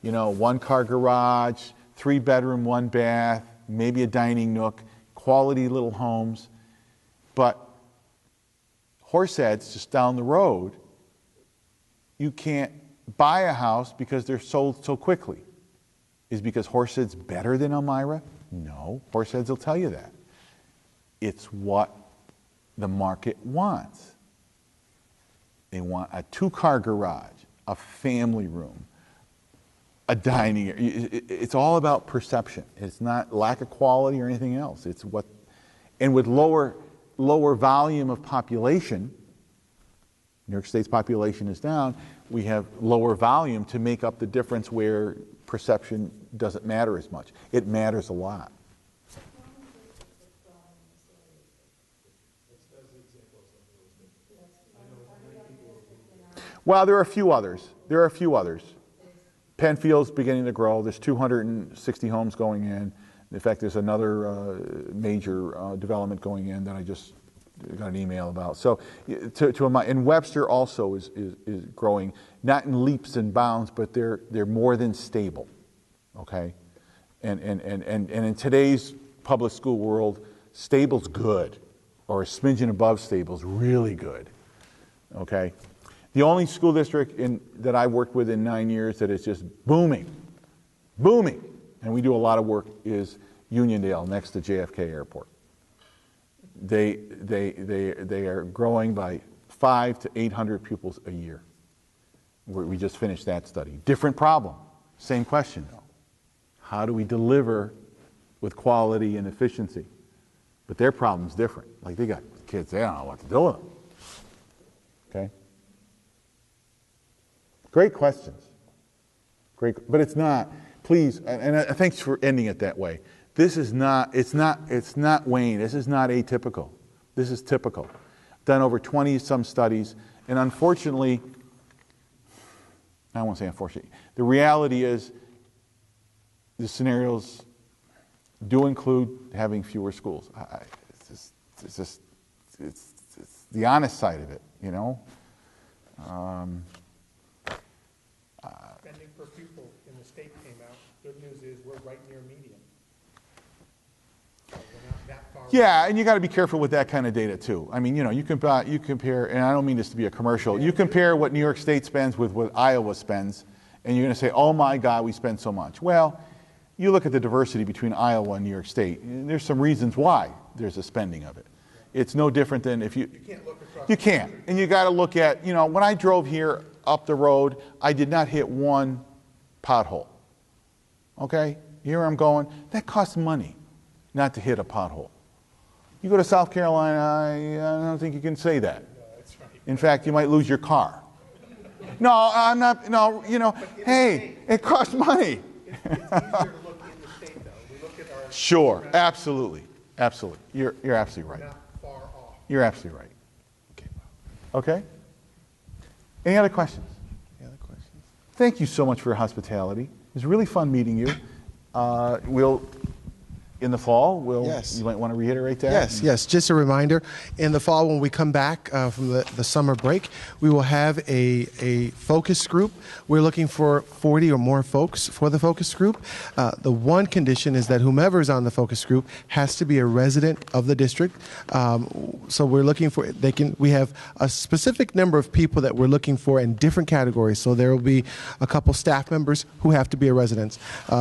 You know, 1-car garage, 3-bedroom, 1-bath, maybe a dining nook, quality little homes. But Horseheads, just down the road, you can't buy a house because they're sold so quickly. Is because Horseheads better than Elmira? No, Horseheads will tell you that. It's what the market wants. They want a 2-car garage, a family room, a dining area. It's all about perception. It's not lack of quality or anything else. It's what, and with lower volume of population, New York State's population is down, we have lower volume to make up the difference where perception doesn't matter as much. It matters a lot. Well, there are a few others. Penfield's beginning to grow. There's 260 homes going in. In fact, there's another major development going in that I just got an email about. So, and Webster also is growing, not in leaps and bounds, but they're more than stable. Okay, and in today's public school world, stable's good, or a smidgen above stable's really good. Okay. The only school district that I worked with in 9 years that is just booming, and we do a lot of work, is Uniondale next to JFK Airport. They are growing by 500 to 800 pupils a year. We just finished that study. Different problem, same question though. How do we deliver with quality and efficiency? But their problem's different. Like they got kids, they don't know what to do with them. Okay. Great questions. Great, but it's not, please, and thanks for ending it that way. This is not, it's not Wayne. This is not atypical. This is typical. Done over 20 some studies, and unfortunately, I won't say unfortunately, the reality is the scenarios do include having fewer schools. It's the honest side of it, you know. Spending per pupil in the state came out. Good news is we're right near median. So we're not that far. Yeah, and you got to be careful with that kind of data too. I mean, you know, you compare, and I don't mean this to be a commercial. You compare what New York State spends with what Iowa spends, and you're going to say, "Oh my God, we spend so much." Well, you look at the diversity between Iowa and New York State. And there's some reasons why there's a spending of it. It's no different than if you can't look across. You can't, and you got to look at, you know, when I drove here up the road, I did not hit one pothole. Okay, here I'm going. That costs money, not to hit a pothole. You go to South Carolina, I don't think you can say that. No, that's right. In fact, you might lose your car. No, I'm not. No, you know. Hey, it costs money. It's easier to look in the state, though. We look at our. Sure, absolutely, absolutely. You're absolutely right. Not far off. You're absolutely right. Okay. Okay. Any other questions? Any other questions? Thank you so much for your hospitality. It was really fun meeting you. We'll in the fall. Yes. You might want to reiterate that. Yes. Just a reminder, in the fall when we come back from the summer break, we will have a focus group. We're looking for 40 or more folks for the focus group. The one condition is that whomever is on the focus group has to be a resident of the district. So we're looking for, we have a specific number of people that we're looking for in different categories. So there will be a couple staff members who have to be a resident,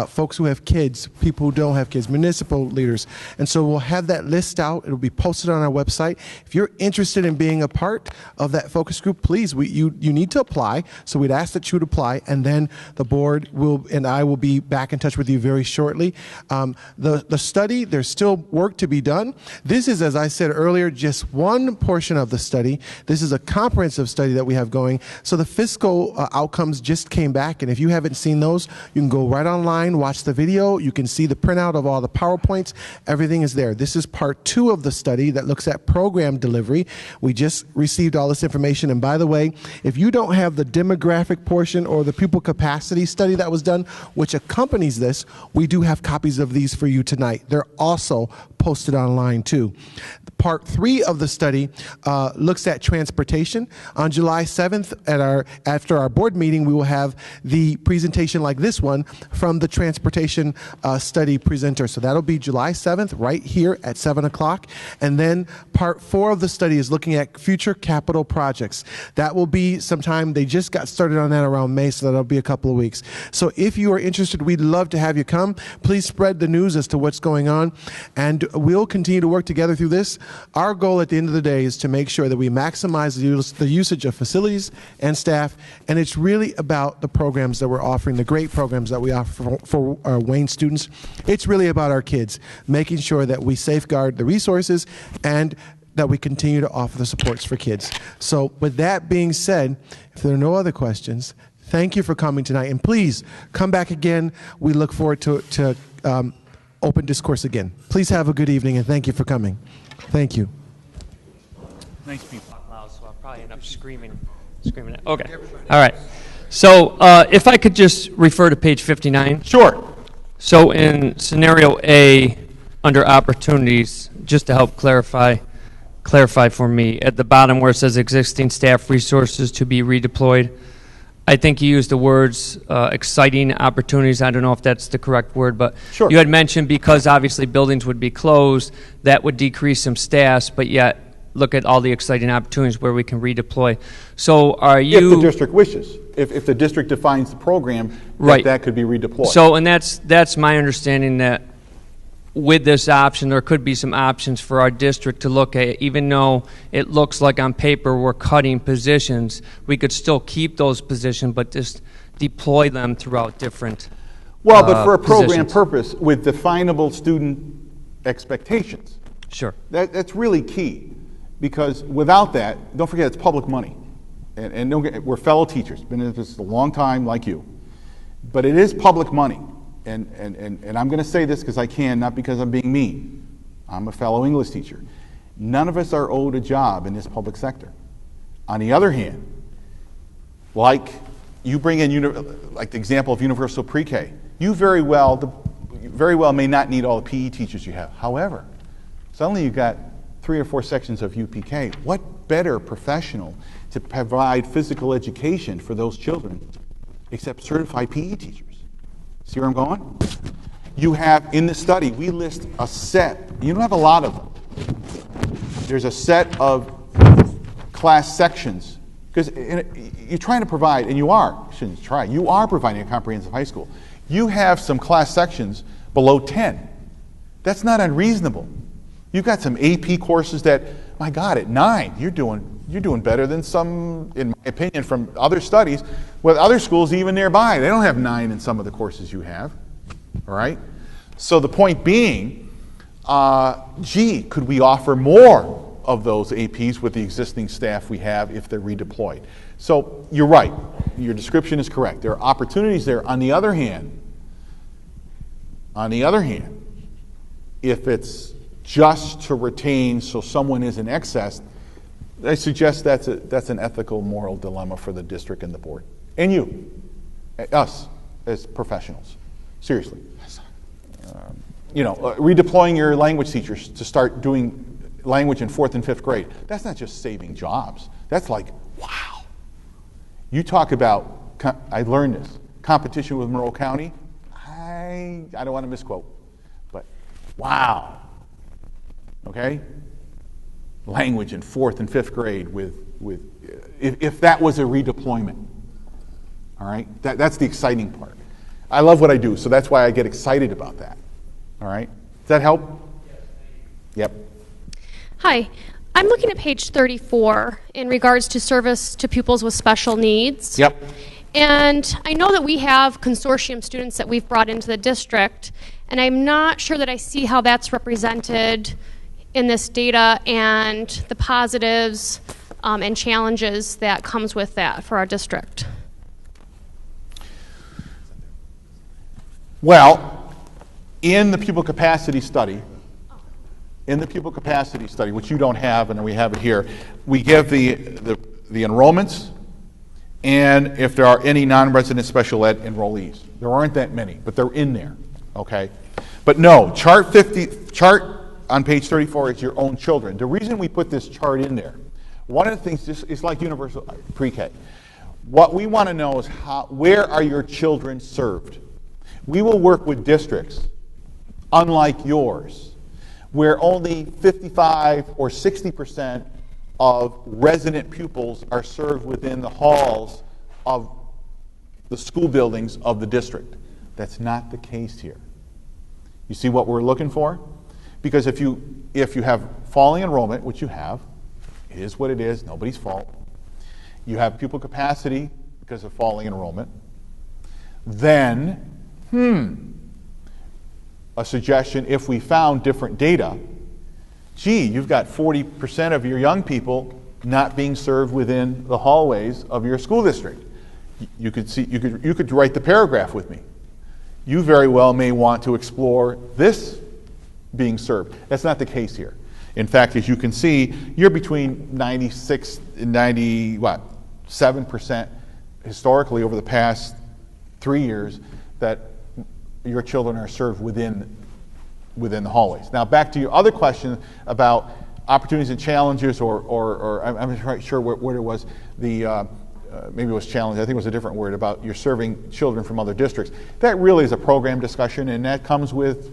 folks who have kids, people who don't have kids, municipal leaders. And so we'll have that list out. It'll be posted on our website. If you're interested in being a part of that focus group, please, you need to apply. So we'd ask that you would apply, and then the board and I will be back in touch with you very shortly. The study, there's still work to be done. This is, as I said earlier, just one portion of the study. This is a comprehensive study that we have going. So the fiscal outcomes just came back, and if you haven't seen those, you can go right online, watch the video. You can see the printout of all the PowerPoints. Everything is there. This is part 2 of the study that looks at program delivery. We just received all this information. And by the way, if you don't have the demographic portion or the pupil capacity study that was done, which accompanies this, we do have copies of these for you tonight. They're also posted online too. Part 3 of the study looks at transportation. On July 7th, after our board meeting, we will have the presentation like this one from the transportation study presenter. So that'll be July 7th, right here at 7 o'clock. And then part 4 of the study is looking at future capital projects. That will be sometime, they just got started on that around May, so that'll be a couple of weeks. So if you are interested, we'd love to have you come. Please spread the news as to what's going on, and we'll continue to work together through this. Our goal at the end of the day is to make sure that we maximize the usage of facilities and staff, and it's really about the programs that we're offering, the great programs that we offer for our Wayne students. It's really about our kids, making sure that we safeguard the resources and that we continue to offer the supports for kids. So with that being said, if there are no other questions, thank you for coming tonight, and please come back again. We look forward to open discourse again. Please have a good evening, and thank you for coming. Thank you. Nice people. Loud, so I'll probably end up screaming. Okay. All right. So if I could just refer to page 59. Sure. So in scenario A, under opportunities, just to help clarify for me, at the bottom where it says existing staff resources to be redeployed, I think you used the words exciting opportunities. I don't know if that's the correct word, but sure. You had mentioned because obviously buildings would be closed, that would decrease some staffs, but yet look at all the exciting opportunities where we can redeploy. So are you... If the district wishes. If the district defines the program, right, that could be redeployed. So, and that's my understanding, that with this option, there could be some options for our district to look at. Even though it looks like on paper we're cutting positions, we could still keep those positions, but just deploy them throughout different Well, but for a program positions. purpose with definable student expectations. Sure. That's really key, because without that, don't forget, it's public money. And don't get, we're fellow teachers, been in this a long time like you. But it is public money. And I'm going to say this because I can, not because I'm being mean. I'm a fellow English teacher. None of us are owed a job in this public sector. On the other hand, like you bring in, like the example of universal pre-K, you very well may not need all the PE teachers you have. However, suddenly you've got 3 or 4 sections of UPK. What better professional to provide physical education for those children except certified PE teachers? See where I'm going? You have, in the study, we list a set. You don't have a lot of them. There's a set of class sections. Because you're trying to provide, and you are, shouldn't try, you are providing a comprehensive high school. You have some class sections below 10. That's not unreasonable. You've got some AP courses that, my God, at 9, you're doing better than some, in my opinion, from other studies, with other schools even nearby. They don't have 9 in some of the courses you have, all right? So the point being, could we offer more of those APs with the existing staff we have if they're redeployed? So you're right. Your description is correct. There are opportunities there. On the other hand, if it's just to retain so someone is in excess, I suggest that's an ethical, moral dilemma for the district and the board. And you, us, as professionals. Seriously. redeploying your language teachers to start doing language in 4th and 5th grade. That's not just saving jobs. That's like, wow. You talk about, I learned this, competition with Monroe County. I don't want to misquote, but wow. Okay? Language in 4th and 5th grade if that was a redeployment. All right? That's the exciting part. I love what I do, so that's why I get excited about that. All right? Does that help? Yep. Hi. I'm looking at page 34 in regards to service to pupils with special needs. Yep. And I know that we have consortium students that we've brought into the district, and I'm not sure that I see how that's represented in this data and the positives and challenges that comes with that for our district. Well, in the pupil capacity study, which you don't have, and we have it here, we give the enrollments and if there are any non-resident special ed enrollees. There aren't that many, but they're in there, okay? But no, chart on page 34 is your own children. The reason we put this chart in there, one of the things, it's like universal pre-K. What we want to know is where are your children served? We will work with districts, unlike yours, where only 55 or 60% of resident pupils are served within the halls of the school buildings of the district. That's not the case here. You see what we're looking for? Because if you have falling enrollment, which you have, it is what it is, nobody's fault. You have pupil capacity because of falling enrollment. Then, a suggestion, if we found different data, gee, you've got 40% of your young people not being served within the hallways of your school district. You could write the paragraph with me. You very well may want to explore this being served. That's not the case here. In fact, as you can see, you're between 96 and 7% historically over the past 3 years that your children are served within the hallways. Now, back to your other question about opportunities and challenges, or I'm not quite sure what it was. Maybe it was challenge. I think it was a different word about you're serving children from other districts. That really is a program discussion, and that comes with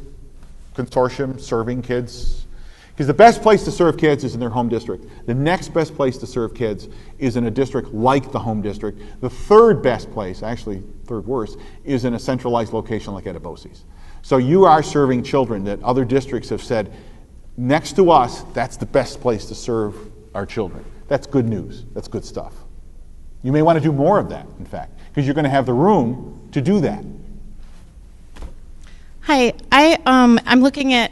consortium serving kids. Because the best place to serve kids is in their home district. The next best place to serve kids is in a district like the home district. The third best place, actually third worst, is in a centralized location like Edibosi's. So you are serving children that other districts have said, next to us, that's the best place to serve our children. That's good news. That's good stuff. You may want to do more of that, in fact, because you're going to have the room to do that. Hi, I'm looking at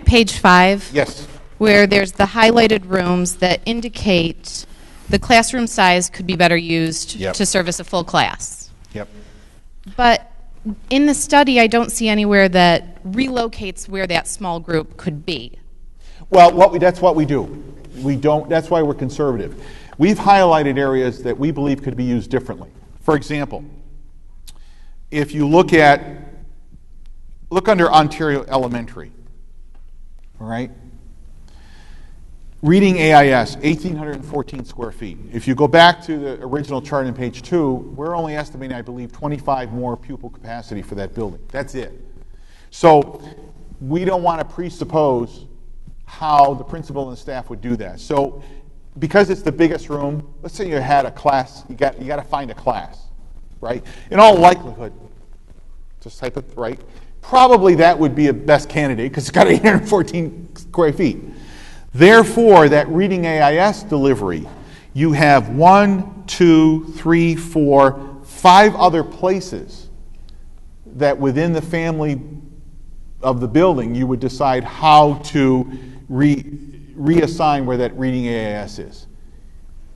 page 5. Yes. Where there's the highlighted rooms that indicate the classroom size could be better used to service a full class. Yep. But in the study, I don't see anywhere that relocates where that small group could be. Well, that's what we do. That's why we're conservative. We've highlighted areas that we believe could be used differently. For example, if you look under Ontario Elementary, all right? Reading AIS, 1,814 square feet. If you go back to the original chart on page 2, we're only estimating, I believe, 25 more pupil capacity for that building. That's it. So we don't want to presuppose how the principal and the staff would do that. So because it's the biggest room, let's say you had a class, you got to find a class, right? In all likelihood, just type it, right? Probably that would be a best candidate because it's got 814 square feet. Therefore, that reading AIS delivery, you have 1, 2, 3, 4, 5 other places that within the family of the building you would decide how to reassign where that reading AIS is.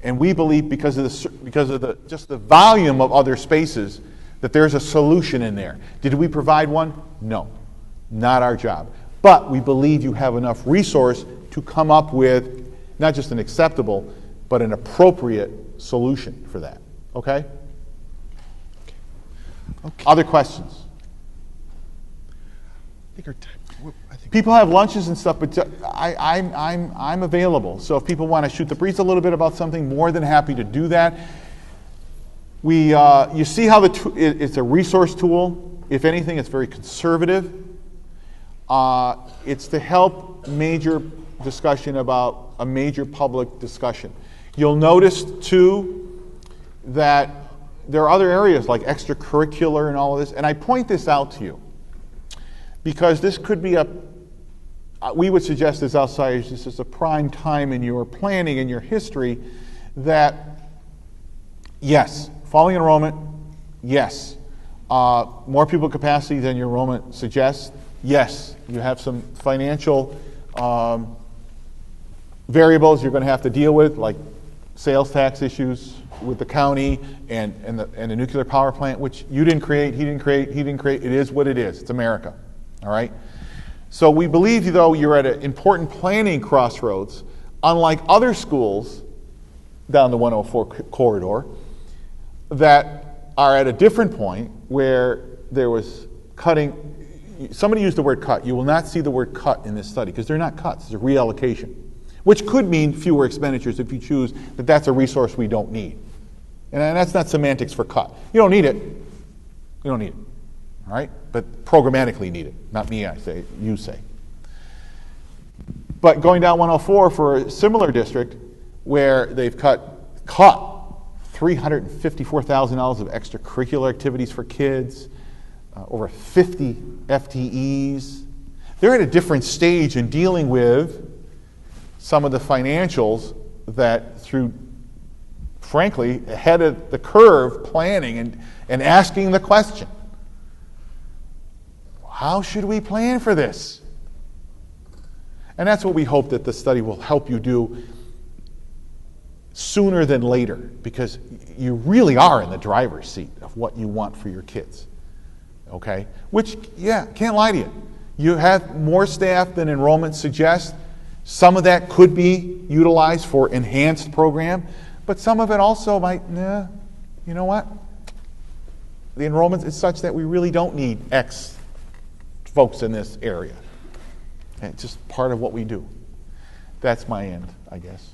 And we believe because of just the volume of other spaces that there's a solution in there. Did we provide one? No, not our job. But we believe you have enough resource to come up with not just an acceptable, but an appropriate solution for that. Okay? Other questions? think our time. I think People have lunches and stuff, but I'm available. So if people want to shoot the breeze a little bit about something, more than happy to do that. You see how it's a resource tool. If anything, it's very conservative. It's to help major discussion about a major public discussion. You'll notice too that there are other areas like extracurricular and all of this, and I point this out to you because this could be we would suggest as outsiders, this is a prime time in your planning and your history that, yes, falling enrollment, yes. More people capacity than your enrollment suggests, yes. You have some financial variables you're going to have to deal with, like sales tax issues with the county and the nuclear power plant, which you didn't create, he didn't create, he didn't create. It is what it is. It's America. All right? So we believe, though, you're at an important planning crossroads, unlike other schools down the 104 corridor that are at a different point where there was cutting. Somebody used the word cut. You will not see the word cut in this study because they're not cuts. It's a reallocation, which could mean fewer expenditures if you choose that that's a resource we don't need. And that's not semantics for cut. You don't need it. You don't need it. All right? But programmatically need it. Not me, I say. You say. But going down 104 for a similar district where they've cut $354,000 of extracurricular activities for kids, over 50 FTEs. They're at a different stage in dealing with some of the financials that through, frankly, ahead of the curve planning and asking the question, how should we plan for this? And that's what we hope that the study will help you do sooner than later, because you really are in the driver's seat of what you want for your kids. Okay? Which, yeah, can't lie to you. You have more staff than enrollment suggests. Some of that could be utilized for enhanced program, but some of it also might, you know what? The enrollment is such that we really don't need X folks in this area. And it's just part of what we do. That's my end, I guess.